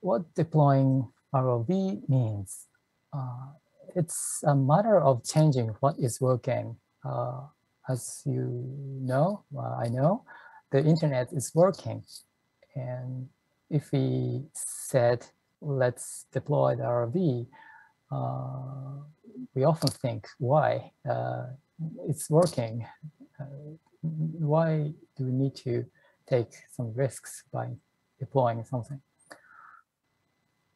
What deploying ROV means? It's a matter of changing what is working. As you know, I know, the internet is working. And if we said, let's deploy the ROV, we often think, why? It's working. Why do we need to take some risks by deploying something?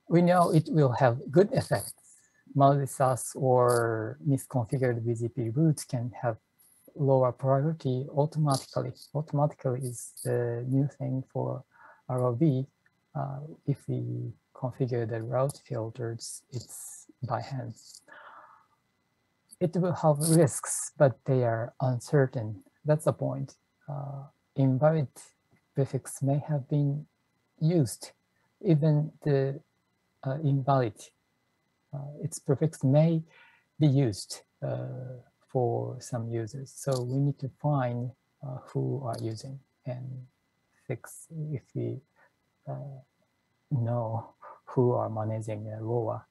We know it will have good effects. Malicious or misconfigured BGP routes can have lower priority automatically. Automatically is the new thing for ROV. If we configure the route filters, it's by hand. It will have risks, but they are uncertain. That's the point. Invalid prefix may have been used. Even the invalid, its prefix may be used for some users. So we need to find who are using and fix if we know who are managing ROA.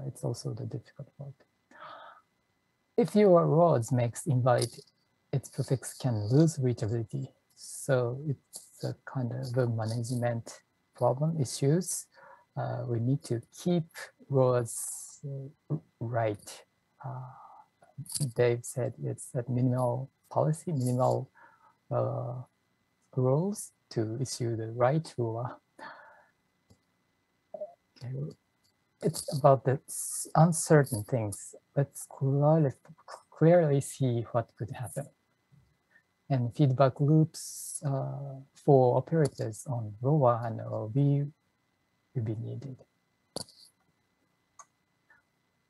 It's also the difficult part. If your roads makes invalid, its prefix can lose reachability. So it's a kind of a management problem issues. We need to keep roads right. Dave said it's a minimal policy, minimal rules to issue the right rule. Okay. It's about the uncertain things. Let's clearly see what could happen. And feedback loops for operators on ROA and ROV will be needed.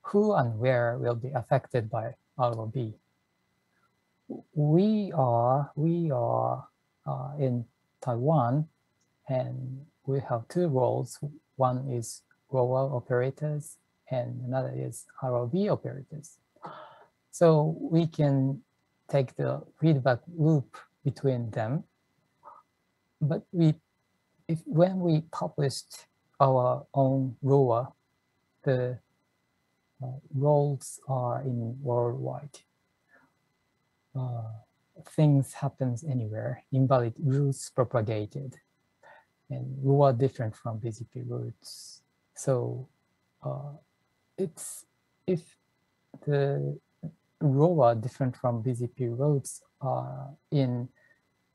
Who and where will be affected by ROV? We are in Taiwan, and we have two roles. One is ROA operators, and another is ROV operators. So we can take the feedback loop between them. But when we published our own ROA, the roles are in worldwide. Things happens anywhere. Invalid rules propagated, and ROA different from BGP routes. So if the ROA different from BGP routes are in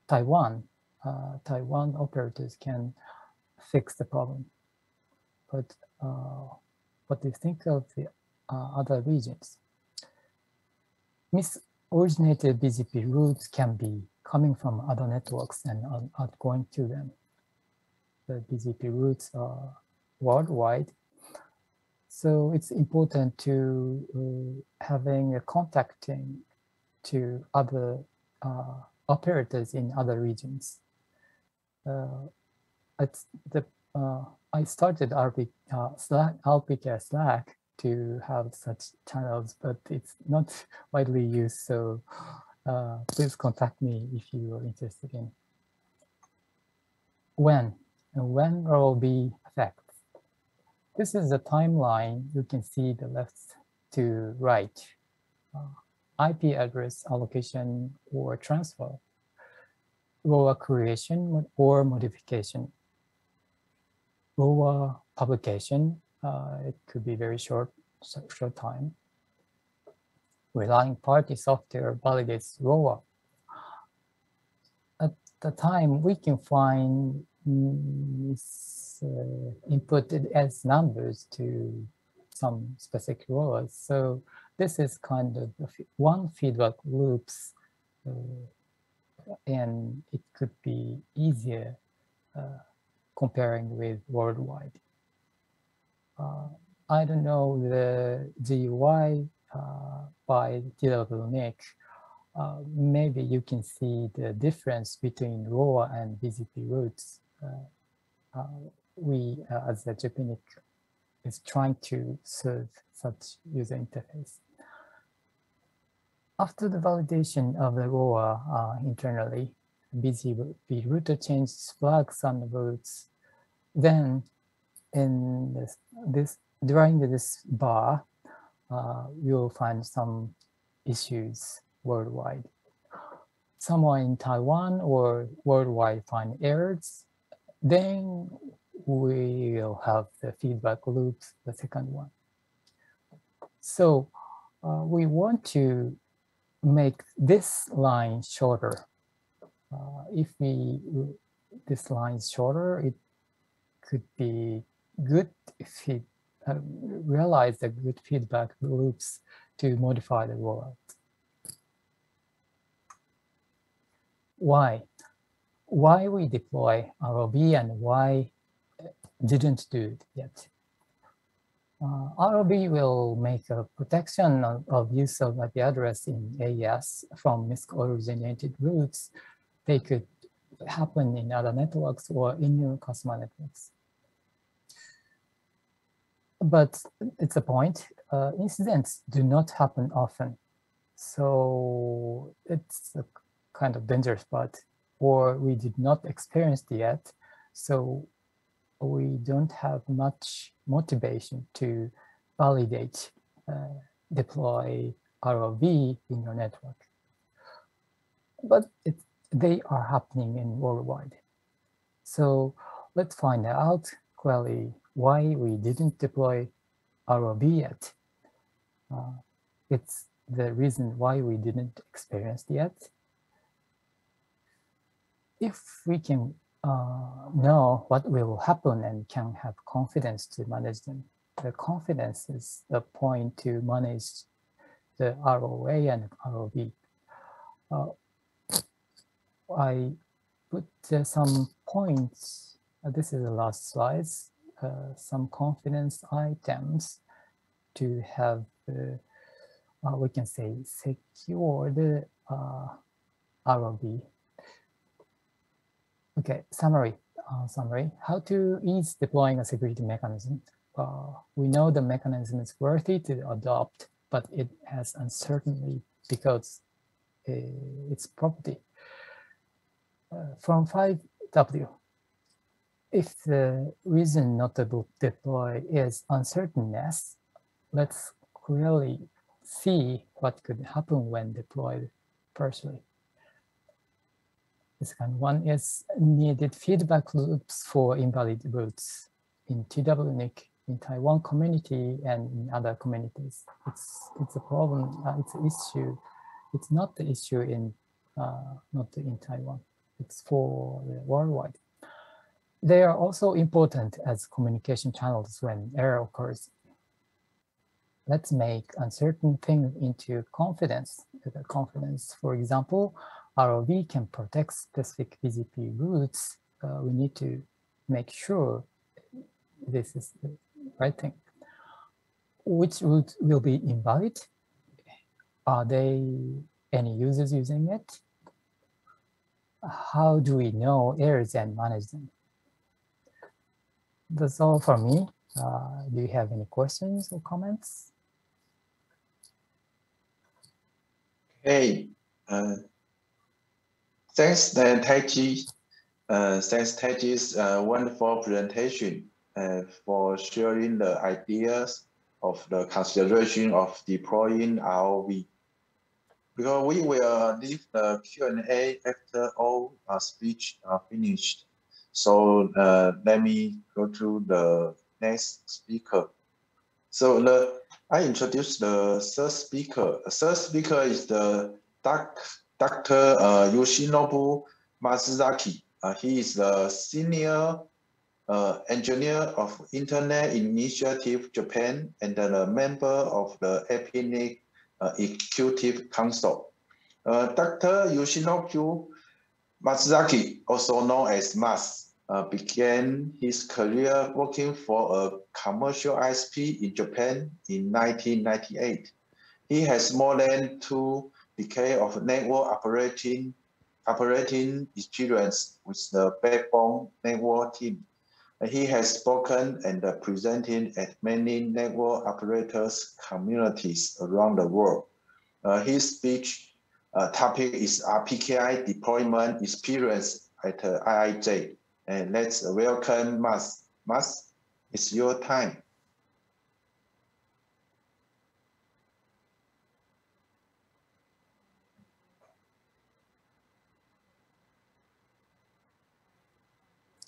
Taiwan, Taiwan operators can fix the problem. But what do you think of the other regions? Misoriginated BGP routes can be coming from other networks and are going to them. The BGP routes are worldwide. So it's important to having a contacting to other operators in other regions. I started RPK Slack to have such channels, but it's not widely used. So please contact me if you are interested in. When will be affected? This is the timeline. You can see the left to right. IP address allocation or transfer, ROA creation or modification, ROA publication. It could be very short time. Relying party software validates ROA. At the time, we can find inputted as numbers to some specific ROAs. So this is kind of one feedback loops, and it could be easier comparing with worldwide. I don't know the GUI by TWCERT. Maybe you can see the difference between ROA and BGP routes. We, as a TWNIC, is trying to serve such user interface. After the validation of the ROA internally, BGP router changes flags and routes. Then, in during this bar, you'll find some issues worldwide. Someone in Taiwan or worldwide find errors. Then we'll have the feedback loop, the second one. So we want to make this line shorter. If this line is shorter, it could be good if it realize the good feedback loops to modify the rollout. Why we deploy ROB and why didn't do it yet? ROB will make a protection of use of IP address in AES from misc-originated routes. They could happen in other networks or in your customer networks. But it's a point, incidents do not happen often. So it's a kind of dangerous spot, or we did not experience it yet. So we don't have much motivation to validate, deploy ROB in your network. But they are happening in worldwide. So let's find out clearly why we didn't deploy ROB yet. It's the reason why we didn't experience it yet. If we can know what will happen and can have confidence to manage them, the confidence is the point to manage the ROA and ROB. I put some points. This is the last slides. Some confidence items to have, we can say, secure the ROB. Okay, summary. How to ease deploying a security mechanism. We know the mechanism is worthy to adopt, but it has uncertainty because its property. From 5W, if the reason not to deploy is uncertainness, let's clearly see what could happen when deployed partially. The second one is needed feedback loops for invalid routes in TWNIC, in Taiwan community, and in other communities. It's a problem. It's an issue. It's not the issue in not in Taiwan. It's for worldwide. They are also important as communication channels when error occurs. Let's make uncertain things into confidence. The confidence, for example, ROB can protect specific BGP routes. We need to make sure this is the right thing. which route will be invalid? Are there any users using it? How do we know errors and manage them? That's all for me. Do you have any questions or comments? Hey, thanks, Taiji. Thanks, Taiji's wonderful presentation for sharing the ideas of the consideration of deploying ROV. Because we will leave the Q&A after all speech are finished. So let me go to the next speaker. So I introduce the third speaker. The third speaker is the Dr. Yoshinobu Matsuzaki. He is the senior engineer of Internet Initiative Japan and a member of the APAC-TWNIC Executive Council. Dr. Yoshinobu Matsuzaki, also known as Mas, began his career working for a commercial ISP in Japan in 1998. He has more than 2 decades of network operating experience with the backbone network team. He has spoken and presented at many network operators communities around the world. His speech topic is RPKI deployment experience at IIJ. And let's welcome Mas. Mas, it's your time.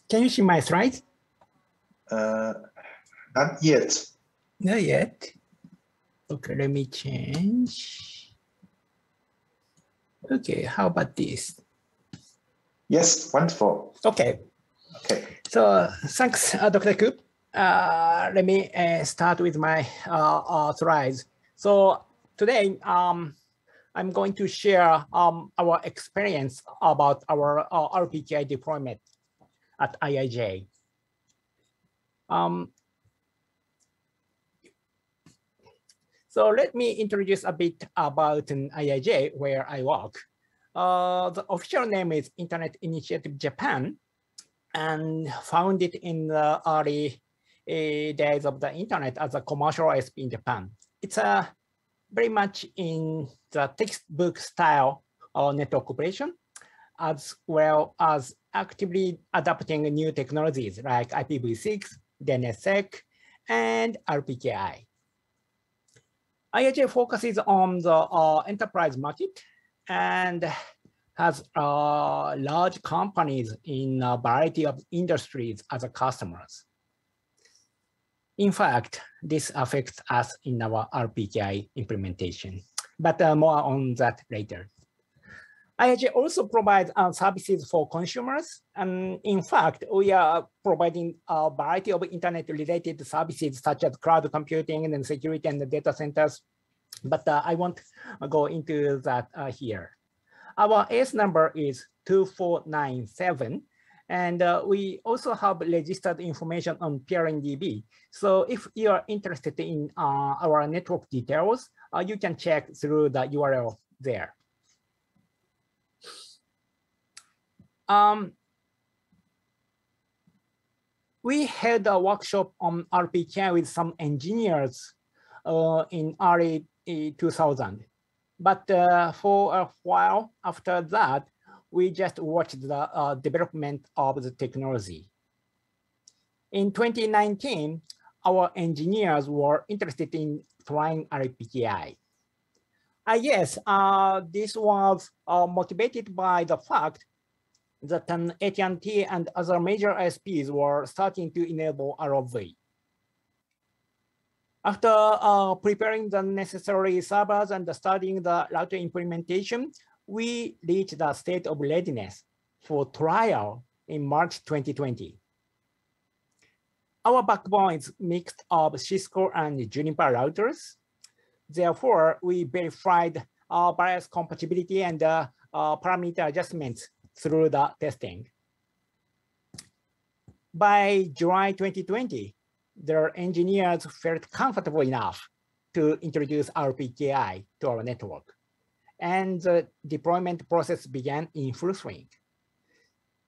Can you see my slides? Not yet. Not yet. Okay, let me change. Okay, how about this? Yes, wonderful. Okay. Okay. So thanks, Dr. Koop. Let me start with my slides. So today, I'm going to share our experience about our RPKI deployment at IIJ. So let me introduce a bit about IIJ, where I work. The official name is Internet Initiative Japan, and founded in the early days of the internet as a commercial ISP in Japan. It's very much in the textbook style of network operation, as well as actively adapting new technologies like IPv6, DNSSEC, and RPKI. IIJ focuses on the enterprise market and has large companies in a variety of industries as customers. In fact, this affects us in our RPKI implementation, but more on that later. IIJ also provides services for consumers, and in fact, we are providing a variety of internet-related services such as cloud computing and security and data centers, but I won't go into that here. Our AS number is 2497, and we also have registered information on PRNDB. So if you are interested in our network details, you can check through the URL there. We held a workshop on RPKI with some engineers in early 2000. But for a while after that, we just watched the development of the technology. In 2019, our engineers were interested in trying RPKI. I guess this was motivated by the fact that AT&T and other major ISPs were starting to enable ROV. After preparing the necessary servers and studying the router implementation, we reached the state of readiness for trial in March 2020. Our backbone is mixed of Cisco and Juniper routers. Therefore, we verified various compatibility and parameter adjustments through the testing. By July 2020, their engineers felt comfortable enough to introduce RPKI to our network. And the deployment process began in full swing.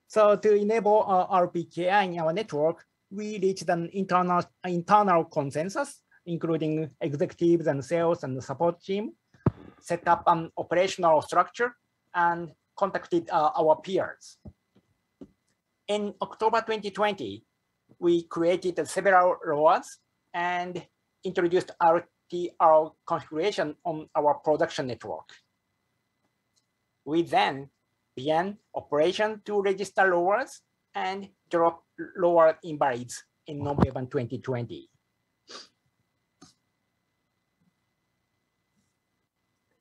So to enable RPKI in our network, we reached an internal consensus, including executives and sales and the support team, set up an operational structure, and contacted our peers. In October 2020, we created several roles and introduced RTR configuration on our production network. We then began operation to register roles and drop role invalids in November 2020.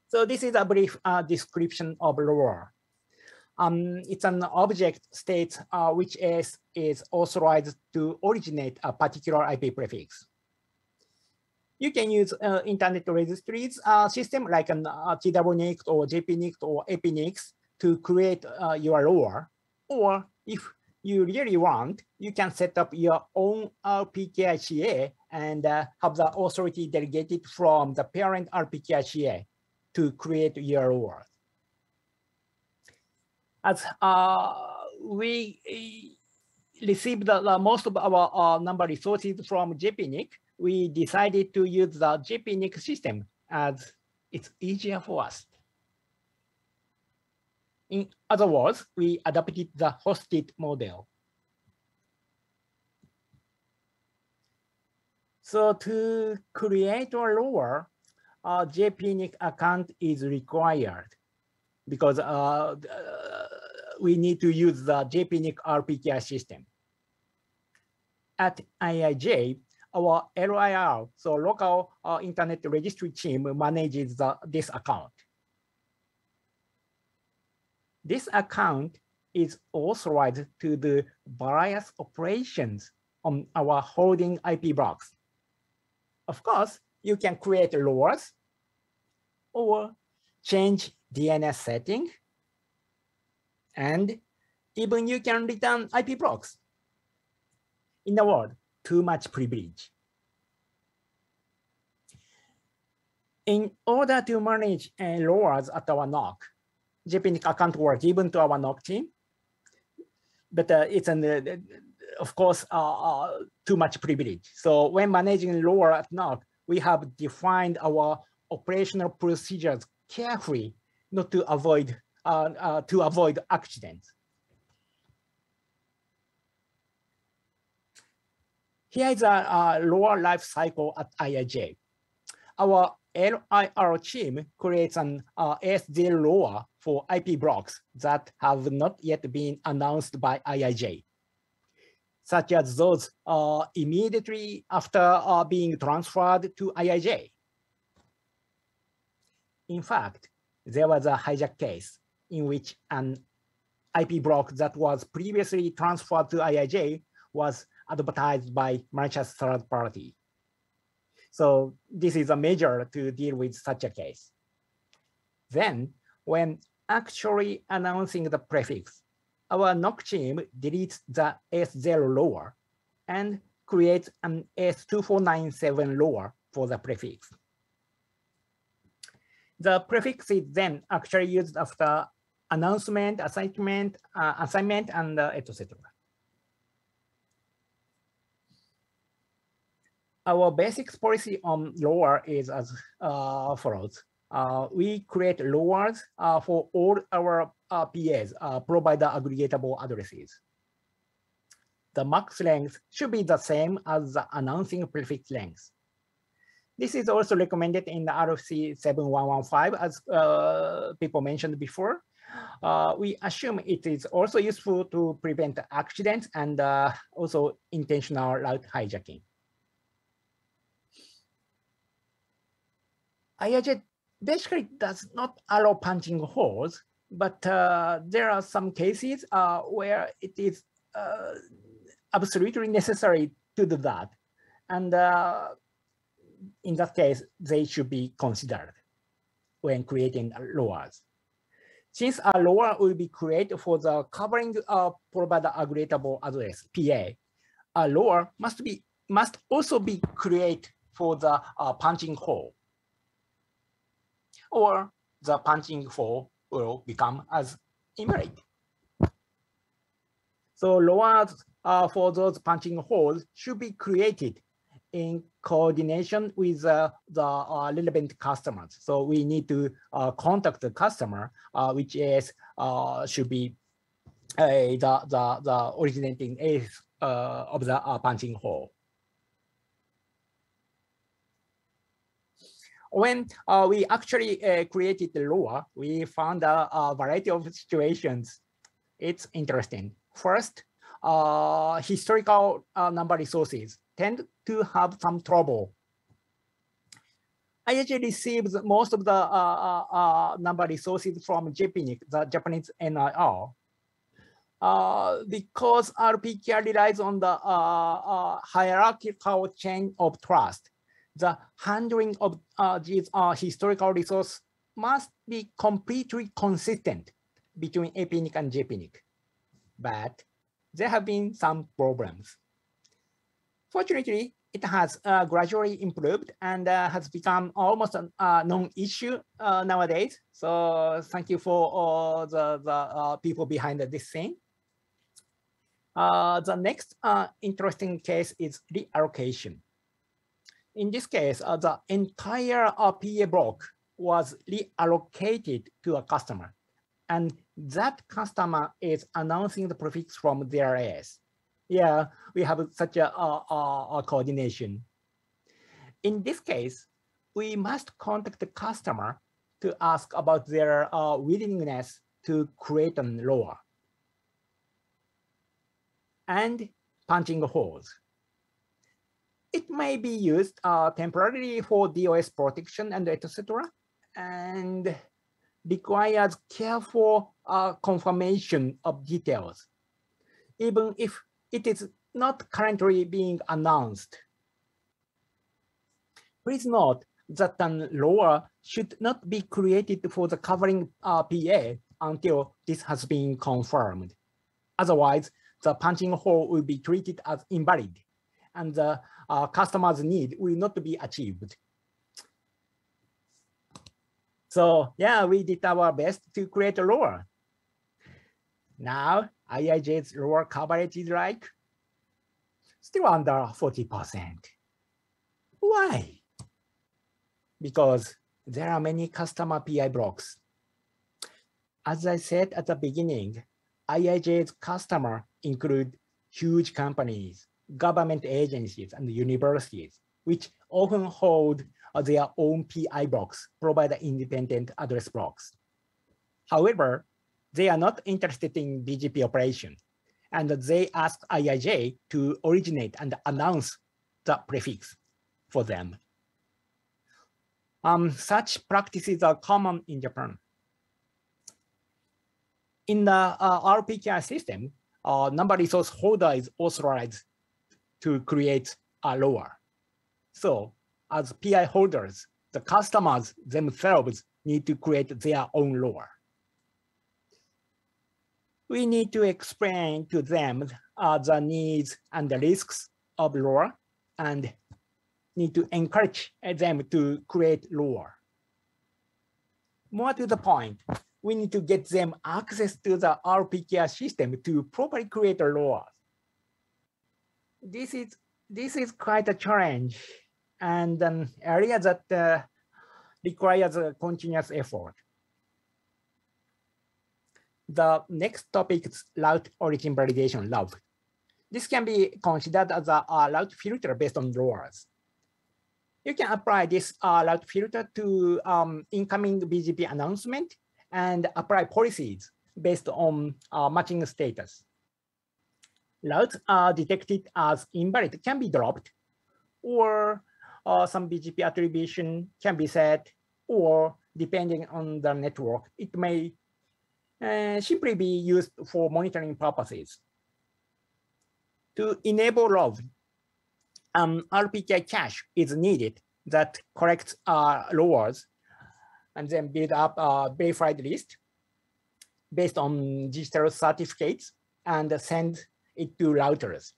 So this is a brief description of role. It's an object state which is authorized to originate a particular IP prefix. You can use internet registries system like an TWNIC or JPNIC or APNIC to create your role. Or if you really want, you can set up your own RPKI and have the authority delegated from the parent RPKI to create your role. As we received the most of our number resources from JPNIC, we decided to use the JPNIC system as it's easier for us. In other words, we adopted the hosted model. So to create a role, a JPNIC account is required because we need to use the JPNIC RPKI system. At IIJ, our LIR, so local internet registry team, manages this account. This account is authorized to do various operations on our holding IP blocks. Of course, you can create roles or change DNS setting, and even you can return IP blocks. In a word, too much privilege. In order to manage roles at our NOC, JPNIC account was given to our NOC team, but it's of course too much privilege. So when managing role at NOC, we have defined our operational procedures carefully, not to avoid accidents. Here is a role life cycle at IIJ. Our LIR team creates an AS0 role for IP blocks that have not yet been announced by IIJ, such as those immediately after being transferred to IIJ. In fact, there was a hijack case in which an IP block that was previously transferred to IIJ was advertised by malicious third party. So this is a measure to deal with such a case. Then, when actually announcing the prefix, our NOC team deletes the S0 role and creates an S2497 role for the prefix. The prefix is then actually used after announcement, assignment, and etc. Our basics policy on role is as follows. We create roles for all our PAs, provider aggregatable addresses. The max length should be the same as the announcing prefix length. This is also recommended in the RFC 7115, as people mentioned before. We assume it is also useful to prevent accidents and also intentional route hijacking. IIJ basically does not allow punching holes, but there are some cases where it is absolutely necessary to do that. And in that case, they should be considered when creating roles. Since a role will be created for the covering provider aggregatable address, PA, a role must be must also be created for the punching hole, or the punching hole will become as invalid. So LoRa for those punching holes should be created in coordination with the relevant customers. So we need to contact the customer, which is should be the originating edge of the punching hole. When we actually created the LoRa, we found a variety of situations. It's interesting. First, historical number resources tend to have some trouble. IIJ receives most of the number resources from JPNIC, the Japanese NIR, because RPK relies on the hierarchical chain of trust. The handling of these historical resources must be completely consistent between APNIC and JPNIC. But there have been some problems. Fortunately, it has gradually improved and has become almost a non-issue nowadays. So thank you for all the people behind this thing. The next interesting case is reallocation. In this case, the entire PA block was reallocated to a customer, and that customer is announcing the prefix from their AS. Yeah, we have such a coordination. In this case, we must contact the customer to ask about their willingness to create an LoRa and punching holes. It may be used temporarily for DOS protection and etc. and requires careful confirmation of details, even if it is not currently being announced. Please note that an LoRa should not be created for the covering PA until this has been confirmed. Otherwise, the punching hole will be treated as invalid, and the customer's need will not be achieved. So yeah, we did our best to create a LoRa. Now, IIJ's LoRa coverage is like still under 40%. Why? Because there are many customer PI blocks. As I said at the beginning, IIJ's customers include huge companies, government agencies, and universities, which often hold their own PI blocks, provide independent address blocks. However, they are not interested in BGP operation, and they ask IIJ to originate and announce the prefix for them. Such practices are common in Japan. In the RPKI system, number resource holder is authorized to create a LoRa. So as PI holders, the customers themselves need to create their own LoRa. We need to explain to them the needs and the risks of LoRa and need to encourage them to create LoRa. More to the point, we need to get them access to the RPKI system to properly create a LoRa. This is quite a challenge and an area that requires a continuous effort. The next topic is route origin validation, ROV. This can be considered as a route filter based on LoRa's. You can apply this route filter to incoming BGP announcement and apply policies based on matching status. Routes detected as invalid can be dropped, or some BGP attribution can be set, or depending on the network, it may simply be used for monitoring purposes. To enable ROV, RPKI cache is needed that collects LoRa's and then build up a verified list based on digital certificates and send it to routers.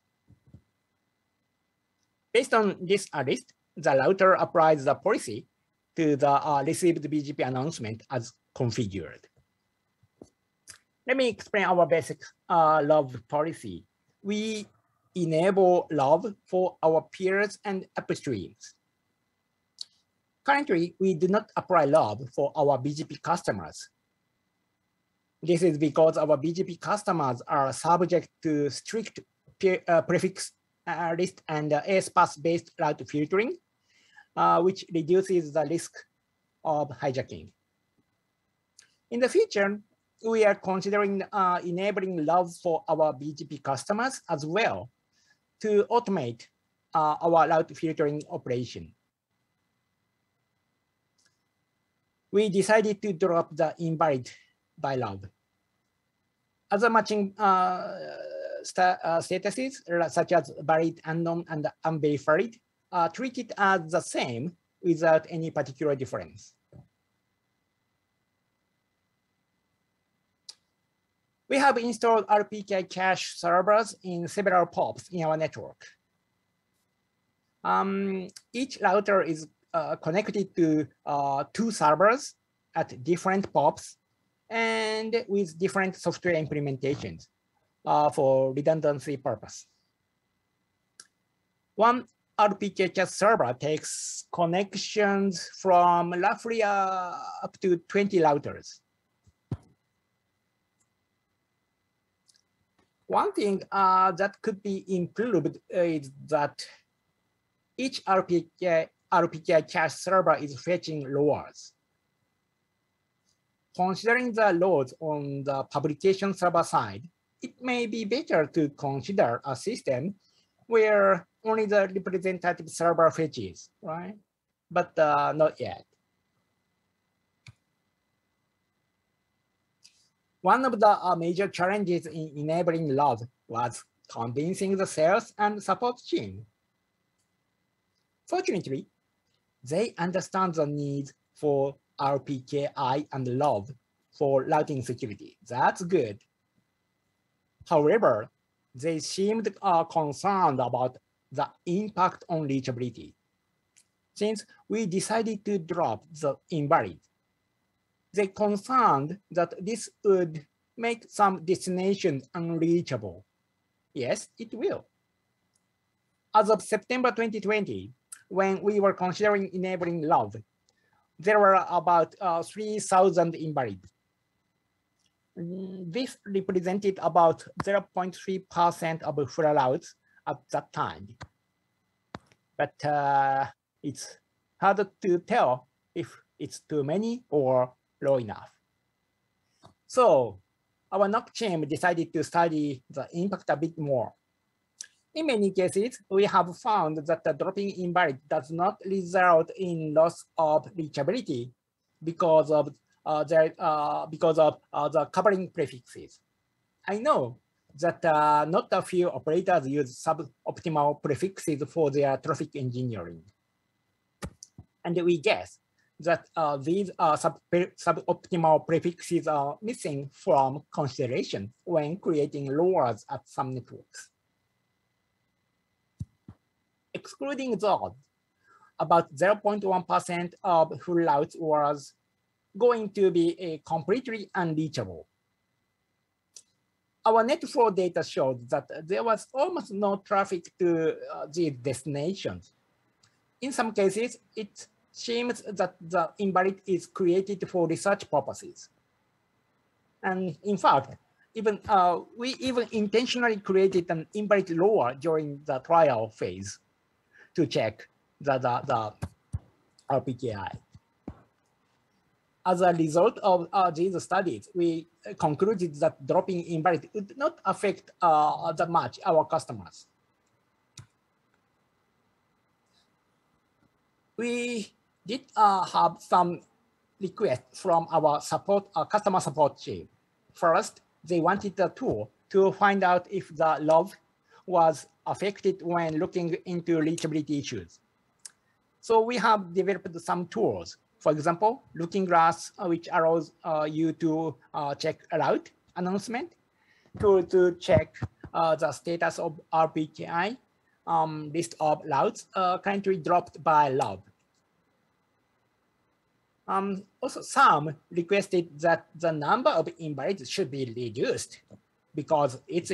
Based on this list, the router applies the policy to the received BGP announcement as configured. Let me explain our basic love policy. We enable love for our peers and upstreams. Currently, we do not apply love for our BGP customers. This is because our BGP customers are subject to strict prefix list and ASPAS-based route filtering, which reduces the risk of hijacking. In the future, we are considering enabling love for our BGP customers as well to automate our route filtering operation. We decided to drop the invalid by love. Other matching statuses, such as valid, unknown, and unverified, are treated as the same without any particular difference. We have installed RPK cache servers in several POPs in our network. Each router is connected to 2 servers at different POPs and with different software implementations for redundancy purpose. One RPK cache server takes connections from roughly up to 20 routers. One thing that could be improved is that each RPK cache server is fetching loads. Considering the loads on the publication server side, it may be better to consider a system where only the representative server fetches, right? But not yet. One of the major challenges in enabling love was convincing the sales and support team. Fortunately, they understand the need for RPKI and love for routing security. That's good. However, they seemed concerned about the impact on reachability. Since we decided to drop the invalid, they concerned that this would make some destinations unreachable. Yes, it will. As of September 2020, when we were considering enabling love, there were about 3,000 invalids. This represented about 0.3% of full routes at that time. But it's hard to tell if it's too many or low enough. So our NOC team decided to study the impact a bit more. In many cases, we have found that the dropping invalid does not result in loss of reachability because of the covering prefixes. I know that not a few operators use suboptimal prefixes for their traffic engineering. And we guess that these suboptimal prefixes are missing from consideration when creating loads at some networks. Excluding those, about 0.1% of full routes was going to be completely unreachable. Our net flow data showed that there was almost no traffic to these destinations. In some cases, it seems that the invalid is created for research purposes. And in fact, we even intentionally created an invalid lower during the trial phase to check the RPKI. As a result of these studies, we concluded that dropping invalid would not affect that much our customers. We did have some requests from our customer support team. First, they wanted a tool to find out if the love was affected when looking into reachability issues. So we have developed some tools. For example, Looking Glass, which allows you to check a route announcement, to check the status of RPKI, list of routes currently dropped by love. Also, some requested that the number of invalids should be reduced because it's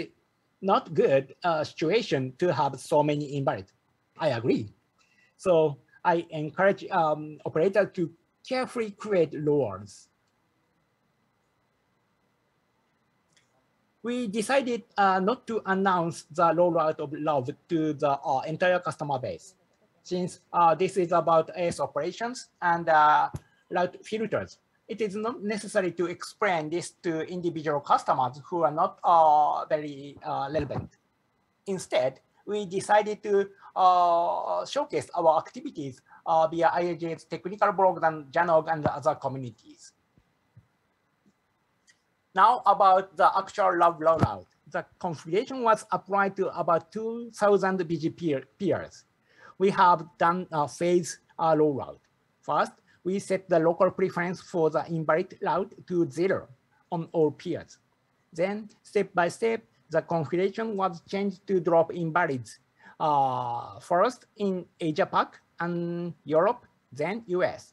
not good situation to have so many invalids. I agree. So I encourage operators to carefully create rules. We decided not to announce the rollout of love to the entire customer base, since this is about AS operations and route filters. It is not necessary to explain this to individual customers who are not very relevant. Instead, we decided to showcase our activities via IAJ's technical blog and JANOG and other communities. Now about the actual love rollout. The configuration was applied to about 2,000 BG peers. We have done a phase rollout. First, we set the local preference for the invalid route to 0 on all peers. Then, step by step, the configuration was changed to drop invalids. First in Asia-Pac and Europe, then US.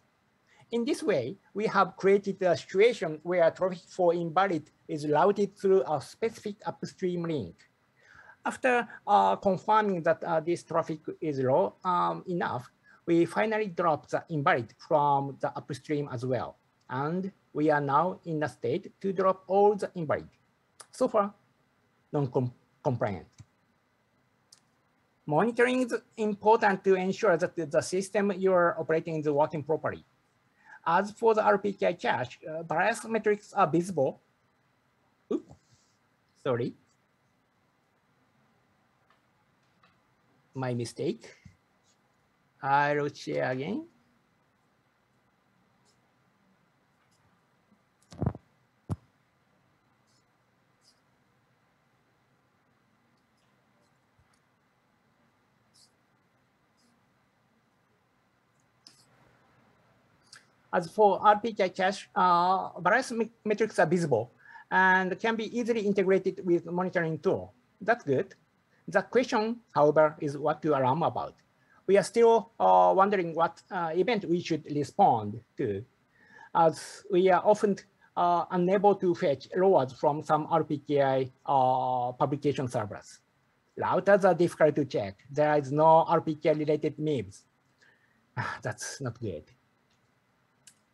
In this way, we have created a situation where traffic for invalid is routed through a specific upstream link. After confirming that this traffic is low enough, we finally dropped the invalid from the upstream as well. And we are now in a state to drop all the invalid. So far, non-compliant. Monitoring is important to ensure that the system you're operating is working properly. As for the RPKI cache, various metrics are visible. Oops, sorry. My mistake. I'll share again. As for RPKI cache, various metrics are visible and can be easily integrated with monitoring tool. That's good. The question, however, is what to alarm about. We are still wondering what event we should respond to, as we are often unable to fetch loads from some RPKI publication servers. Routers are difficult to check. There is no RPKI-related MIBs. That's not good.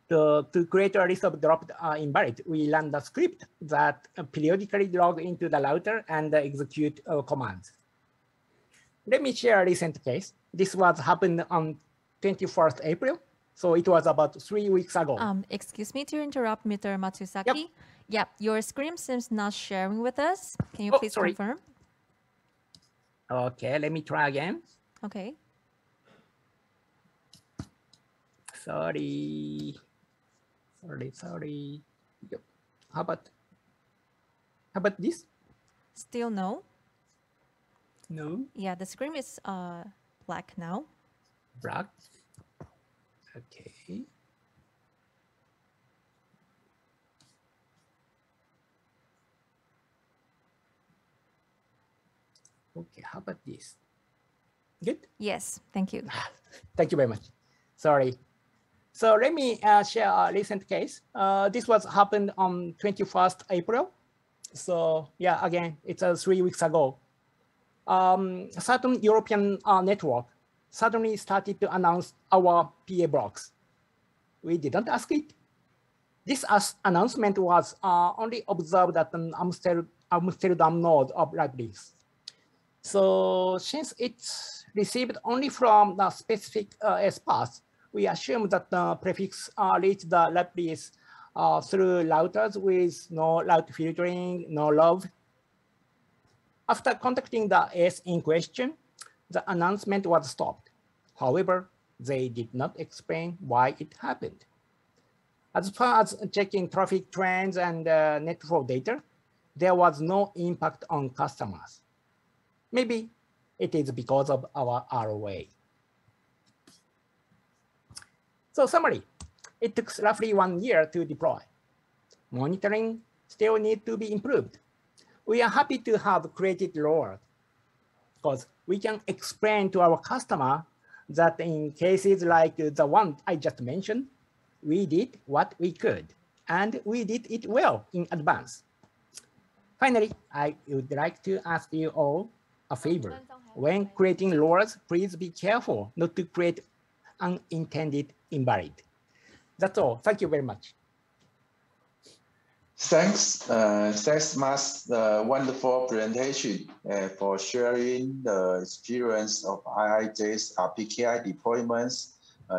To create a list of dropped invalid, we run the script that periodically log into the router and execute commands. Let me share a recent case. This was happened on 21st April. So it was about 3 weeks ago. Excuse me to interrupt, Mr. Matsusaki. Yep, your screen seems not sharing with us. Can you please confirm? Okay, let me try again. Okay. Sorry. Yep. How about this? Still no. No. Yeah, the screen is black now. Black. Okay. Okay, how about this? Good? Yes, thank you. Thank you very much. Sorry. So let me share a recent case. This was happened on 21st April. So yeah, again, it's 3 weeks ago. Certain European network suddenly started to announce our PA blocks. We didn't ask it. This announcement was only observed at an Amsterdam node of libraries. So since it's received only from the specific S-path, we assume that the prefix reached the libraries through routers with no route filtering, no love. After contacting the S in question, the announcement was stopped. However, they did not explain why it happened. As far as checking traffic trends and net flow data, there was no impact on customers. Maybe it is because of our ROA. So summary, it took roughly 1 year to deploy. Monitoring still needs to be improved. We are happy to have created lower because we can explain to our customer that in cases like the one I just mentioned, we did what we could, and we did it well in advance. Finally, I would like to ask you all a favor. When creating laws, please be careful not to create unintended invalid. That's all. Thank you very much. Thanks, thanks, Mas, wonderful presentation for sharing the experience of IIJ's PKI deployments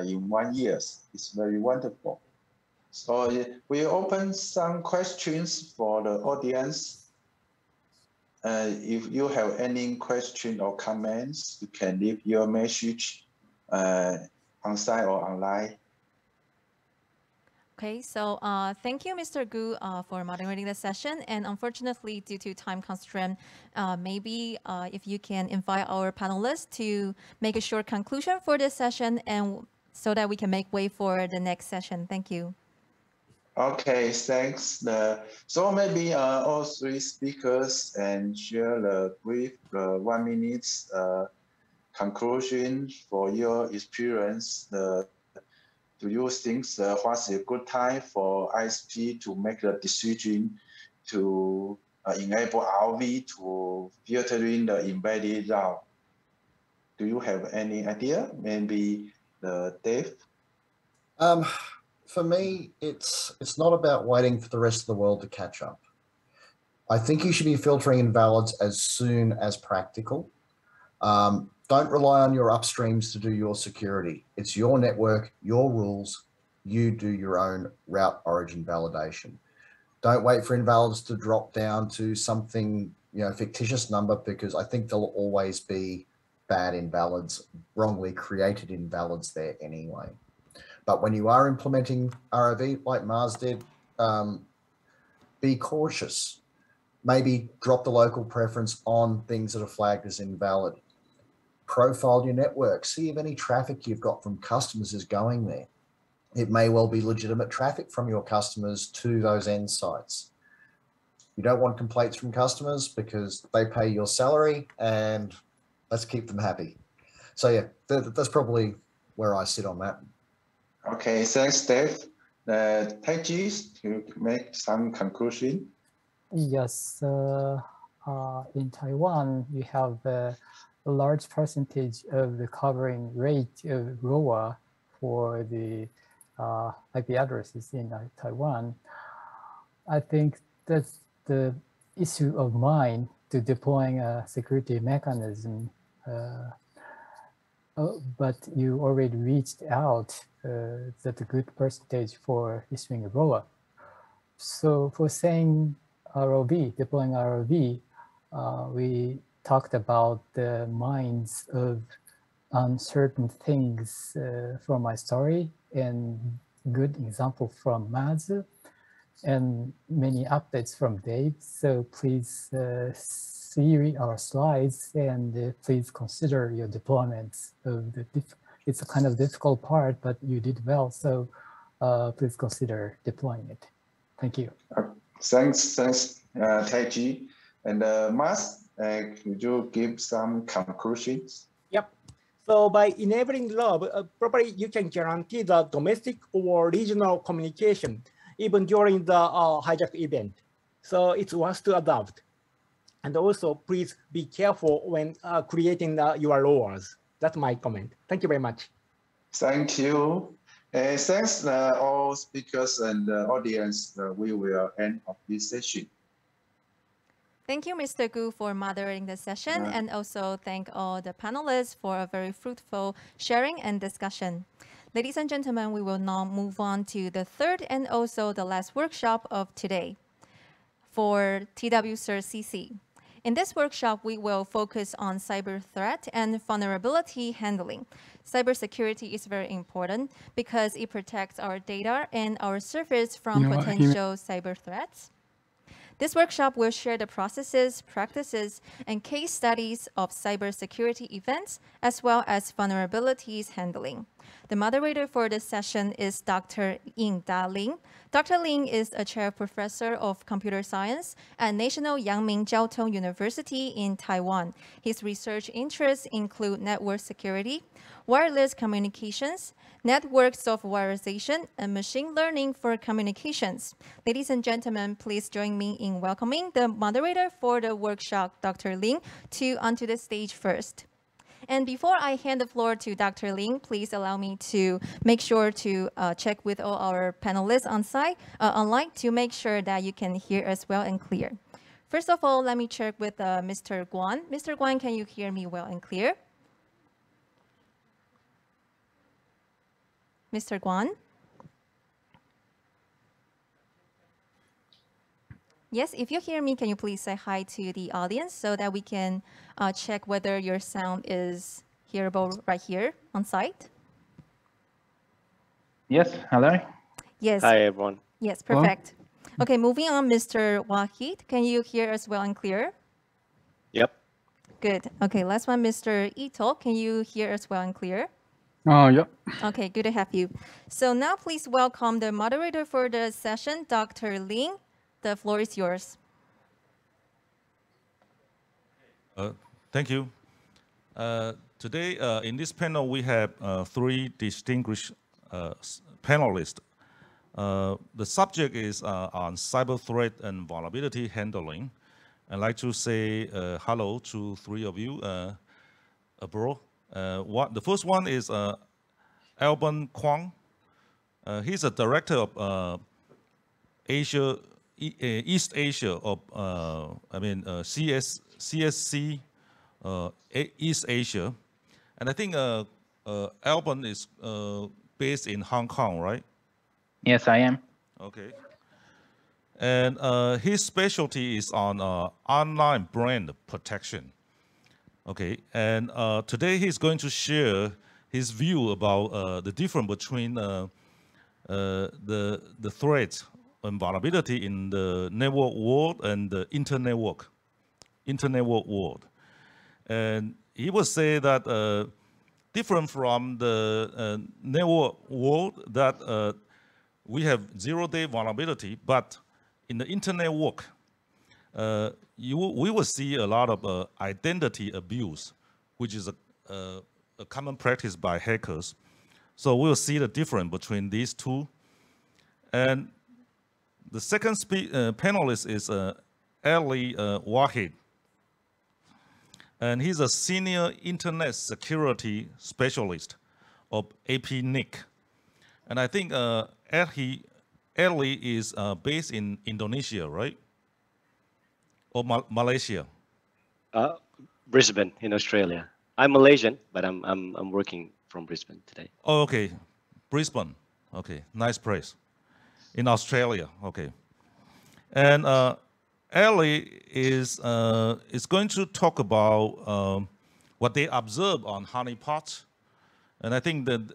in 1 year. It's very wonderful. So we open some questions for the audience. If you have any question or comments, you can leave your message on site or online. Okay, so thank you, Mr. Gu, for moderating the session. And unfortunately, due to time constraint, maybe if you can invite our panelists to make a short conclusion for this session, and so that we can make way for the next session. Thank you. Okay, thanks. So maybe all three speakers and share the brief 1 minute conclusion for your experience. Do you think what's a good time for ISP to make a decision to enable RV to filtering the embedded route? Do you have any idea? Maybe Dave? For me, it's not about waiting for the rest of the world to catch up. I think you should be filtering invalids as soon as practical. Don't rely on your upstreams to do your security. It's your network, your rules. You do your own route origin validation. Don't wait for invalids to drop down to something, fictitious number, because I think there'll always be bad invalids, wrongly created invalids there anyway. But when you are implementing ROV, like Mars did, be cautious. Maybe drop the local preference on things that are flagged as invalid. Profile your network. See if any traffic you've got from customers is going there. It may well be legitimate traffic from your customers to those end sites. You don't want complaints from customers because they pay your salary, and let's keep them happy. So yeah, that's probably where I sit on that. Okay, thanks, Dave. Taiji, to make some conclusion. Yes, in Taiwan, we have a large percentage of the covering rate of ROA for the IP addresses in Taiwan. I think that's the issue of mine to deploying a security mechanism. But you already reached out that's a good percentage for issuing a ROA. So for saying ROV, deploying ROV, we talked about the minds of uncertain things from my story, and good example from Maz, and many updates from Dave. So please see our slides, and please consider your deployments of the it's a kind of difficult part, but you did well. So please consider deploying it. Thank you. Thanks, Taiji. And Mas, could you give some conclusions? Yep. So by enabling LOB, probably you can guarantee the domestic or regional communication even during the hijack event. So it's worth to adopt. And also, please be careful when creating your laws. That's my comment. Thank you very much. Thank you. Thanks all speakers and the audience. We will end of this session. Thank you, Mr. Gu, for moderating the session, and also thank all the panelists for a very fruitful sharing and discussion. Ladies and gentlemen, we will now move on to the third and also the last workshop of today for TWCERT CC. In this workshop, we will focus on cyber threat and vulnerability handling. Cybersecurity is very important because it protects our data and our service from potential cyber threats. This workshop will share the processes, practices, and case studies of cybersecurity events, as well as vulnerabilities handling. The moderator for this session is Dr. Ying-Da Lin. Dr. Lin is a chair professor of computer science at National Yangming Jiao Tong University in Taiwan. His research interests include network security, wireless communications, network softwareization, and machine learning for communications. Ladies and gentlemen, please join me in welcoming the moderator for the workshop, Dr. Lin, onto the stage first. And before I hand the floor to Dr. Lin, please allow me to make sure to check with all our panelists online to make sure that you can hear us well and clear. First of all, let me check with Mr. Guan. Mr. Guan, can you hear me well and clear? Mr. Guan? Yes, if you hear me, can you please say hi to the audience so that we can check whether your sound is hearable right here on site? Yes, hello. Yes. Hi, everyone. Yes, perfect. Okay, moving on, Mr. Wahid, can you hear us well and clear? Yep. Good. Okay, last one, Mr. Ito, can you hear us well and clear? Yep. Okay, good to have you. So now please welcome the moderator for the session, Dr. Lin. The floor is yours. Thank you. Today, in this panel, we have three distinguished panelists. The subject is on cyber threat and vulnerability handling. I'd like to say hello to three of you abroad. The first one is Alban Kwong. He's a director of East Asia of CSC East Asia, and I think Alban is based in Hong Kong, right? Yes, I am. Okay. And his specialty is on online brand protection. Okay, and today he's going to share his view about the difference between the threats and vulnerability in the network world and the internetwork world. And he will say that different from the network world, that we have zero-day vulnerability, but in the internetwork, we will see a lot of identity abuse, which is a common practice by hackers. So we'll see the difference between these two. And the second panelist is Ali Wahid. And he's a senior internet security specialist of APAC-TWNIC. And I think Ali is based in Indonesia, right? Or Malaysia? Brisbane in Australia. I'm Malaysian, but I'm working from Brisbane today. Oh, okay, Brisbane. Okay, nice place. In Australia, okay. And Ali is going to talk about what they observe on honeypots, and I think that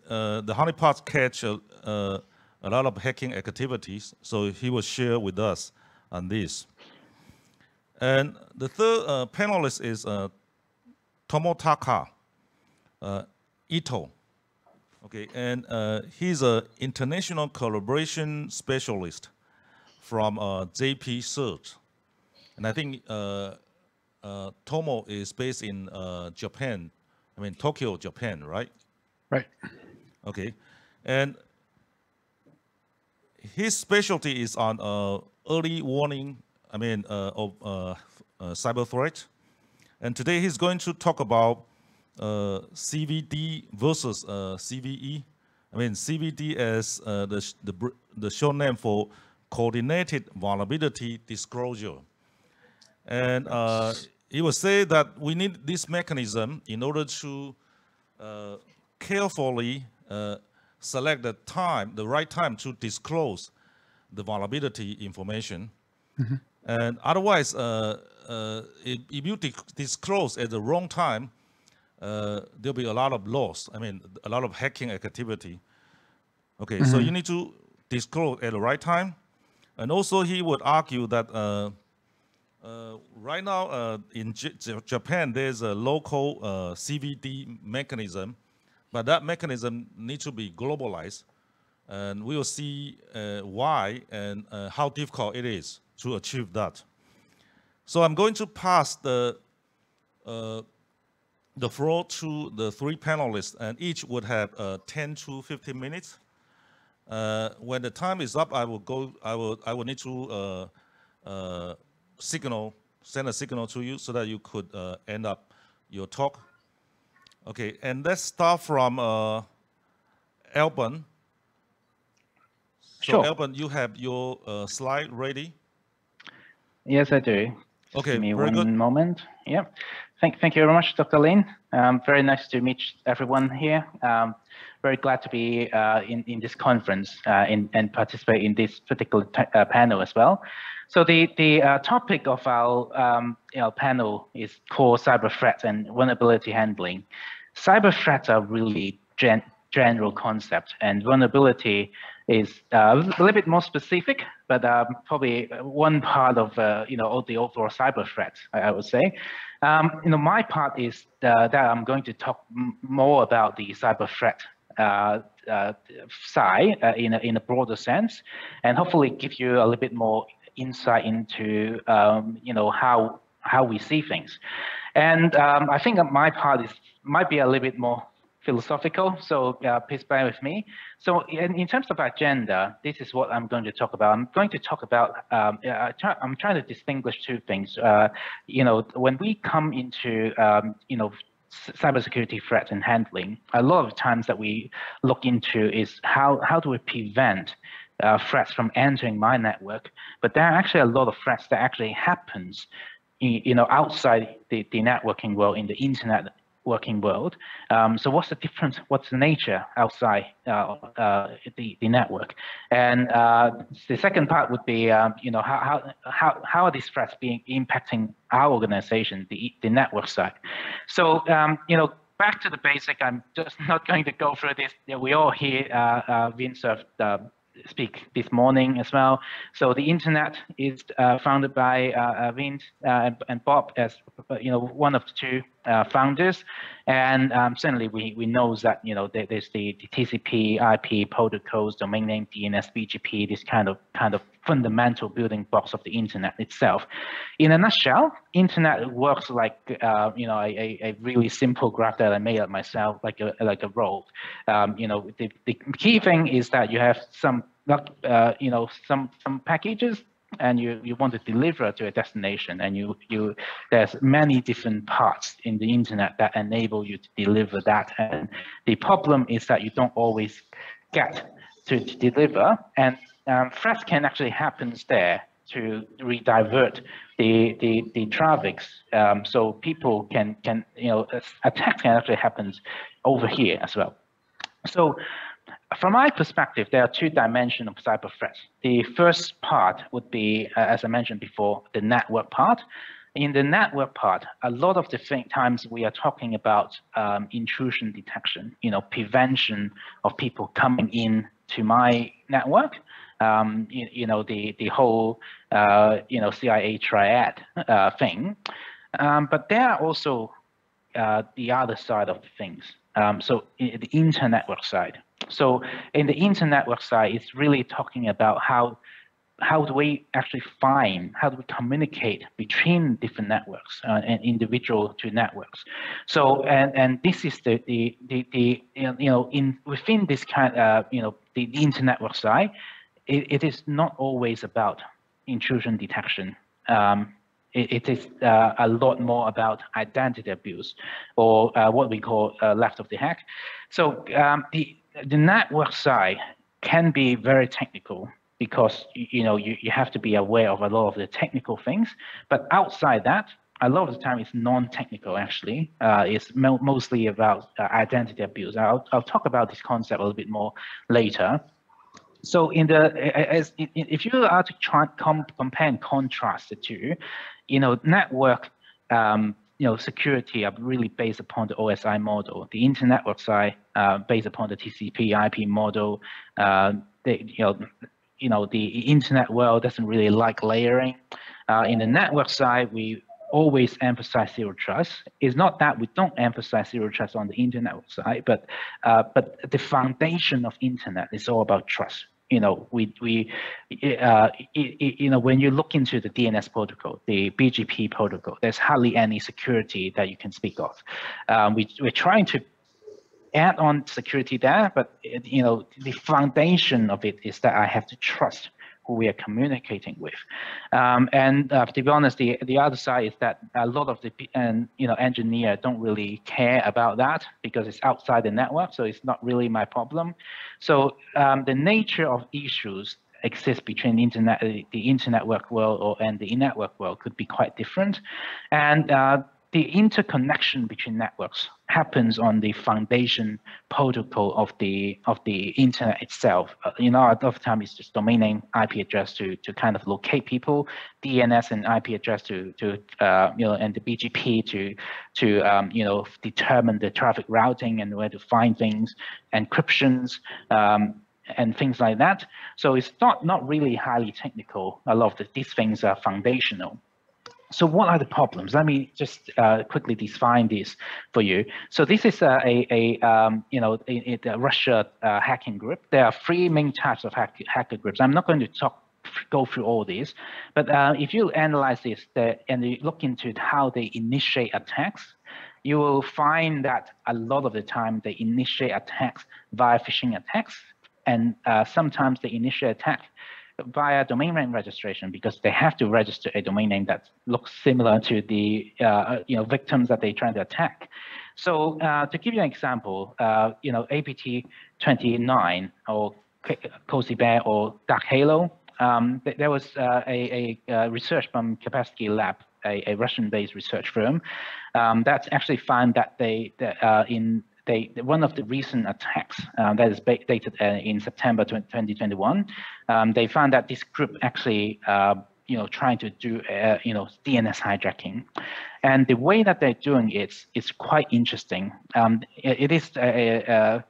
the honeypots catch a lot of hacking activities, so he will share with us on this. And the third panelist is Tomotaka Ito. Okay, and he's an international collaboration specialist from TWCERT. And I think Tomo is based in Japan, Tokyo, Japan, right? Right. Okay, and his specialty is on early warning, of cyber threat. And today he's going to talk about CVD versus CVE. CVD as the short name for Coordinated Vulnerability Disclosure. And he will say that we need this mechanism in order to carefully select the right time to disclose the vulnerability information. Mm-hmm. And otherwise, if you disclose at the wrong time, there'll be a lot of loss. A lot of hacking activity. Okay, mm-hmm. So you need to disclose at the right time. And also he would argue that Right now, in Japan, there's a local CVD mechanism, but that mechanism needs to be globalized. And we will see why and how difficult it is to achieve that. So I'm going to pass the floor to the three panelists, and each would have 10 to 15 minutes. When the time is up, I will need to send a signal to you so that you could end up your talk. Okay, and let's start from Alban. So Sure. Alban, you have your slide ready? Yes, I do. Just Okay, give me very one good. moment. Yeah. Thank you very much, Dr. Lin. Very nice to meet everyone here. Very glad to be in this conference and participate in this particular panel as well. So the topic of our panel is called cyber threats and vulnerability handling. Cyber threats are really general concept, and vulnerability is a little bit more specific, but probably one part of all the overall cyber threats, I would say. My part is that I'm going to talk more about the cyber threat side in a broader sense, and hopefully give you a little bit more insight into how we see things. And I think that my part might be a little bit more philosophical, so please bear with me. So in terms of agenda, this is what I'm going to talk about. I'm going to talk about, I'm trying to distinguish two things. When we come into, cybersecurity threats and handling, a lot of times that we look into is how do we prevent threats from entering my network? But there are actually a lot of threats that actually happens outside the networking world, in the internet working world. So what's the difference? What's the nature outside the network? And the second part would be, how are these threats impacting our organization, the network side? So, back to the basic. I'm just not going to go through this. We all hear Vince speak this morning as well. So the internet is founded by Vince and Bob as one of the two founders, and certainly we know that there's the TCP, IP protocols, domain name, DNS, BGP, this kind of fundamental building blocks of the internet itself. In a nutshell, internet works like a really simple graph that I made up myself, like a road. The key thing is that you have some packages, and you want to deliver to a destination, and there's many different parts in the internet that enable you to deliver that. And the problem is that you don't always get to deliver, and threats can actually happen there to redivert the traffics. So people can attacks can actually happen over here as well. So from my perspective, there are two dimensions of cyber threats. The first part would be, as I mentioned before, the network part. In the network part, a lot of the times we are talking about intrusion detection, prevention of people coming in to my network. The whole CIA triad thing. But there are also the other side of the things. So the inter-network side. So in the inter-network side, it's really talking about how do we actually how do we communicate between different networks and individual to networks. So and this is within this kind the inter-network side, it is not always about intrusion detection. It is a lot more about identity abuse, or what we call left of the hack. So the network side can be very technical, because you have to be aware of a lot of the technical things. But outside that, a lot of the time it's non-technical. Actually, it's mostly about identity abuse. I'll talk about this concept a little bit more later. So if you are to try compare and contrast the two, network security are really based upon the OSI model. The inter-network side based upon the TCP/IP model. you know, the internet world doesn't really like layering. In the network side, we always emphasize zero trust. It's not that we don't emphasize zero trust on the internet side, but the foundation of internet is all about trust. You know, you know, when you look into the DNS protocol, the BGP protocol, there's hardly any security that you can speak of. We're trying to add on security there, but you know, the foundation of it is that I have to trust who we are communicating with. To be honest, the other side is that a lot of the engineers don't really care about that because it's outside the network, so it's not really my problem. So the nature of issues exists between the internet world and the in-network world could be quite different. And the interconnection between networks happens on the foundation protocol of the internet itself. You know, a lot of times it's just domain name, IP address to kind of locate people, DNS and IP address to you know, and the BGP to you know, determine the traffic routing and where to find things, encryptions, and things like that. So it's not really highly technical. A lot of these things are foundational. So what are the problems? Let me just quickly define this for you. So this is you know, a Russia hacking group. There are three main types of hacker groups. I'm not going to go through all these, but if you analyze this and you look into how they initiate attacks, you will find that a lot of the time they initiate attacks via phishing attacks, and sometimes they initiate attack via domain name registration because they have to register a domain name that looks similar to the you know, victims that they're trying to attack. So to give you an example, you know, APAC-TWNIC or Cozy Bear or Dark Halo, there was a research from Capacity Lab, a Russian-based research firm, that's actually found that one of the recent attacks that is dated in September 2021, they found that this group actually, you know, trying to do, you know, DNS hijacking, and the way that they're doing it is quite interesting. It is the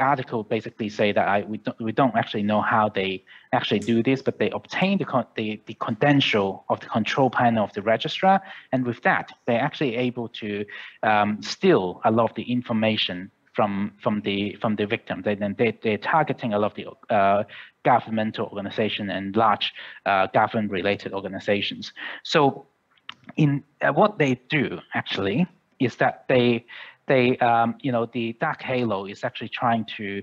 article basically say that we don't actually know how they actually do this, but they obtain the credential of the control panel of the registrar, and with that they're actually able to steal a lot of the information from the victim. They're targeting a lot of the governmental organization and large government-related organizations. So in what they do actually is that they you know, the Dark Halo is actually trying to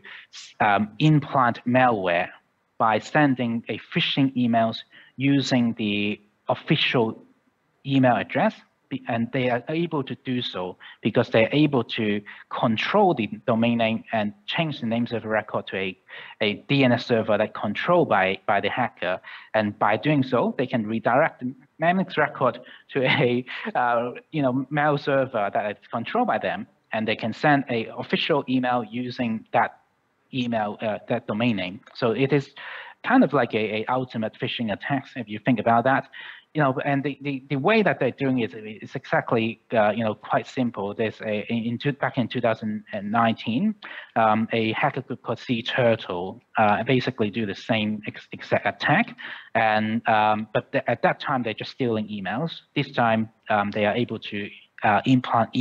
implant malware by sending a phishing emails using the official email address, and they are able to do so because they're able to control the domain name and change the name server record to a DNS server that's controlled by the hacker, and by doing so, they can redirect the Mnemonics record to a you know, mail server that is controlled by them, and they can send a official email using that email, that domain name. So it is kind of like a ultimate phishing attack if you think about that. You know, and the way that they're doing it is exactly you know, quite simple. There's back in 2019, a hacker group called TWCERT basically do the same exact attack, and but at that time they're just stealing emails. This time they are able to implant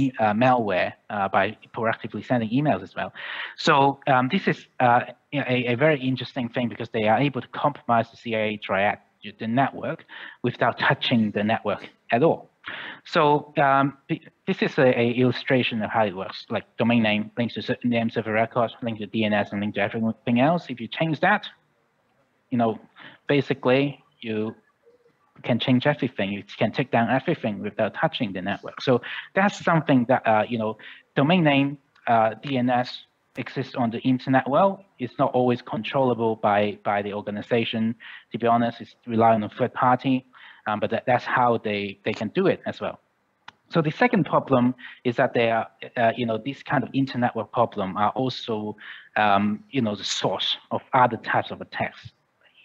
malware by proactively sending emails as well. So this is you know, a very interesting thing because they are able to compromise the CIA triad, the network, without touching the network at all. So this is a illustration of how it works, like domain name links to certain name server records, link to DNS, and link to everything else. If you change that, you know, basically you can change everything. You can take down everything without touching the network. So that's something that you know, domain name DNS exists on the internet world. It's not always controllable by the organization. To be honest, it's relying on third party, but that's how they can do it as well. So the second problem is that they are, you know, these kind of internet world problem are also, you know, the source of other types of attacks.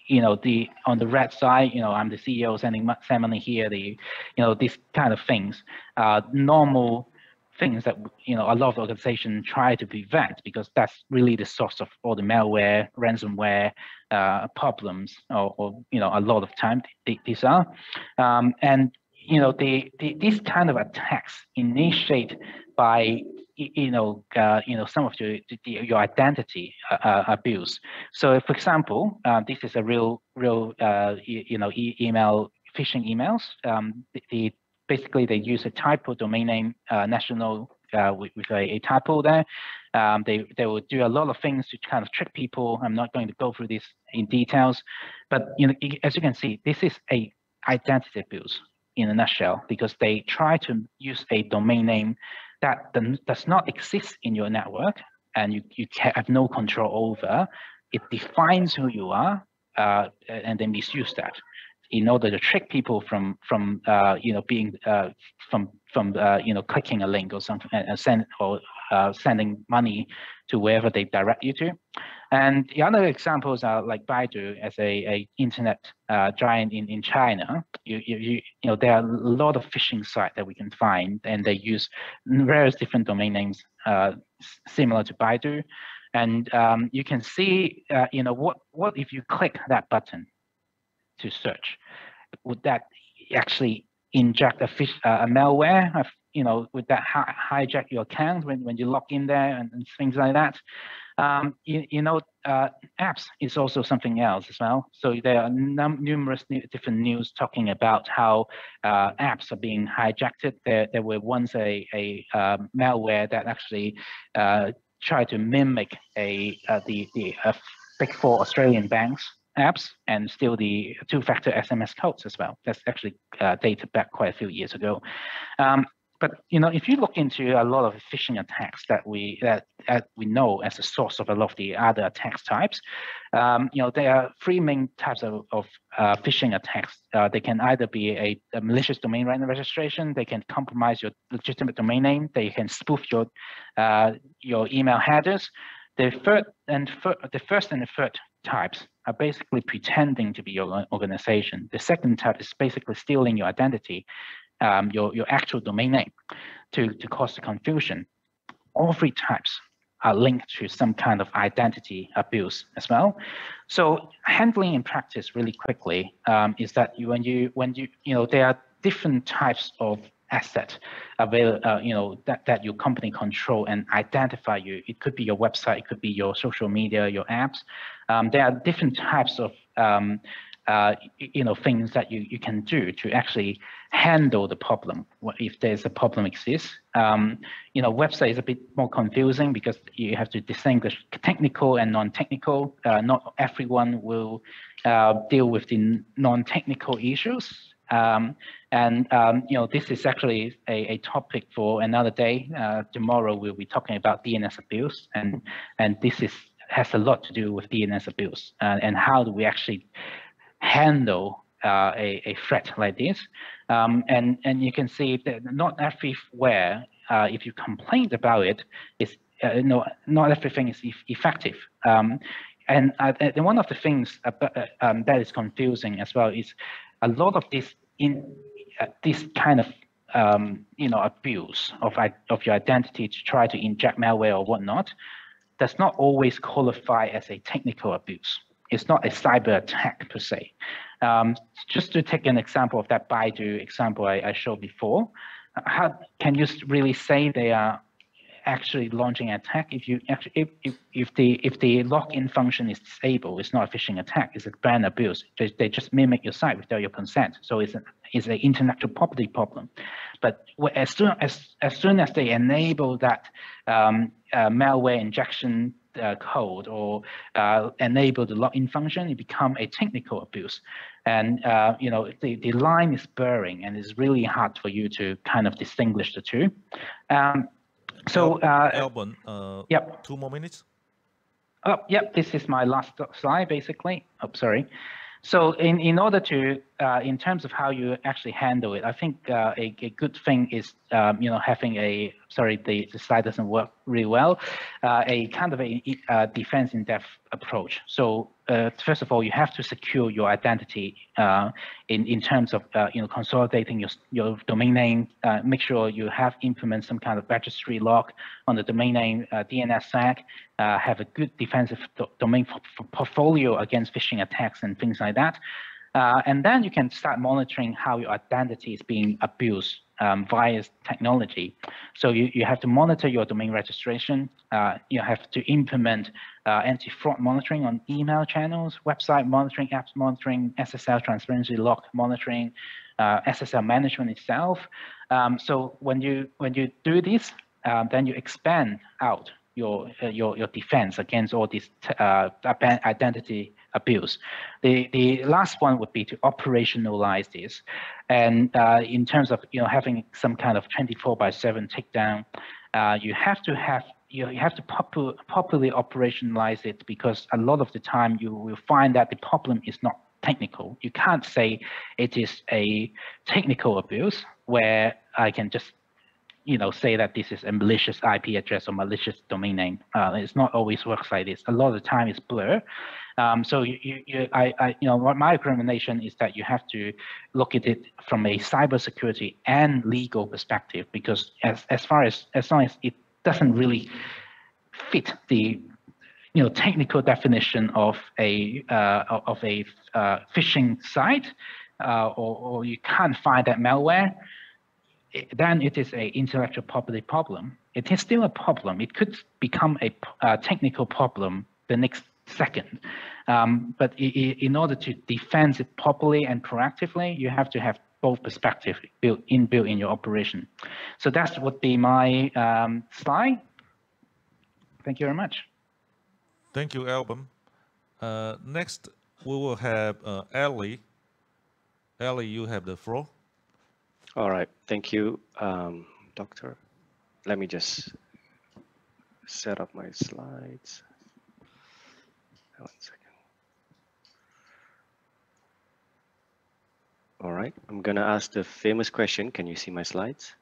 You know, on the red side, you know, I'm the CEO sending money here, you know, these kind of things. Normal things that a lot of organizations try to prevent, because that's really the source of all the malware, ransomware problems, or a lot of time these are, and these kind of attacks initiate by some of your identity abuse. So, for example, this is a real email phishing emails. Basically, they use a typo domain name national with a typo there. They will do a lot of things to kind of trick people. I'm not going to go through this in details, but as you can see, this is a identity abuse in a nutshell, because they try to use a domain name that does not exist in your network, and you have no control over. It defines who you are, and they misuse that in order to trick people from being clicking a link or something and sending money to wherever they direct you to. And the other examples are like Baidu as a internet giant in China. There are a lot of phishing sites that we can find, and they use various different domain names similar to Baidu. And you can see, what if you click that button to search? Would that actually inject a malware? Would that hijack your account when you log in there and things like that? Apps is also something else as well. So there are numerous different news talking about how apps are being hijacked. There were once a malware that actually tried to mimic the big four Australian banks apps and steal the two-factor SMS codes as well. That's actually dated back quite a few years ago. But if you look into a lot of phishing attacks that we know as a source of a lot of the other attacks types, there are three main types of phishing attacks. They can either be a malicious domain registration, they can compromise your legitimate domain name, they can spoof your email headers. The first and the third types are basically pretending to be your organization. The second type is basically stealing your identity, your actual domain name, to cause the confusion. All three types are linked to some kind of identity abuse as well. So handling in practice really quickly is that when you there are different types of asset available, that your company control and identify you. It could be your website, it could be your social media, your apps. There are different types of things that you can do to actually handle the problem if there's a problem exists. Website is a bit more confusing because you have to distinguish technical and non-technical. Not everyone will deal with the non-technical issues. This is actually a topic for another day. Tomorrow we'll be talking about DNS abuse, and this has a lot to do with DNS abuse and how do we actually handle a threat like this. And you can see that not everywhere, if you complain about it, not everything is effective. And one of the things that is confusing as well is a lot of this kind of abuse of your identity to try to inject malware or whatnot does not always qualify as a technical abuse. It's not a cyber attack per se. Just to take an example of that Baidu example I showed before, how can you really say they are actually launching an attack if the login function is disabled? It's not a phishing attack. It's a brand abuse. They just mimic your site without your consent. So it's an intellectual property problem. But as soon as they enable that malware injection code or enable the login function, it become a technical abuse. And the line is blurring, and it's really hard for you to kind of distinguish the two. So, Alban, yep. 2 more minutes. Oh, yep. This is my last slide, basically. Oh, sorry. So, in order to in terms of how you actually handle it, I think a good thing is, having a, sorry, the slide doesn't work really well, a kind of a defense in depth approach. So first of all, you have to secure your identity in terms of, consolidating your domain name, make sure you have implement some kind of registry lock on the domain name, DNSSEC, have a good defensive domain portfolio against phishing attacks and things like that. And then you can start monitoring how your identity is being abused via technology. So you have to monitor your domain registration. You have to implement anti-fraud monitoring on email channels, website monitoring, apps monitoring, SSL transparency lock monitoring, SSL management itself. So when you do this, then you expand out your defense against all this identity abuse. The last one would be to operationalize this, and in terms of having some kind of 24/7 takedown, you have to properly operationalize it, because a lot of the time you will find that the problem is not technical. You can't say it is a technical abuse where I can just say that this is a malicious IP address or malicious domain name. It's not always works like this. A lot of the time it's blur. So what my recommendation is that you have to look at it from a cybersecurity and legal perspective, because as long as it doesn't really fit the technical definition of a phishing site, or you can't find that malware, then it is an intellectual property problem. It is still a problem. It could become a technical problem the next second. But in order to defend it properly and proactively, you have to have both perspectives built in your operation. So that would be my slide. Thank you very much. Thank you, Album. Next, we will have Ellie. Ellie, you have the floor. All right, thank you, Doctor. Let me just set up my slides. 1 second. All right, I'm gonna ask the famous question. Can you see my slides?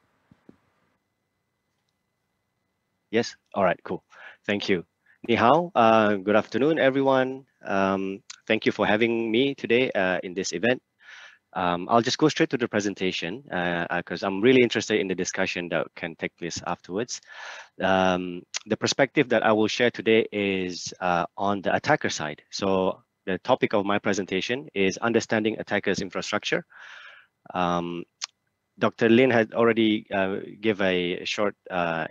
Yes, all right, cool. Thank you. Ni hao, good afternoon, everyone. Thank you for having me today in this event. I'll just go straight to the presentation because I'm really interested in the discussion that can take place afterwards. The perspective that I will share today is on the attacker side. So the topic of my presentation is understanding attackers' infrastructure. Dr. Lin had already give a short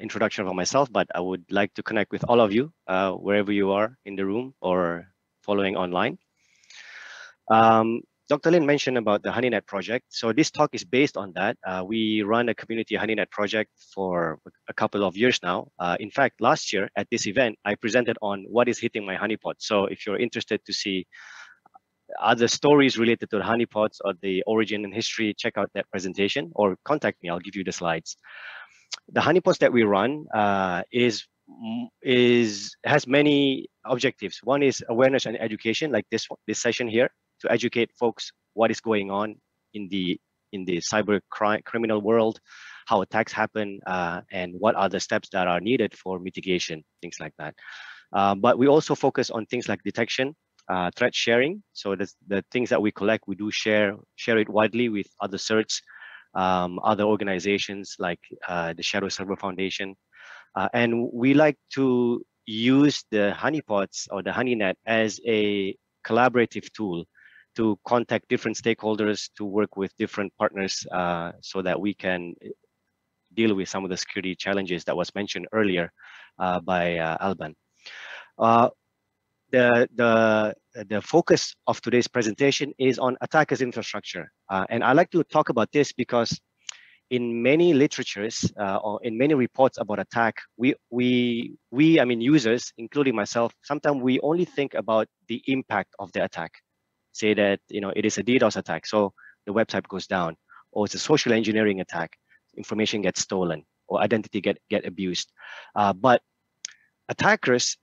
introduction of myself, but I would like to connect with all of you wherever you are in the room or following online. Dr. Lin mentioned about the HoneyNet project. So this talk is based on that. We run a community HoneyNet project for a couple of years now. In fact, last year at this event, I presented on what is hitting my honeypot. So if you're interested to see other stories related to the honeypots or the origin and history, check out that presentation or contact me. I'll give you the slides. The honeypots that we run has many objectives. One is awareness and education, like this session here, to educate folks what is going on in the cyber criminal world, how attacks happen, and what are the steps that are needed for mitigation, things like that. But we also focus on things like detection, threat sharing. So the things that we collect, we do share it widely with other CERTs, other organizations like the Shadow Server Foundation. And we like to use the honeypots or the HoneyNet as a collaborative tool to contact different stakeholders, to work with different partners so that we can deal with some of the security challenges that was mentioned earlier by Alban. The focus of today's presentation is on attackers' infrastructure. And I like to talk about this because in many literatures or in many reports about attack, I mean users, including myself, sometimes we only think about the impact of the attack. Say that it is a DDoS attack, so the website goes down, or it's a social engineering attack, information gets stolen, or identity get abused. But attackers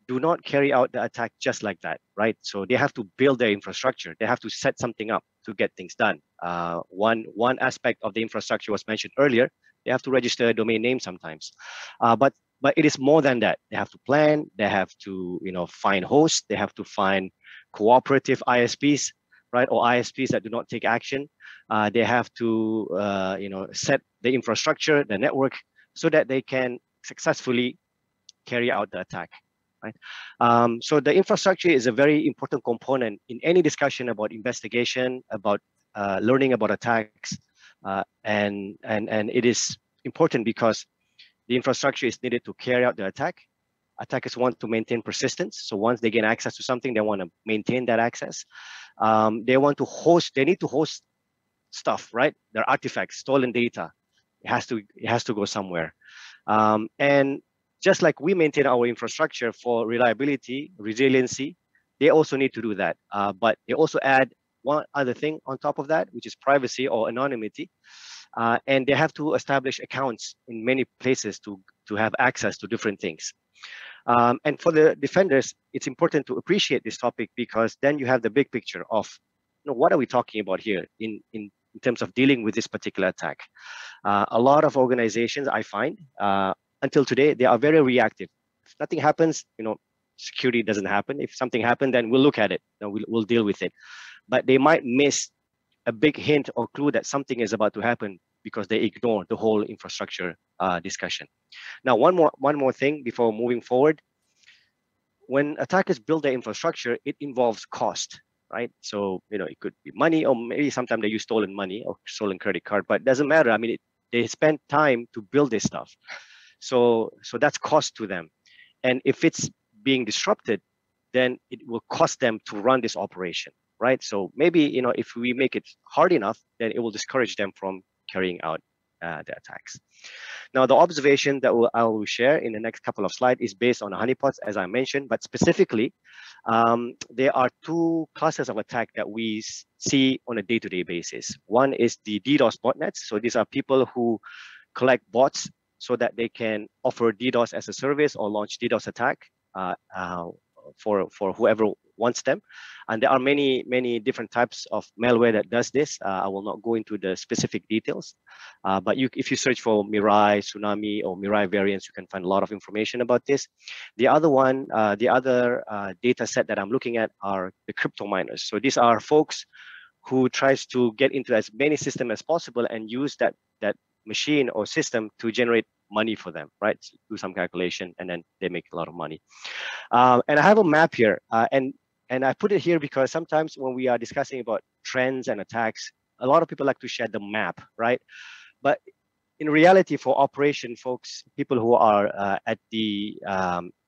do not carry out the attack just like that, right? So they have to build their infrastructure. They have to set something up to get things done. One aspect of the infrastructure was mentioned earlier. They have to register a domain name sometimes, but it is more than that. They have to plan. They have to find hosts. They have to find cooperative ISPs, right, or ISPs that do not take action. They have to set the infrastructure, the network, so that they can successfully carry out the attack. Right. So the infrastructure is a very important component in any discussion about investigation, about learning about attacks, and it is important because the infrastructure is needed to carry out the attack. Attackers want to maintain persistence. So once they gain access to something, they want to maintain that access. They want to host. They need to host stuff, right? Their artifacts, stolen data. It has to go somewhere, and just like we maintain our infrastructure for reliability, resiliency, they also need to do that. But they also add one other thing on top of that, which is privacy or anonymity. And they have to establish accounts in many places to have access to different things. And for the defenders, it's important to appreciate this topic because then you have the big picture of what are we talking about here in terms of dealing with this particular attack. A lot of organizations, I find, until today, they are very reactive. If nothing happens, security doesn't happen. If something happened, then we'll look at it. We'll deal with it. But they might miss a big hint or clue that something is about to happen because they ignore the whole infrastructure discussion. Now, one more thing before moving forward. When attackers build their infrastructure, it involves cost, right? So it could be money, or maybe sometimes they use stolen money or stolen credit card, but it doesn't matter. I mean, they spend time to build this stuff. So that's cost to them. And if it's being disrupted, then it will cost them to run this operation, right? So maybe, if we make it hard enough, then it will discourage them from carrying out the attacks. Now, the observation that I will share in the next couple of slides is based on honeypots, as I mentioned, but specifically, there are two classes of attack that we see on a day-to-day basis. One is the DDoS botnets. So these are people who collect bots so that they can offer DDoS as a service or launch DDoS attack for whoever wants them. And there are many different types of malware that does this. I will not go into the specific details, but if you search for Mirai, Tsunami, or Mirai variants, you can find a lot of information about this. The other one, the other data set that I'm looking at are the crypto miners. So these are folks who tries to get into as many systems as possible and use that machine or system to generate money for them, right? So do some calculation and then they make a lot of money. And I have a map here, and I put it here because sometimes when we are discussing about trends and attacks, a lot of people like to share the map, right? But in reality, for operation folks, people who are at the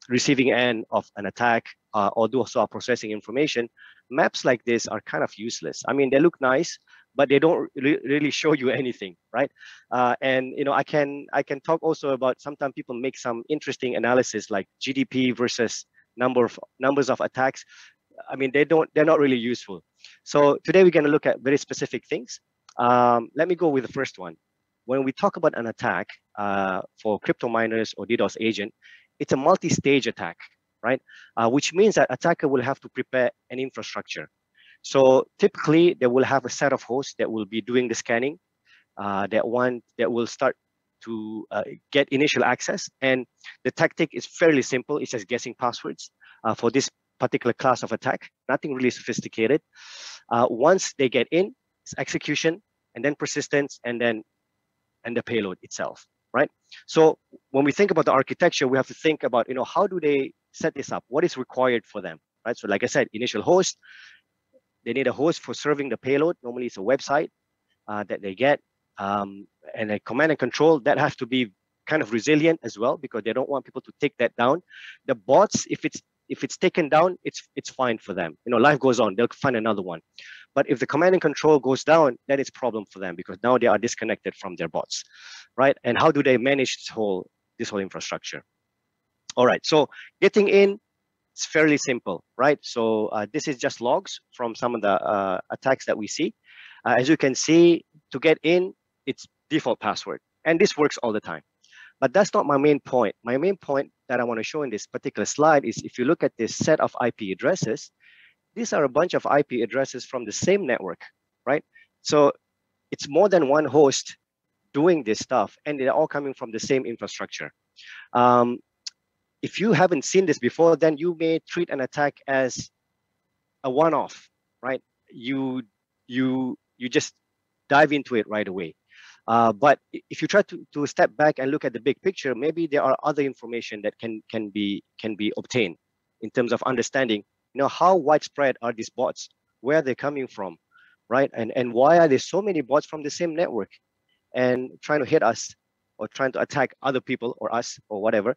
receiving end of an attack or those who are processing information, maps like this are kind of useless. I mean, they look nice, but they don't really show you anything, right? And I can talk also about sometimes people make some interesting analysis like GDP versus numbers of attacks. I mean, they're not really useful. So today we're going to look at very specific things. Let me go with the first one. When we talk about an attack for crypto miners or DDoS agent, it's a multi-stage attack, right? Which means that attacker will have to prepare an infrastructure. So typically they will have a set of hosts that will be doing the scanning, that will start to get initial access. And the tactic is fairly simple. It's just guessing passwords for this particular class of attack, nothing really sophisticated. Once they get in, it's execution and then persistence and the payload itself, right? So when we think about the architecture, we have to think about, how do they set this up? What is required for them, right? So like I said, initial host, they need a host for serving the payload. Normally it's a website that they get, and a command and control that has to be kind of resilient as well, because they don't want people to take that down. The bots, if it's taken down, it's fine for them. Life goes on, they'll find another one. But if the command and control goes down, then it's a problem for them because now they are disconnected from their bots, right? And how do they manage this whole infrastructure? All right, so getting in, it's fairly simple, right? So this is just logs from some of the attacks that we see. As you can see, to get in, it's default password. And this works all the time. But that's not my main point. My main point that I want to show in this particular slide is if you look at this set of IP addresses, these are a bunch of IP addresses from the same network, right? So it's more than one host doing this stuff, and they're all coming from the same infrastructure. If you haven't seen this before, then you may treat an attack as a one-off, right? You just dive into it right away. But if you try to step back and look at the big picture, maybe there are other information that can be obtained in terms of understanding, how widespread are these bots, where they're coming from, right? And why are there so many bots from the same network and trying to hit us or trying to attack other people or us or whatever,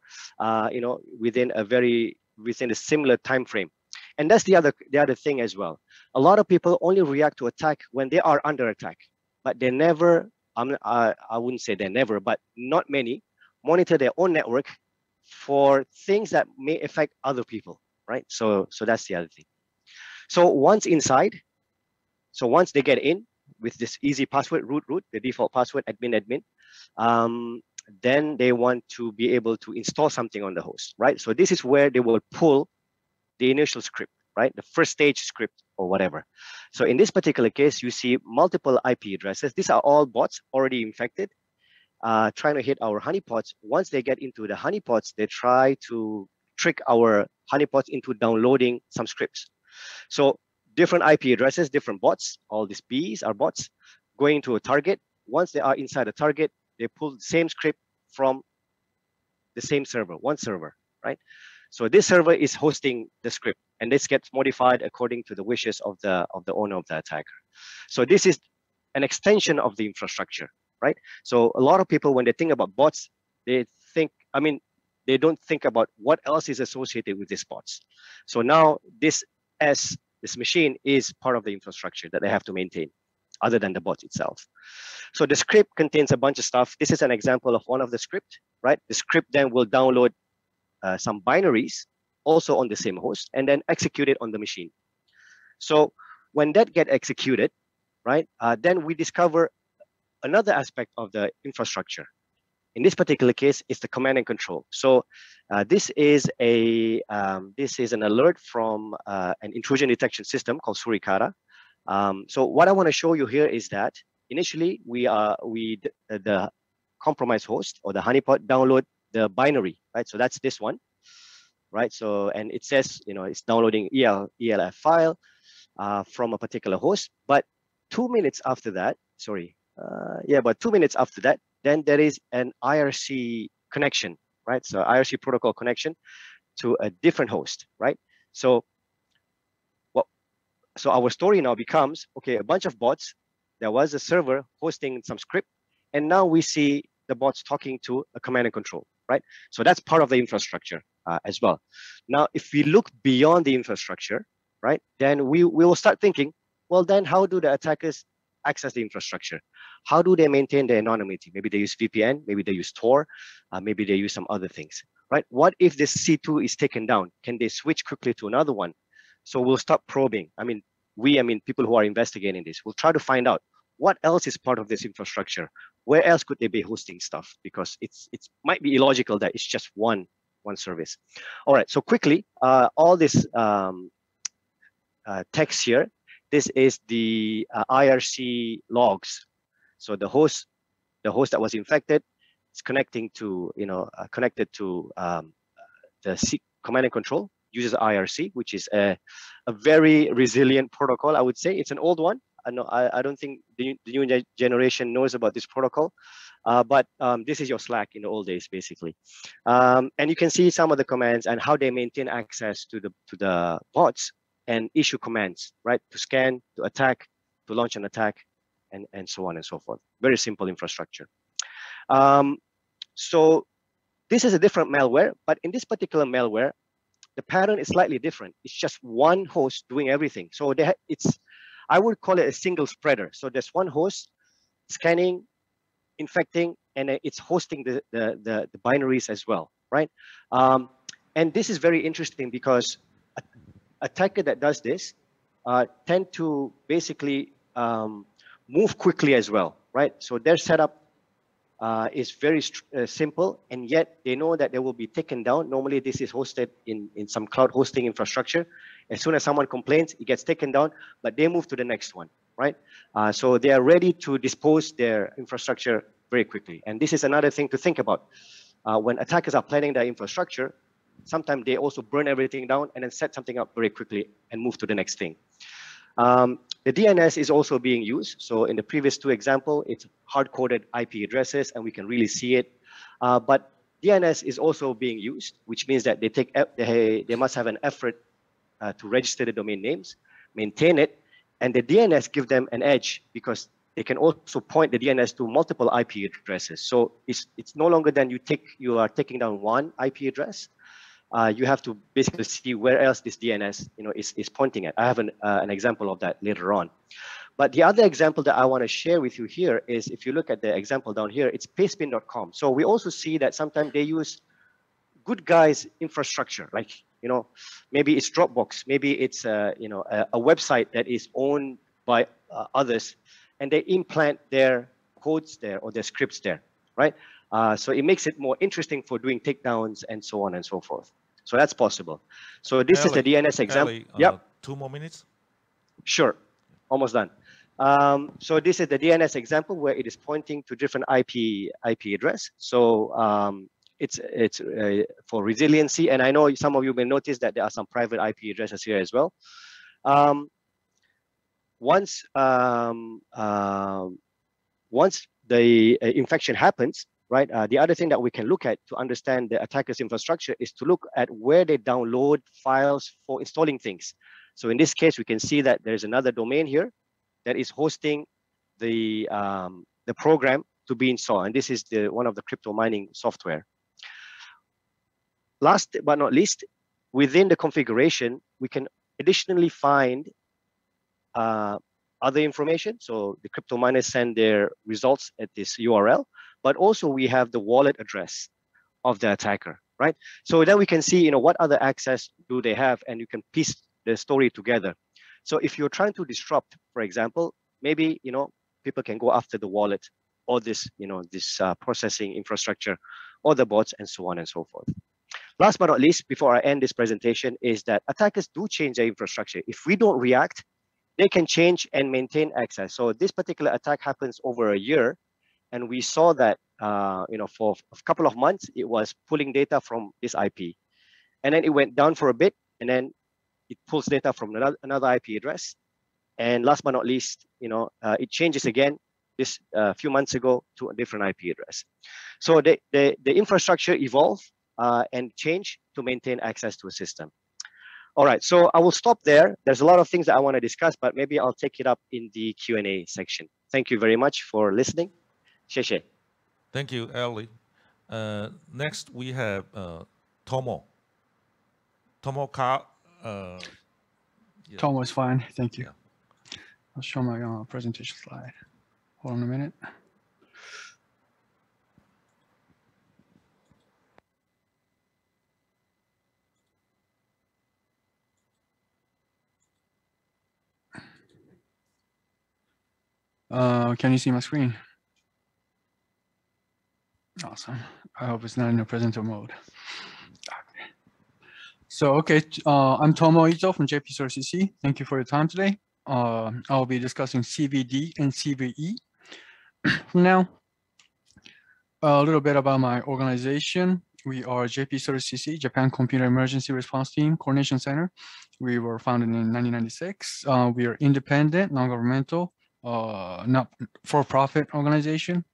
within a similar time frame. And that's the other thing as well. A lot of people only react to attack when they are under attack, but they never, I wouldn't say they never, but not many monitor their own network for things that may affect other people, right? So that's the other thing. So once inside, once they get in with this easy password, root, the default password, admin, then they want to be able to install something on the host, right? So this is where they will pull the initial script, right? The first stage script or whatever. So in this particular case, you see multiple IP addresses. These are all bots already infected, trying to hit our honeypots. Once they get into the honeypots, they try to trick our honeypots into downloading some scripts. So different IP addresses, different bots, all these Bs are bots going to a target. Once they are inside a target, they pull the same script from the same server, one server, right? So this server is hosting the script, and this gets modified according to the wishes of the owner of the attacker. So this is an extension of the infrastructure, right? So a lot of people, when they think about bots, they don't think about what else is associated with these bots. So now this machine is part of the infrastructure that they have to maintain, other than the bot itself. So the script contains a bunch of stuff. This is an example of one of the script, right? The script then will download some binaries also on the same host and then execute it on the machine. So when that gets executed, right, then we discover another aspect of the infrastructure. In this particular case, it's the command and control. So this is an alert from an intrusion detection system called Surikara. So what I want to show you here is that initially the compromised host or the honeypot download the binary, right? So that's this one, right? So, and it says, it's downloading ELF file from a particular host, but 2 minutes after that, but 2 minutes after that, then there is an IRC connection, right? So IRC protocol connection to a different host, right? So our story now becomes, okay, a bunch of bots, there was a server hosting some script, and now we see the bots talking to a command and control, right? So that's part of the infrastructure as well. Now, if we look beyond the infrastructure, right, then we will start thinking, well, then how do the attackers access the infrastructure? How do they maintain their anonymity? Maybe they use VPN, maybe they use Tor, maybe they use some other things, right? What if this C2 is taken down? Can they switch quickly to another one? So we'll start probing. People who are investigating this will try to find out what else is part of this infrastructure. Where else could they be hosting stuff? Because it might be illogical that it's just one service. All right, so quickly, all this text here, this is the IRC logs. So the host that was infected is connecting to, connected to the command and control, uses IRC, which is a very resilient protocol, I would say. It's an old one. I don't think the new generation knows about this protocol, but this is your Slack in the old days, basically. And you can see some of the commands and how they maintain access to the bots and issue commands, right? To scan, to attack, to launch an attack, and so on and so forth. Very simple infrastructure. So this is a different malware, but in this particular malware, the pattern is slightly different. It's just one host doing everything. So I would call it a single spreader. So there's one host scanning, infecting, and it's hosting the binaries as well, right? And this is very interesting because attacker that does this tend to basically move quickly as well, right? So their setup is very simple, and yet they know that they will be taken down. Normally, this is hosted in some cloud hosting infrastructure. As soon as someone complains, it gets taken down, but they move to the next one, right? So they are ready to dispose their infrastructure very quickly. And this is another thing to think about. When attackers are planning their infrastructure, sometimes they also burn everything down and then set something up very quickly and move to the next thing. The DNS is also being used. So in the previous two examples, it's hard-coded IP addresses, and we can really see it. But DNS is also being used, which means that they must have an effort to register the domain names, maintain it, and the DNS give them an edge because they can also point the DNS to multiple IP addresses. So it's no longer than you are taking down one IP address. You have to basically see where else this DNS is pointing at. I have an example of that later on. But the other example that I want to share with you here is, if you look at the example down here, it's pastebin.com. So we also see that sometimes they use good guys infrastructure, like maybe it's Dropbox, maybe it's a website that is owned by others, and they implant their codes there or their scripts there, right? So it makes it more interesting for doing takedowns and so on and so forth. So that's possible. So this is the DNS example. Yep. 2 more minutes. Sure, almost done. So this is the DNS example where it is pointing to different IP address. So it's for resiliency, and I know some of you may notice that there are some private IP addresses here as well. Once the infection happens, right? The other thing that we can look at to understand the attacker's infrastructure is to look at where they download files for installing things. So in this case, we can see that there's another domain here that is hosting the program to be installed, and this is one of the crypto mining software. Last but not least, within the configuration, we can additionally find other information. So the crypto miners send their results at this URL, but also we have the wallet address of the attacker, right? So then we can see, what other access do they have, and you can piece the story together. So if you're trying to disrupt, for example, maybe, people can go after the wallet or this, this processing infrastructure or the bots and so on and so forth. Last but not least, before I end this presentation, is that attackers do change their infrastructure. If we don't react, they can change and maintain access. So this particular attack happens over a year, and we saw that for a couple of months it was pulling data from this IP, and then it went down for a bit, and then it pulls data from another IP address, and last but not least, it changes again this few months ago to a different IP address. So the infrastructure evolve and change to maintain access to a system. All right, so I will stop there. There's a lot of things that I want to discuss, but maybe I'll take it up in the Q&A section. Thank you very much for listening. Xie. Thank you, Ali. Next, we have Tomo. Tomo Ka. Yeah. Tomo is fine. Thank you. Yeah. I'll show my presentation slide. Hold on a minute. Can you see my screen? Awesome. I hope it's not in a presenter mode. Okay. So, okay, I'm Tomo Ito from JP-CERT. Thank you for your time today. I'll be discussing CVD and CVE. Now, a little bit about my organization. We are JP-CERT, Japan Computer Emergency Response Team Coordination Center. We were founded in 1996. We are independent, non-governmental, not for-profit organization.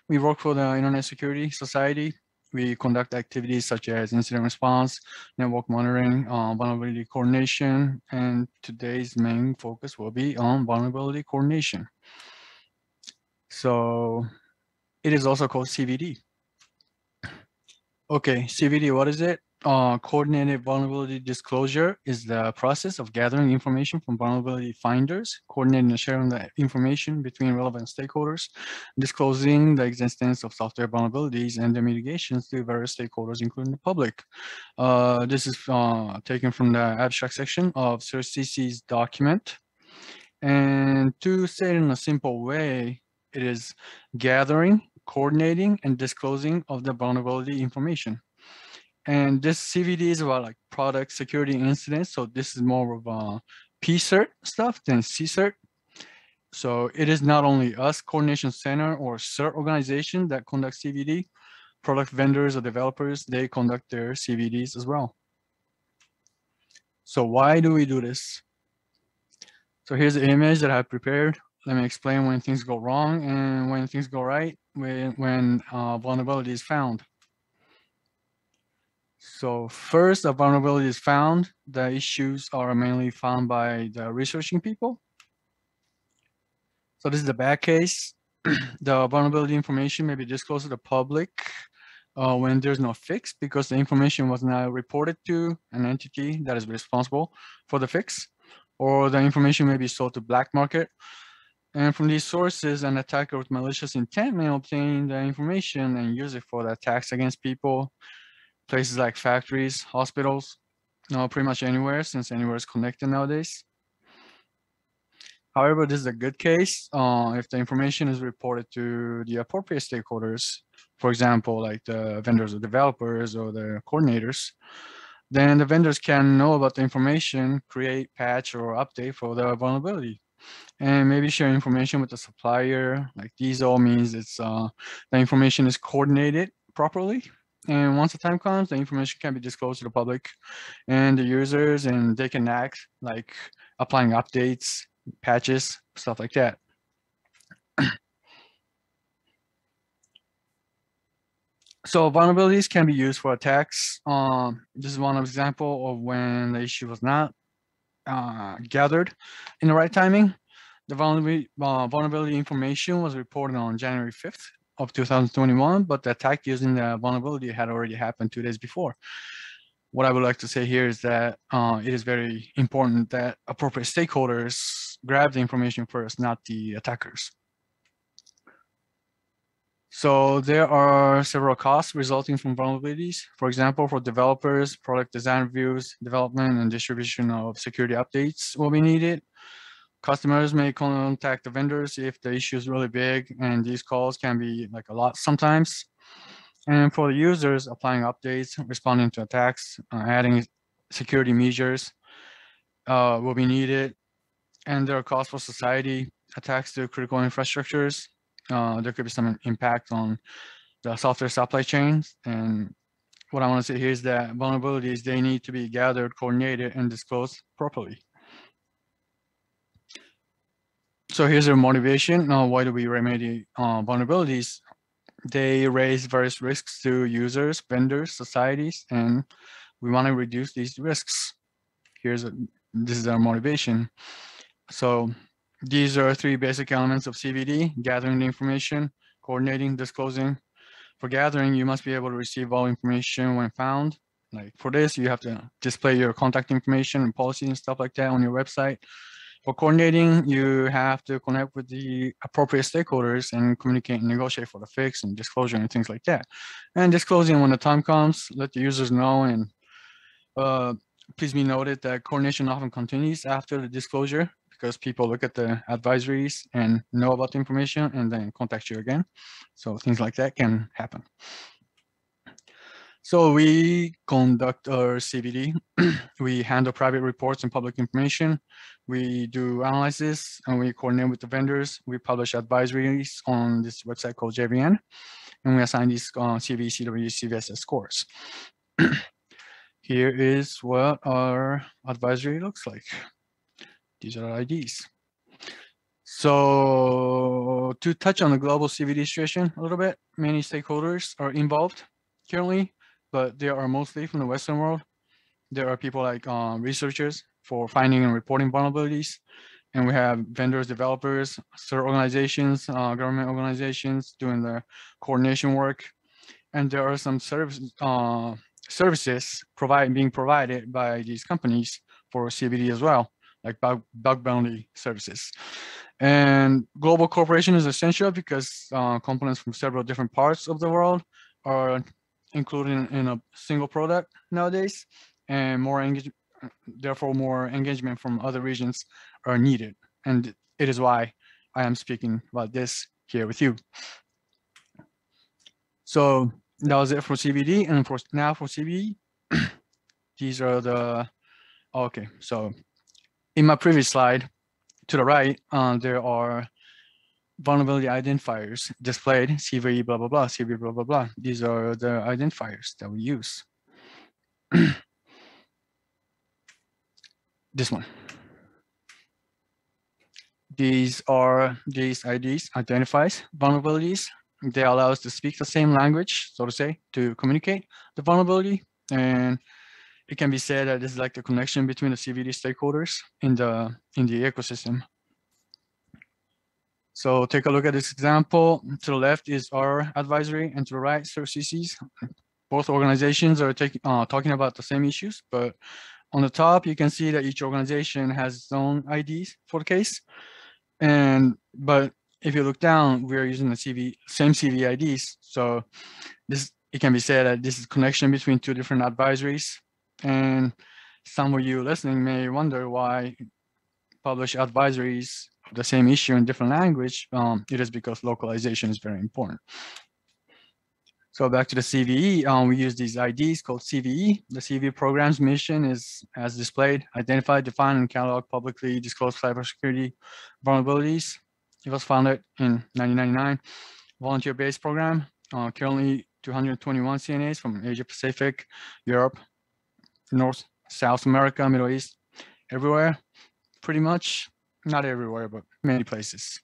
We work for the Internet Security Society. We conduct activities such as incident response, network monitoring, vulnerability coordination, and today's main focus will be on vulnerability coordination. So it is also called CVD. Okay, CVD, what is it? Coordinated vulnerability disclosure is the process of gathering information from vulnerability finders, coordinating and sharing the information between relevant stakeholders, disclosing the existence of software vulnerabilities and their mitigations to various stakeholders, including the public. This is taken from the abstract section of CERT-CC's document. And to say it in a simple way, it is gathering coordinating and disclosing of the vulnerability information. And this CVD is about like product security incidents. So this is more of a PCERT stuff than CCERT. So it is not only us, coordination center or CERT organization that conduct CVD. Product vendors or developers, they conduct their CVDs as well. So why do we do this? So here's the image that I prepared. Let me explain when things go wrong and when things go right, when vulnerability is found. So first, a vulnerability is found. The issues are mainly found by the researching people. So this is the bad case. The vulnerability information may be disclosed to the public when there's no fix because the information was not reported to an entity that is responsible for the fix, or the information may be sold to black market. And from these sources, an attacker with malicious intent may obtain the information and use it for the attacks against people, places like factories, hospitals, pretty much anywhere, since anywhere is connected nowadays. However, this is a good case if the information is reported to the appropriate stakeholders, for example, like the vendors or developers or the coordinators, then the vendors can know about the information, create, patch, or update for the vulnerability, and maybe share information with the supplier. Like these all means it's the information is coordinated properly. And once the time comes, the information can be disclosed to the public and the users, and they can act like applying updates, patches, stuff like that. So vulnerabilities can be used for attacks. This is one example of when the issue was not gathered in the right timing. The vulnerability information was reported on January 5th of 2021, but the attack using the vulnerability had already happened 2 days before. What I would like to say here is that it is very important that appropriate stakeholders grab the information first, not the attackers. So there are several costs resulting from vulnerabilities. For example, for developers, product design reviews, development and distribution of security updates will be needed. Customers may contact the vendors if the issue is really big, and these calls can be like a lot sometimes. And for the users, applying updates, responding to attacks, adding security measures will be needed. And there are costs for society, attacks to critical infrastructures. There could be some impact on the software supply chains. And what I want to say here is that vulnerabilities, they need to be gathered, coordinated, and disclosed properly. So here's their motivation. Why do we remedy vulnerabilities? They raise various risks to users, vendors, societies, and we want to reduce these risks. This is our motivation. So these are 3 basic elements of CVD: gathering the information, coordinating, disclosing. For gathering, you must be able to receive all information when found. Like for this, you have to display your contact information and policy and stuff like that on your website. For coordinating, you have to connect with the appropriate stakeholders and communicate and negotiate for the fix and disclosure and things like that. And disclosing when the time comes, let the users know. And please be noted that coordination often continues after the disclosure because people look at the advisories and know about the information and then contact you again. So things like that can happen. So we conduct our CVD. We handle private reports and public information. We do analysis and we coordinate with the vendors. We publish advisories on this website called JVN, and we assign these CV, CW, CVSS scores. Here is what our advisory looks like. These are IDs. So to touch on the global CVD situation a little bit, many stakeholders are involved currently, but they are mostly from the Western world. There are people like researchers for finding and reporting vulnerabilities. And we have vendors, developers, CERT organizations, government organizations doing the coordination work. And there are some services being provided by these companies for CVD as well, like bug bounty services. And global cooperation is essential because components from several different parts of the world are included in a single product nowadays, and therefore more engagement from other regions are needed. And it is why I am speaking about this here with you. So that was it for CVD, and now for CVE, these are the, okay, so in my previous slide, to the right, there are vulnerability identifiers displayed, CVE blah, blah, blah, CVE blah, blah, blah. These are the identifiers that we use. This one. These IDs identifies vulnerabilities. They allow us to speak the same language, so to say, to communicate the vulnerability. And it can be said that this is like the connection between the CVD stakeholders in the ecosystem. So take a look at this example. To the left is our advisory, and to the right, TWCERT. Both organizations are talking about the same issues, but on the top, you can see that each organization has its own IDs for the case. But if you look down, we're using the same CV IDs. So it can be said that this is a connection between two different advisories. And some of you listening may wonder why publish advisories of the same issue in different language. It is because localization is very important. So back to the CVE, we use these IDs called CVE. The CVE program's mission is, as displayed, identify, define, and catalog publicly disclosed cybersecurity vulnerabilities. It was founded in 1999, volunteer-based program. Currently 221 CNAs from Asia Pacific, Europe, North, South America, Middle East, everywhere, pretty much, not everywhere, but many places.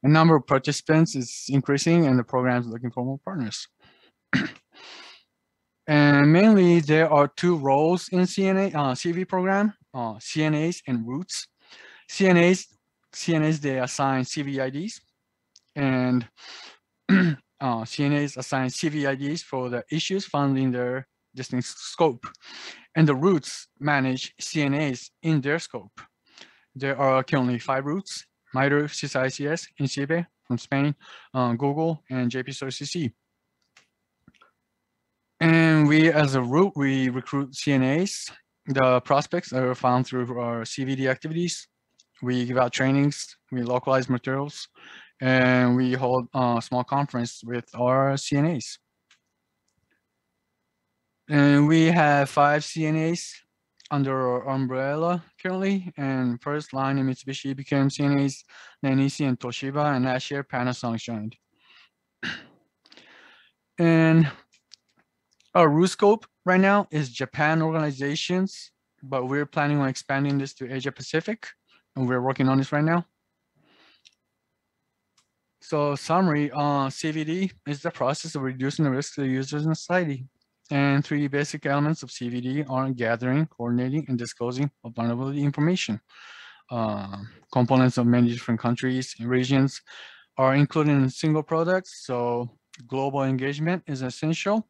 The number of participants is increasing, and the program is looking for more partners. And mainly, there are two roles in CV program: CNAs and roots. CNAs they assign CV IDs, and CNAs assign CV IDs for the issues found in their distinct scope, and the roots manage CNAs in their scope. There are currently 5 roots: MITRE, CICS, INCIBE from Spain, Google, and JPCERT. And we, as a root, we recruit CNAs. The prospects are found through our CVD activities. We give out trainings, we localize materials, and we hold a small conference with our CNAs. And we have 5 CNAs under our umbrella currently, and first line in Mitsubishi became CNAs, Nanishi and Toshiba, and last year Panasonic joined. And our root scope right now is Japan organizations, but we're planning on expanding this to Asia Pacific, and we're working on this right now. So summary, CVD is the process of reducing the risk to the users and society. And 3 basic elements of CVD are gathering, coordinating, and disclosing of vulnerability information. Components of many different countries and regions are included in single products, so global engagement is essential.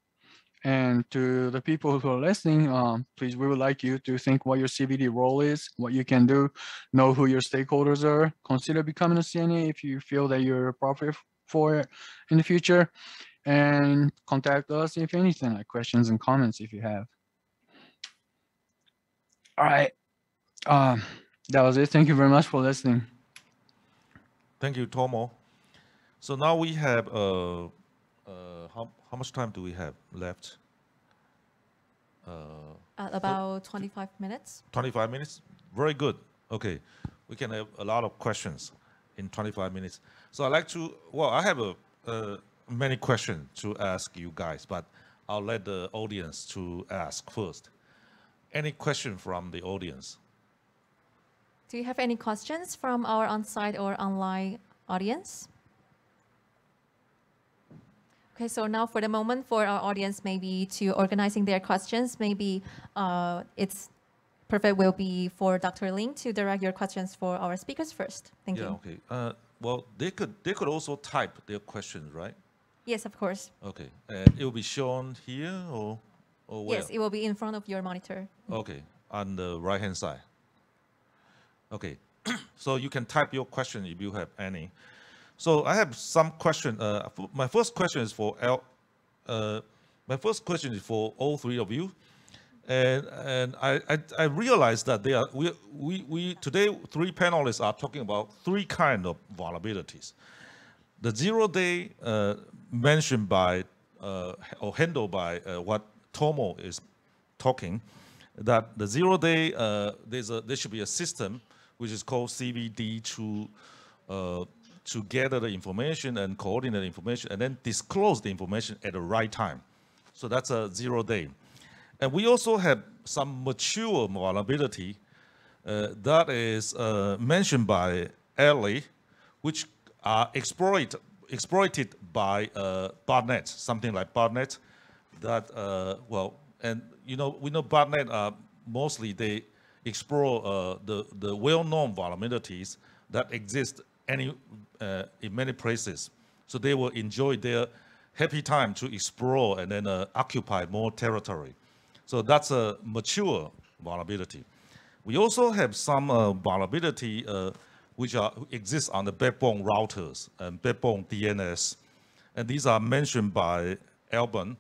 And to the people who are listening, please, we would like you to think what your CVD role is, what you can do, know who your stakeholders are, consider becoming a CNA if you feel that you're appropriate for it in the future. And contact us if anything, like questions and comments if you have. All right, that was it. Thank you very much for listening. Thank you, Tomo. So now we have, how much time do we have left? About 25 minutes. 25 minutes? Very good. Okay, we can have a lot of questions in 25 minutes. So I'd like to, well, I have many questions to ask you guys, but I'll let the audience to ask first. Any question from the audience? Do you have any questions from our on-site or online audience? Okay, so now for the moment, for our audience, maybe to organizing their questions, maybe it's perfect will be for Dr. Lin to direct your questions for our speakers first. Thank you. Okay. Well, they could also type their questions, right? Yes, of course. Okay, and it will be shown here or where? Yes, it will be in front of your monitor. Okay, on the right-hand side. Okay, so you can type your question if you have any. So I have some question. My first question is for all 3 of you, and I realized that we today 3 panelists are talking about 3 kinds of vulnerabilities. the 0 day mentioned by or handled by what Tomo is talking, that the 0 day there should be a system which is called CVD to gather the information and coordinate the information and then disclose the information at the right time. So that's a 0 day. And we also have some mature vulnerability that is mentioned by Ellie, which are exploited by botnet, something like botnet. That well, and we know botnet mostly they explore the well-known vulnerabilities that exist in many places. So they will enjoy their happy time to explore and then occupy more territory. So that's a mature vulnerability. We also have some vulnerability which exist on the backbone routers and backbone DNS. And these are mentioned by Alban.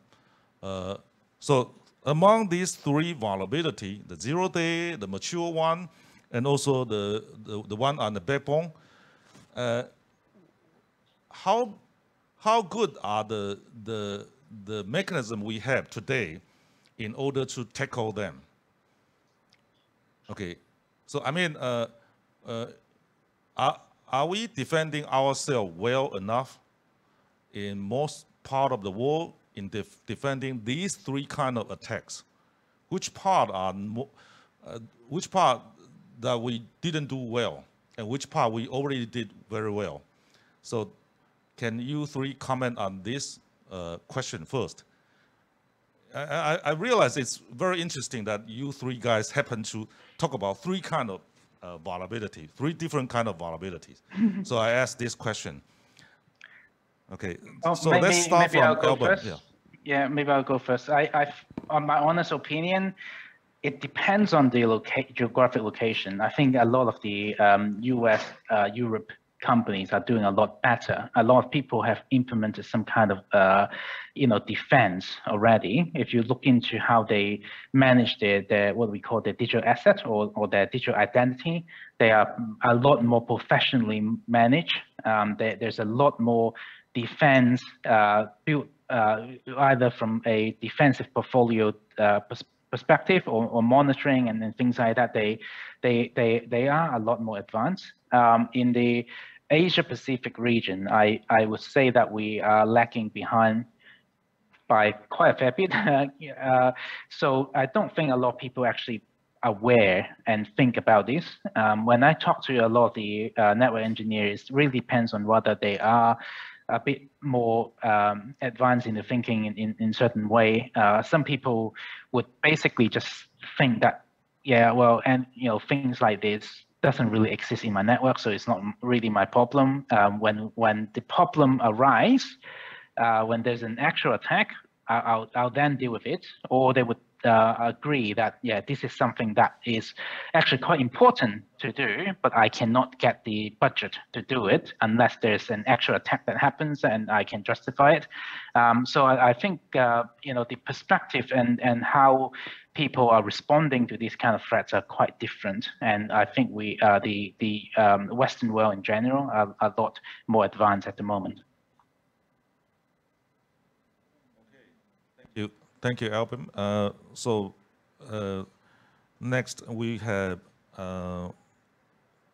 So among these three vulnerability, the 0 day, the mature one, and also the one on the backbone, how good are the mechanism we have today in order to tackle them? Okay, so I mean, are we defending ourselves well enough in most part of the world in defending these three kind of attacks? Which part that we didn't do well, and which part we already did very well? So, can you three comment on this question first? I realize it's very interesting that you three guys happen to talk about three kind of vulnerability, three different kind of vulnerabilities. So I asked this question. Okay, so let's start from Alban. Yeah, maybe I'll go first. On my honest opinion, it depends on the geographic location. I think a lot of the US, Europe companies are doing a lot better. A lot of people have implemented some kind of, defense already. If you look into how they manage their what we call their digital asset or their digital identity, they are a lot more professionally managed. There's a lot more defense built either from a defensive portfolio perspective or monitoring and things like that. They are a lot more advanced. In the Asia Pacific region, I would say that we are lagging behind by quite a fair bit. So I don't think a lot of people actually aware and think about this. When I talk to a lot of the network engineers, it really depends on whether they are a bit more advanced in the thinking in certain way. Some people would basically just think that, yeah, well, and things like this doesn't really exist in my network, so it's not really my problem. When the problem arises, when there's an actual attack, I'll then deal with it, or they would agree that, yeah, this is something that is actually quite important to do, but I cannot get the budget to do it unless there's an actual attack that happens and I can justify it. So I think, the perspective and how people are responding to these kind of threats are quite different. And I think the Western world in general are a lot more advanced at the moment. Thank you, Alban. So next we have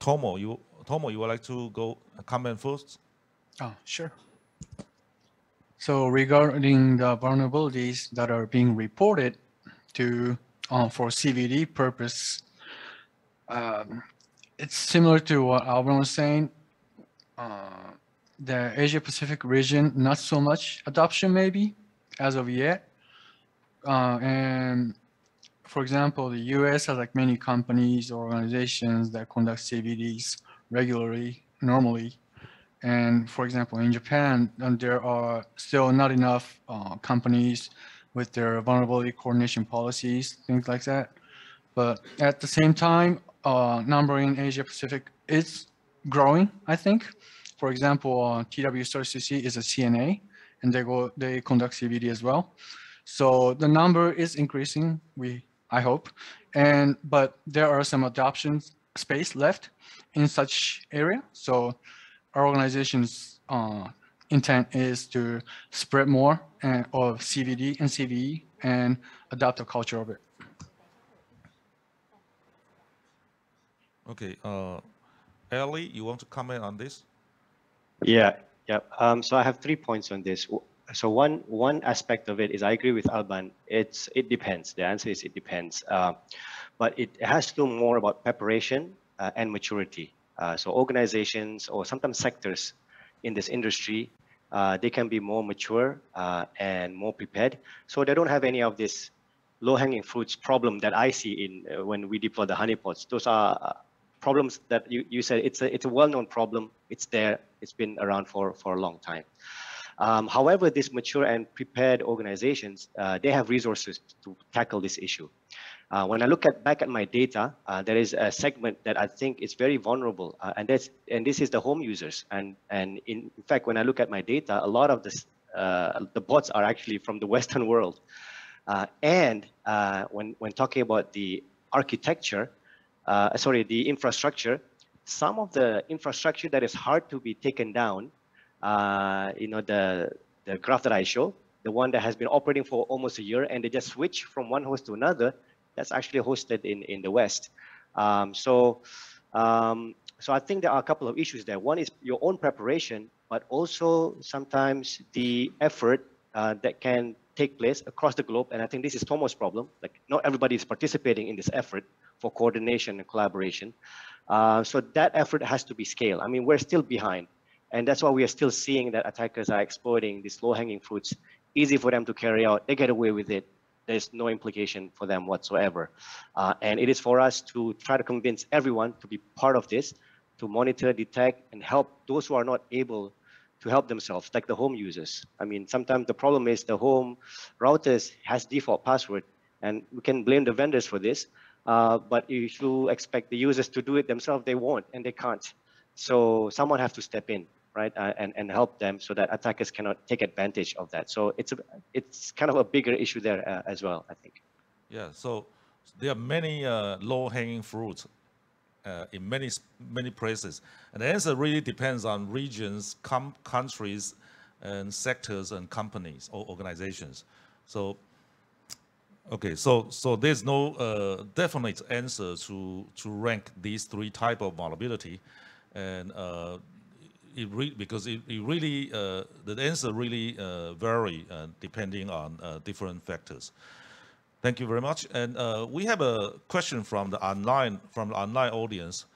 Tomo. You would like to go comment first? Oh, sure. So regarding the vulnerabilities that are being reported to for CVD purpose, it's similar to what Alban was saying. The Asia Pacific region, not so much adoption maybe as of yet. And for example, the US has like many companies or organizations that conduct CVDs regularly, normally. And for example, in Japan, there are still not enough companies with their vulnerability coordination policies, things like that. But at the same time, number in Asia Pacific is growing, I think. For example, TWCERT is a CNA, and they conduct CVD as well. So the number is increasing, I hope, but there are some adoption space left in such area. So our organization is intent is to spread more of CVD and CVE and adopt a culture of it. Okay, Ellie, you want to comment on this? Yeah. So I have 3 points on this. So one aspect of it is I agree with Alban. It depends. The answer is it depends. But it has to do more about preparation and maturity. So organizations or sometimes sectors in this industry, they can be more mature and more prepared. So they don't have any of this low-hanging fruits problem that I see in when we deploy the honeypots. Those are problems that you said it's a well-known problem. It's there. It's been around for a long time. However, these mature and prepared organizations, they have resources to tackle this issue. When I look back at my data, there is a segment that I think is very vulnerable, and this is the home users. And in fact, when I look at my data, a lot of the bots are actually from the Western world. And when talking about the architecture, the infrastructure, some of the infrastructure that is hard to be taken down, the graph that I show, the one that has been operating for almost a year and they just switch from one host to another, that's actually hosted in the West. So I think there are a couple of issues there. One is your own preparation, but also sometimes the effort that can take place across the globe. And I think this is Tomo's problem. Like not everybody is participating in this effort for coordination and collaboration. So that effort has to be scaled. I mean, we're still behind. And that's why we are still seeing that attackers are exploiting these low-hanging fruits. Easy for them to carry out. They get away with it. There's no implication for them whatsoever. And it is for us to try to convince everyone to be part of this, to monitor, detect, and help those who are not able to help themselves, like the home users. I mean, sometimes the problem is the home routers has default password, and we can blame the vendors for this. But if you expect the users to do it themselves, they won't, and they can't. So someone has to step in, right, and help them so that attackers cannot take advantage of that. So it's kind of a bigger issue there as well, I think. Yeah, so there are many low-hanging fruits in many places. And the answer really depends on regions, countries, and sectors and companies or organizations. So, okay, so there's no definite answer to rank these 3 types of vulnerability. And because the answer really vary depending on different factors. Thank you very much. And we have a question from the online audience.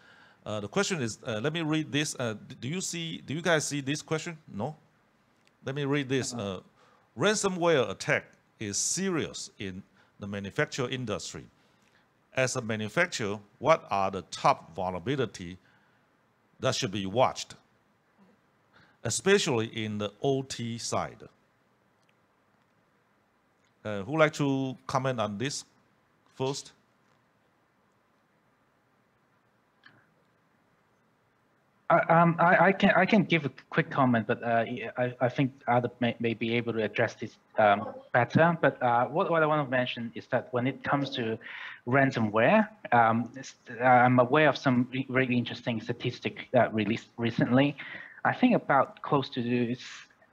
The question is, let me read this. Do you guys see this question? No? Let me read this. Ransomware attack is serious in the manufacturing industry. As a manufacturer, what are the top vulnerabilities that should be watched, especially in the OT side? Who would like to comment on this first? I can give a quick comment, but I think others may be able to address this better. But what I want to mention is that when it comes to ransomware, I'm aware of some really interesting statistic released recently. I think about close to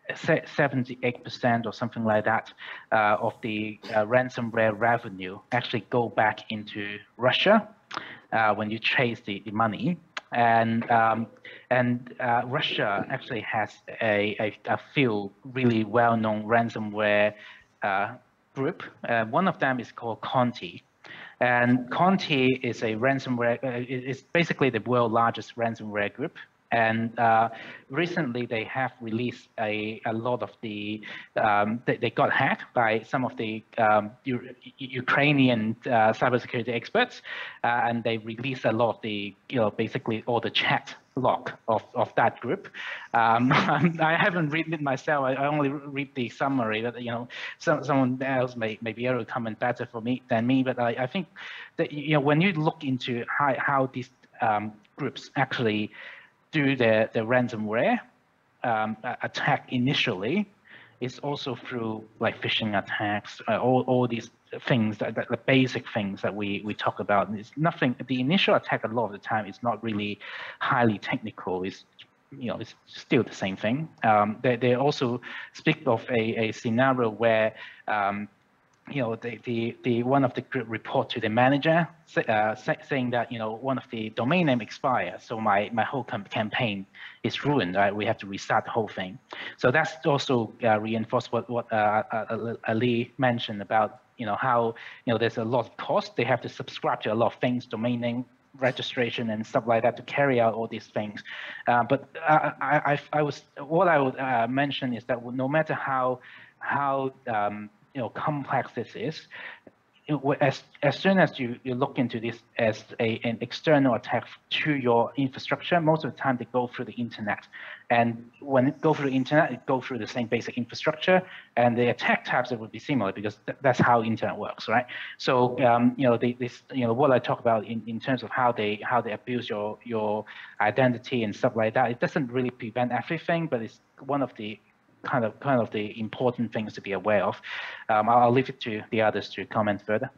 78% or something like that of the ransomware revenue actually go back into Russia when you trace the money. And Russia actually has a few really well-known ransomware group. One of them is called Conti. And Conti is a ransomware, it's basically the world's largest ransomware group. And recently they have released a lot of the, they got hacked by some of the Ukrainian cybersecurity experts, and they released a lot of the, basically all the chat log of that group. I haven't read it myself. I only read the summary, but someone else may be able to comment better than me. But I think that when you look into how these groups actually do the ransomware attack initially, is also through like phishing attacks, all these things, the basic things that we talk about. It's nothing. The initial attack a lot of the time is not really highly technical. It's it's still the same thing. They also speak of a scenario where the one of the group report to the manager saying that one of the domain name expires, so my whole campaign is ruined. Right, we have to restart the whole thing. So that's also reinforced what Ali mentioned about how there's a lot of cost. They have to subscribe to a lot of things, domain name registration and stuff like that, to carry out all these things. But what I would mention is that no matter how complex this is, as soon as you look into this as an external attack to your infrastructure, most of the time they go through the internet. And when it goes through the internet, it goes through the same basic infrastructure, and the attack types would be similar because that's how internet works, right? So what I talk about in terms of how they abuse your identity and stuff like that, it doesn't really prevent everything, but it's one of the kind of the important things to be aware of. I'll leave it to the others to comment further.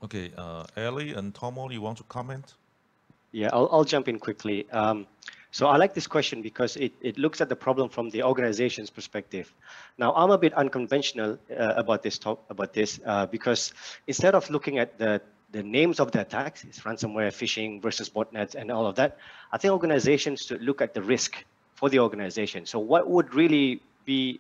Okay, Ellie and Tomo, you want to comment? Yeah, I'll jump in quickly. So I like this question because it looks at the problem from the organization's perspective. Now, I'm a bit unconventional about this because instead of looking at the names of the attacks, it's ransomware, phishing versus botnets and all of that, I think organizations should look at the risk for the organization. So what would really be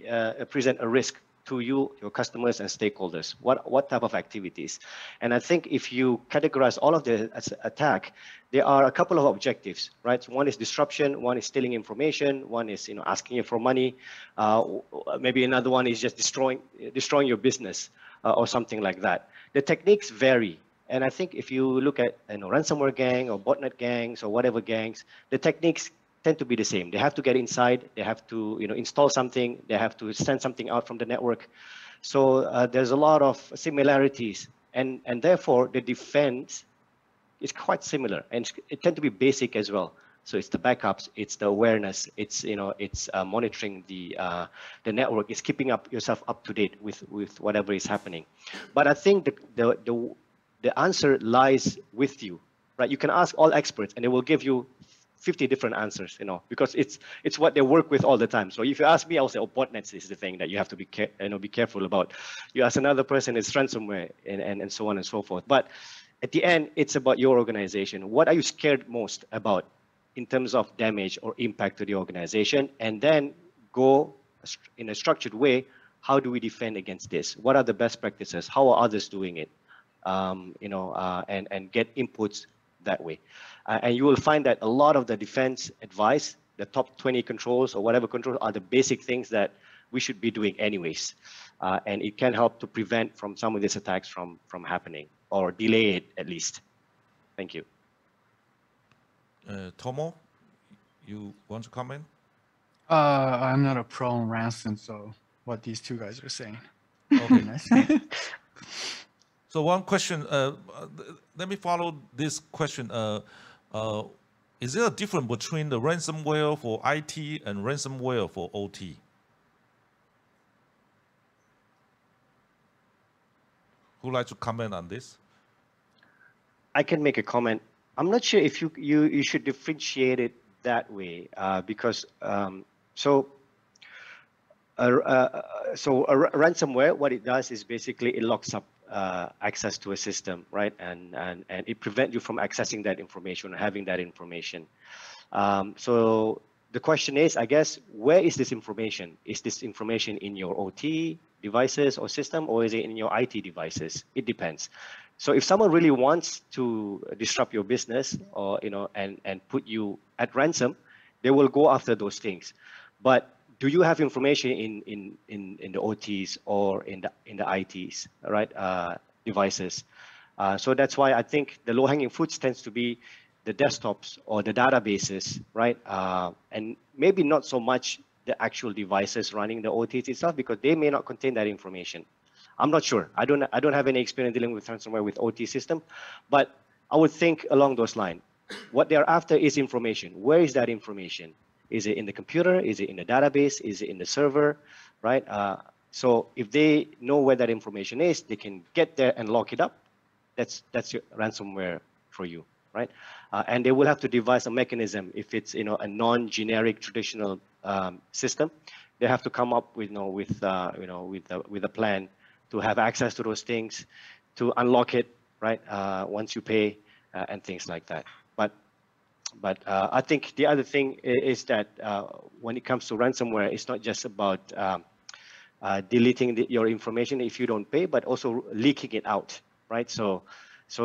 present a risk to you, your customers and stakeholders? What type of activities? And I think if you categorize all of the attack, there are a couple of objectives, right? So one is disruption, one is stealing information, one is asking you for money, maybe another one is just destroying your business or something like that. The techniques vary. And I think if you look at ransomware gang or botnet gangs or whatever gangs, the techniques tend to be the same. They have to get inside, they have to install something, they have to send something out from the network. So there's a lot of similarities, and therefore the defense is quite similar, and it tends to be basic as well. So it's the backups, it's the awareness, it's monitoring the network, it's keeping yourself up to date with whatever is happening. But I think the answer lies with you, right? You can ask all experts, and they will give you 50 different answers, because it's what they work with all the time. So if you ask me, I'll say, botnets is the thing that you have to be careful about. You ask another person, it's ransomware, and so on and so forth. But at the end, it's about your organization. What are you scared most about in terms of damage or impact to the organization? And then go in a structured way. How do we defend against this? What are the best practices? How are others doing it? And get inputs that way. And you will find that a lot of the defense advice, the top 20 controls or whatever controls, are the basic things that we should be doing anyways. And it can help to prevent from some of these attacks from happening, or delay it at least. Thank you. Tomo, you want to comment? I'm not a pro on ransom, so what these two guys are saying. Okay. So one question, let me follow this question. Is there a difference between the ransomware for IT and ransomware for OT? Who would like to comment on this? I can make a comment. I'm not sure if you should differentiate it that way, because so a ransomware, what it does is basically it locks up access to a system, right? And it prevents you from accessing that information or having that information. So the question is, I guess, where is this information? Is this information in your OT devices or system, or is it in your IT devices? It depends. So if someone really wants to disrupt your business, or and put you at ransom, they will go after those things. But do you have information in the OTs or in the ITs, right? Devices. So that's why I think the low-hanging fruits tends to be the desktops or the databases, right? And maybe not so much the actual devices running the OTs itself, because they may not contain that information. I'm not sure. I don't have any experience dealing with ransomware with OT system, but I would think along those lines. What they're after is information. Where is that information? Is it in the computer? Is it in the database? Is it in the server, right? So if they know where that information is, they can get there and lock it up. That's your ransomware for you, right? And they will have to devise a mechanism if it's a non-generic traditional system. They have to come up with with a plan to have access to those things, to unlock it, right? Once you pay and things like that. But I think the other thing is that when it comes to ransomware, it's not just about deleting your information if you don't pay, but also leaking it out, right? So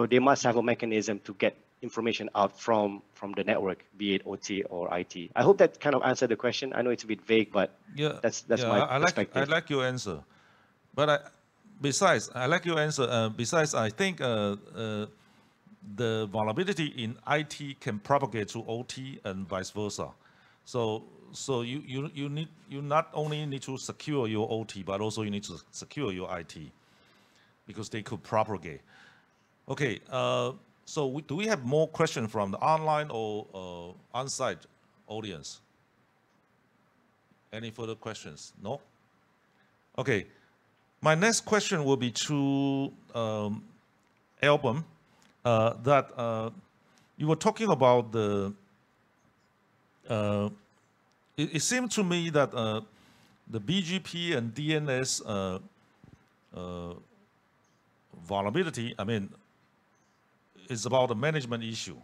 they must have a mechanism to get information out from the network, be it OT or IT. I hope that kind of answered the question. I know it's a bit vague, but yeah, that's my perspective. I like your answer, but besides, I like your answer. Besides, I think the vulnerability in IT can propagate to OT and vice versa. So you not only need to secure your OT, but also you need to secure your IT, because they could propagate. Okay, so do we have more questions from the online or on-site audience? Any further questions? No? Okay, my next question will be to Album. That you were talking about it seemed to me that the BGP and DNS vulnerability, I mean, is about a management issue,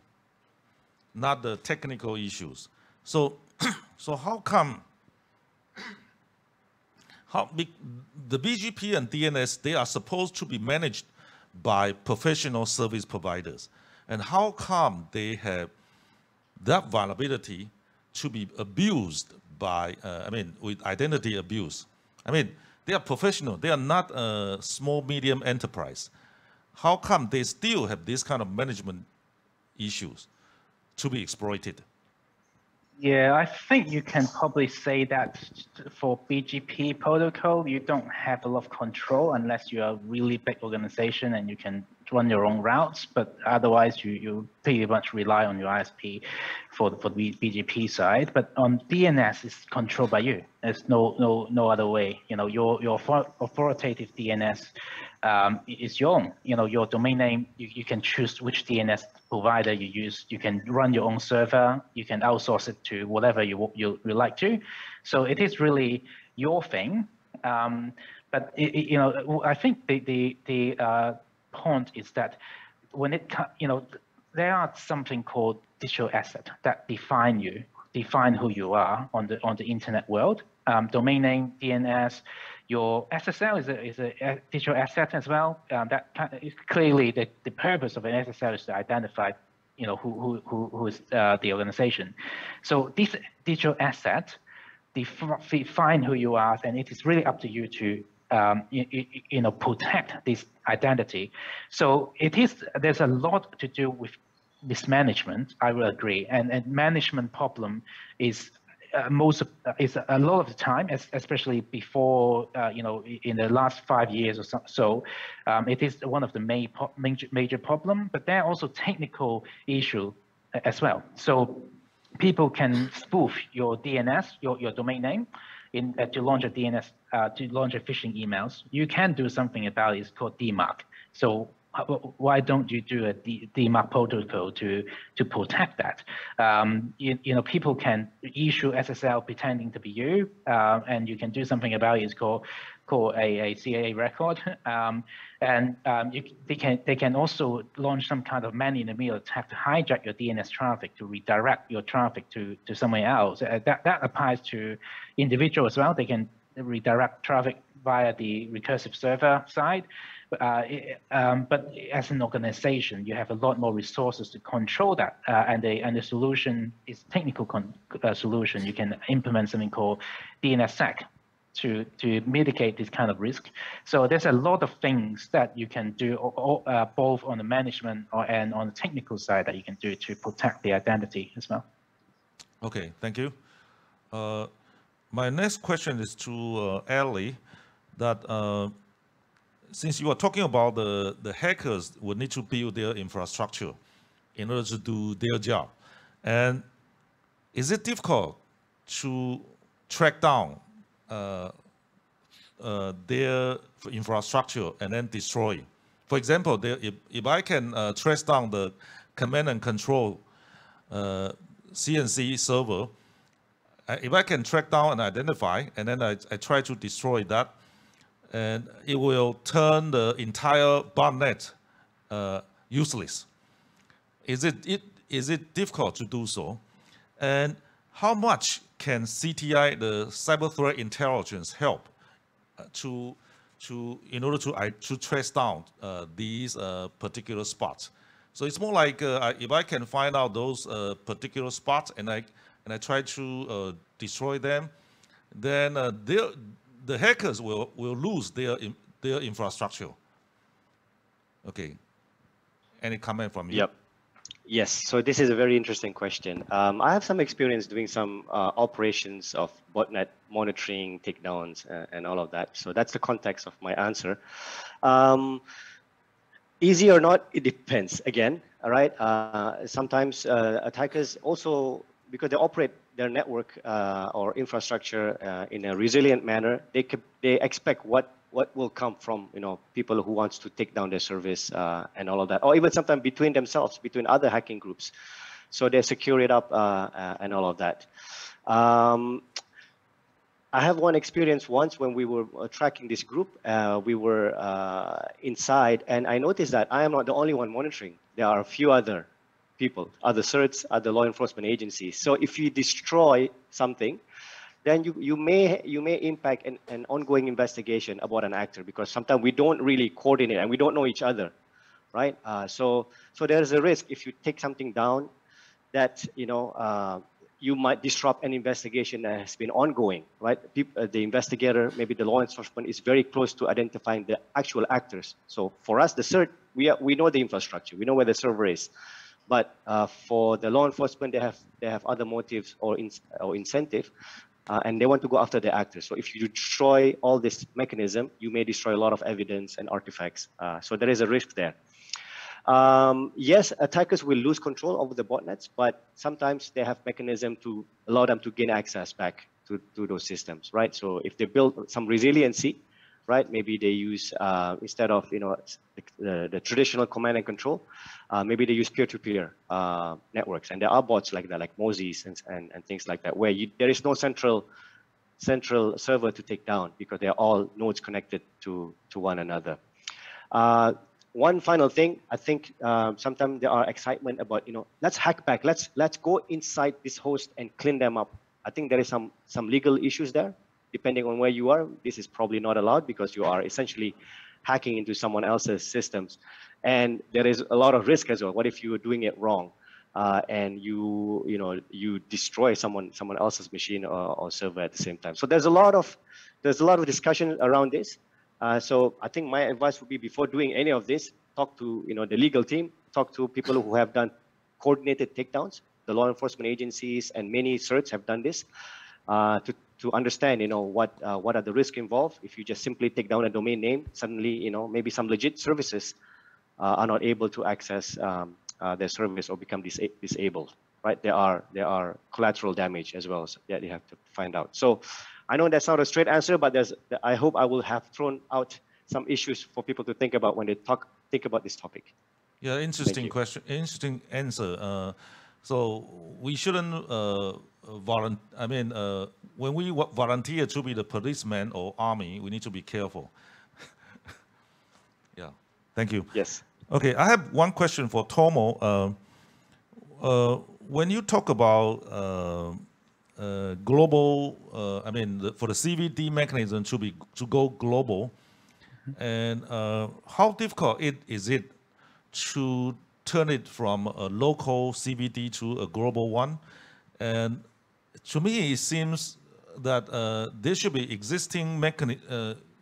not the technical issues. So, so how come the BGP and DNS, they are supposed to be managed by professional service providers, and how come they have that vulnerability to be abused by, with identity abuse? I mean, they are professional, they are not a small, medium enterprise. How come they still have this kind of management issues to be exploited? Yeah, I think you can probably say that for BGP protocol, you don't have a lot of control unless you're a really big organization and you can run your own routes. But otherwise, you pretty much rely on your ISP for the BGP side. But on DNS, it's controlled by you. There's no other way. Your authoritative DNS is your own. Your domain name, you can choose which DNS provider you use. You can run your own server. You can outsource it to whatever you like to. So it is really your thing. But I think the point is that when it there are something called digital asset that define who you are on the internet world. Domain name, DNS, your SSL is a digital asset as well. That is clearly the purpose of an SSL is to identify, who is the organization. So this digital asset define who you are, and it is really up to you to protect this identity. So there's a lot to do with mismanagement. I will agree, and management problem is a lot of the time, especially before in the last 5 years or so, it is one of the major problem. But there are also technical issue as well. So people can spoof your DNS, your domain name, to launch a DNS, to launch a phishing emails. You can do something about it. It's called DMARC. So why don't you do a DMARC protocol to protect that? People can issue SSL pretending to be you, and you can do something about it. It's called a CAA record, they can also launch some kind of man-in-the-middle attack to hijack your DNS traffic, to redirect your traffic to somewhere else. That applies to individuals as well. They can redirect traffic via the recursive server side. But as an organization, you have a lot more resources to control that, and the solution is technical solution. You can implement something called DNSSEC to mitigate this kind of risk. So there's a lot of things that you can do, both on the management and on the technical side, that you can do to protect the identity as well. Okay, thank you. My next question is to Ali, that since you are talking about the hackers would need to build their infrastructure in order to do their job, and is it difficult to track down their infrastructure and then destroy? For example, if I can trace down the command and control CNC server, if I can track down and identify, and then I try to destroy that, and it will turn the entire botnet useless. Is it difficult to do so? And how much can CTI, the cyber threat intelligence, help in order to trace down these particular spots? So it's more like if I can find out those particular spots and I try to destroy them, then the hackers will lose their infrastructure. Okay. Any comment from you? Yep. Yes. So this is a very interesting question. I have some experience doing some operations of botnet monitoring, takedowns, and all of that. So that's the context of my answer. Easy or not, it depends. Again, all right. Sometimes attackers also, because they operate their network or infrastructure in a resilient manner, they expect what will come from people who wants to take down their service and all of that, or even sometimes between themselves, between other hacking groups. So they secure it up and all of that. I have one experience once when we were tracking this group. We were inside, and I noticed that I am not the only one monitoring. There are a few other people, other certs, other law enforcement agencies. So if you destroy something, then you may impact an ongoing investigation about an actor, because sometimes we don't really coordinate and we don't know each other, right? So there's a risk if you take something down that you might disrupt an investigation that has been ongoing, right? The investigator, maybe the law enforcement, is very close to identifying the actual actors. So for us, the CERT, we know the infrastructure, we know where the server is, but for the law enforcement, they have other motives or incentive. And they want to go after the actors. So if you destroy all this mechanism, you may destroy a lot of evidence and artifacts. So there is a risk there. Yes, attackers will lose control over the botnets, but sometimes they have mechanism to allow them to gain access back to those systems, right? So if they build some resiliency, right? Maybe they use, instead of the traditional command and control, maybe they use peer-to-peer networks. And there are bots like that, like Moses and things like that, where there is no central server to take down because they're all nodes connected to one another. One final thing, I think sometimes there are excitement about, let's hack back, let's go inside this host and clean them up. I think there is some legal issues there. Depending on where you are, this is probably not allowed because you are essentially hacking into someone else's systems. And there is a lot of risk as well. What if you are doing it wrong and you destroy someone else's machine or server at the same time? So there's a lot of discussion around this. So I think my advice would be, before doing any of this, talk to the legal team, talk to people who have done coordinated takedowns. The law enforcement agencies and many certs have done this to understand what are the risks involved. If you just simply take down a domain name, suddenly maybe some legit services are not able to access their service or become disabled, right? There are collateral damage as well that you have to find out. So I know that's not a straight answer, but I hope I will have thrown out some issues for people to think about when they think about this topic. Yeah, interesting question, interesting answer. So we shouldn't when we volunteer to be the policeman or army, we need to be careful. Yeah, thank you. Yes. Okay, I have one question for Tomo. When you talk about global, for the CVD mechanism to go global, and how difficult is it to turn it from a local CVD to a global one? And to me, it seems that there should be existing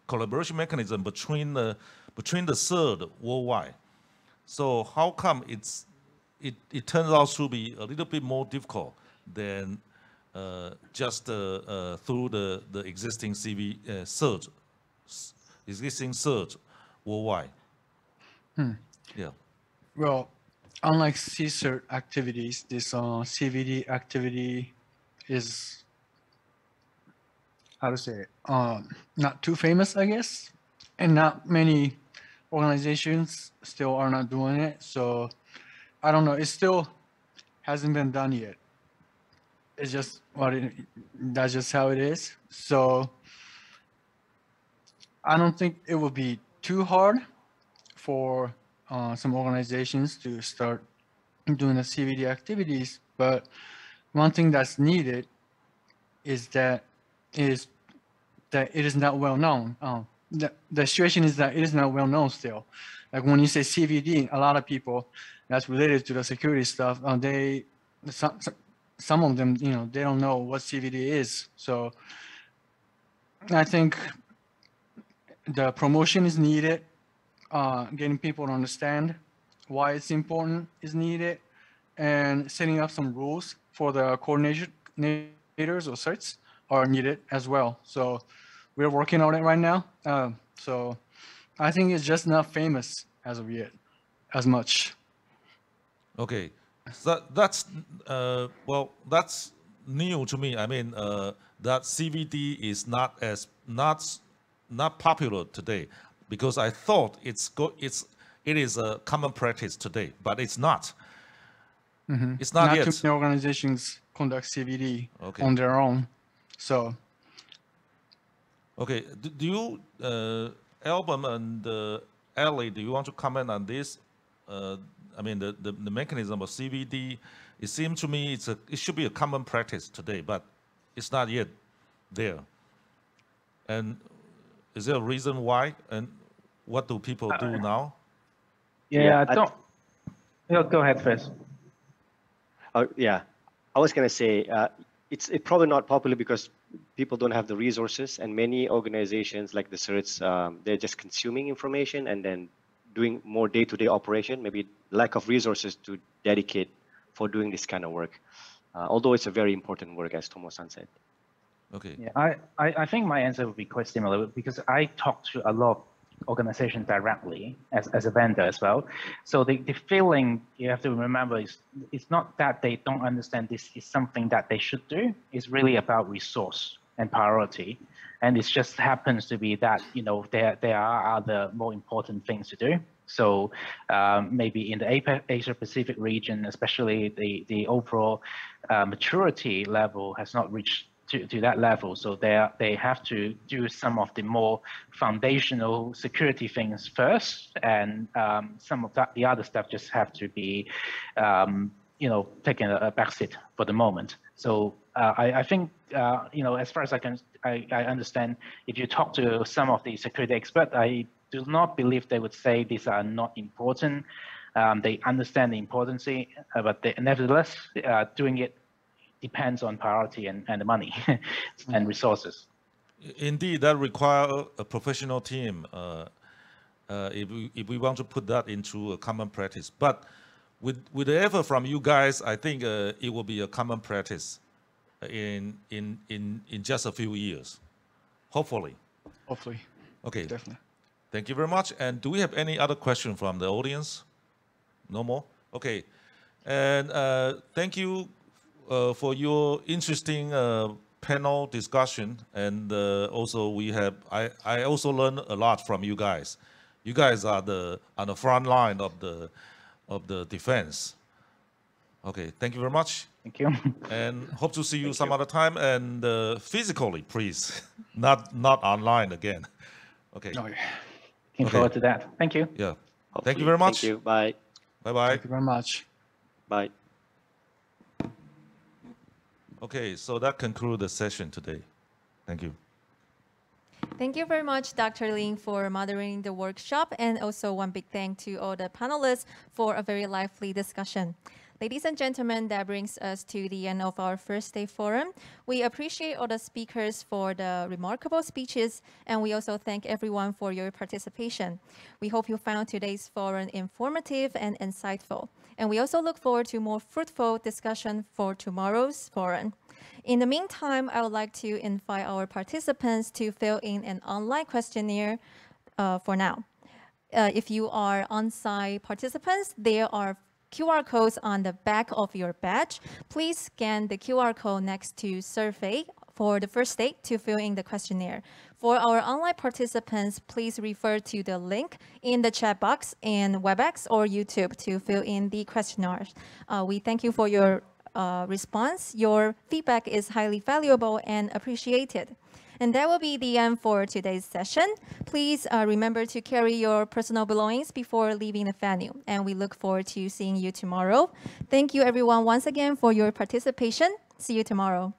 collaboration mechanism between the CERT worldwide. So how come it turns out to be a little bit more difficult than just through the existing CERT worldwide? Yeah. Well, unlike CCERT activities, this CVD activity is, how to say it, not too famous, I guess, and not many organizations still are not doing it. So I don't know. It still hasn't been done yet. It's just that's just how it is. So I don't think it would be too hard for some organizations to start doing the CVD activities. But one thing that's needed is that it is not well known. The situation is that it is not well known still. Like when you say CVD, a lot of people that's related to the security stuff, some of them, they don't know what CVD is. So I think the promotion is needed. Getting people to understand why it's important is needed, and setting up some rules for the coordinators or certs are needed as well. So we're working on it right now. So I think it's just not famous as of yet, as much. Okay, so that's well, that's new to me. I mean, that CVD is not popular today, because I thought it is a common practice today, but it's not. Mm-hmm. It's not yet. Too many organizations conduct CVD on their own. So. Okay, do you, Album and Ellie, do you want to comment on this? I mean, the mechanism of CVD, it seems to me it should be a common practice today, but it's not yet there. And is there a reason why? And what do people do now? Yeah, go ahead first. Yeah, I was going to say it's probably not popular because people don't have the resources, and many organizations like the CERTs, they're just consuming information and then doing more day-to-day operation, maybe lack of resources to dedicate for doing this kind of work. Although it's a very important work, as Tomo-san said. Okay. Yeah, I think my answer would be quite similar, because I talk to a lot of organizations directly as a vendor as well. So the feeling you have to remember is it's not that they don't understand this is something that they should do. It's really about resource and priority. And it just happens to be that, there are other more important things to do. So maybe in the APAC, Asia Pacific region, especially the overall maturity level has not reached to that level. So they have to do some of the more foundational security things first, and some of the other stuff just have to be, taking a backseat for the moment. So I think, as far as I understand, if you talk to some of the security experts, I do not believe they would say these are not important. They understand the importance, but nevertheless, doing it depends on priority and the money and resources. Indeed, that requires a professional team if we want to put that into a common practice. But with the effort from you guys, I think it will be a common practice in just a few years, hopefully. Hopefully. Okay. Definitely. Thank you very much. And do we have any other question from the audience? No more? Okay. And thank you for your interesting panel discussion. And also I also learned a lot from you guys. You guys are on the front line of the defense. Okay, thank you very much. Thank you. And hope to see you some other time, and physically, please, not online again. Okay. Looking forward to that. Thank you. Yeah. Thank you very much. Thank you. Bye. Bye-bye. Thank you very much. Bye. Okay, so that concludes the session today. Thank you. Thank you very much, Dr. Lin, for moderating the workshop, and also one big thank to all the panelists for a very lively discussion. Ladies and gentlemen, that brings us to the end of our first day forum. We appreciate all the speakers for the remarkable speeches, and we also thank everyone for your participation. We hope you found today's forum informative and insightful, and we also look forward to more fruitful discussion for tomorrow's forum. In the meantime, I would like to invite our participants to fill in an online questionnaire for now. If you are on-site participants, there are QR codes on the back of your badge. Please scan the QR code next to survey for the first date to fill in the questionnaire. For our online participants, please refer to the link in the chat box in WebEx or YouTube to fill in the questionnaire. We thank you for your response. Your feedback is highly valuable and appreciated. And that will be the end for today's session. Please remember to carry your personal belongings before leaving the venue. And we look forward to seeing you tomorrow. Thank you everyone once again for your participation. See you tomorrow.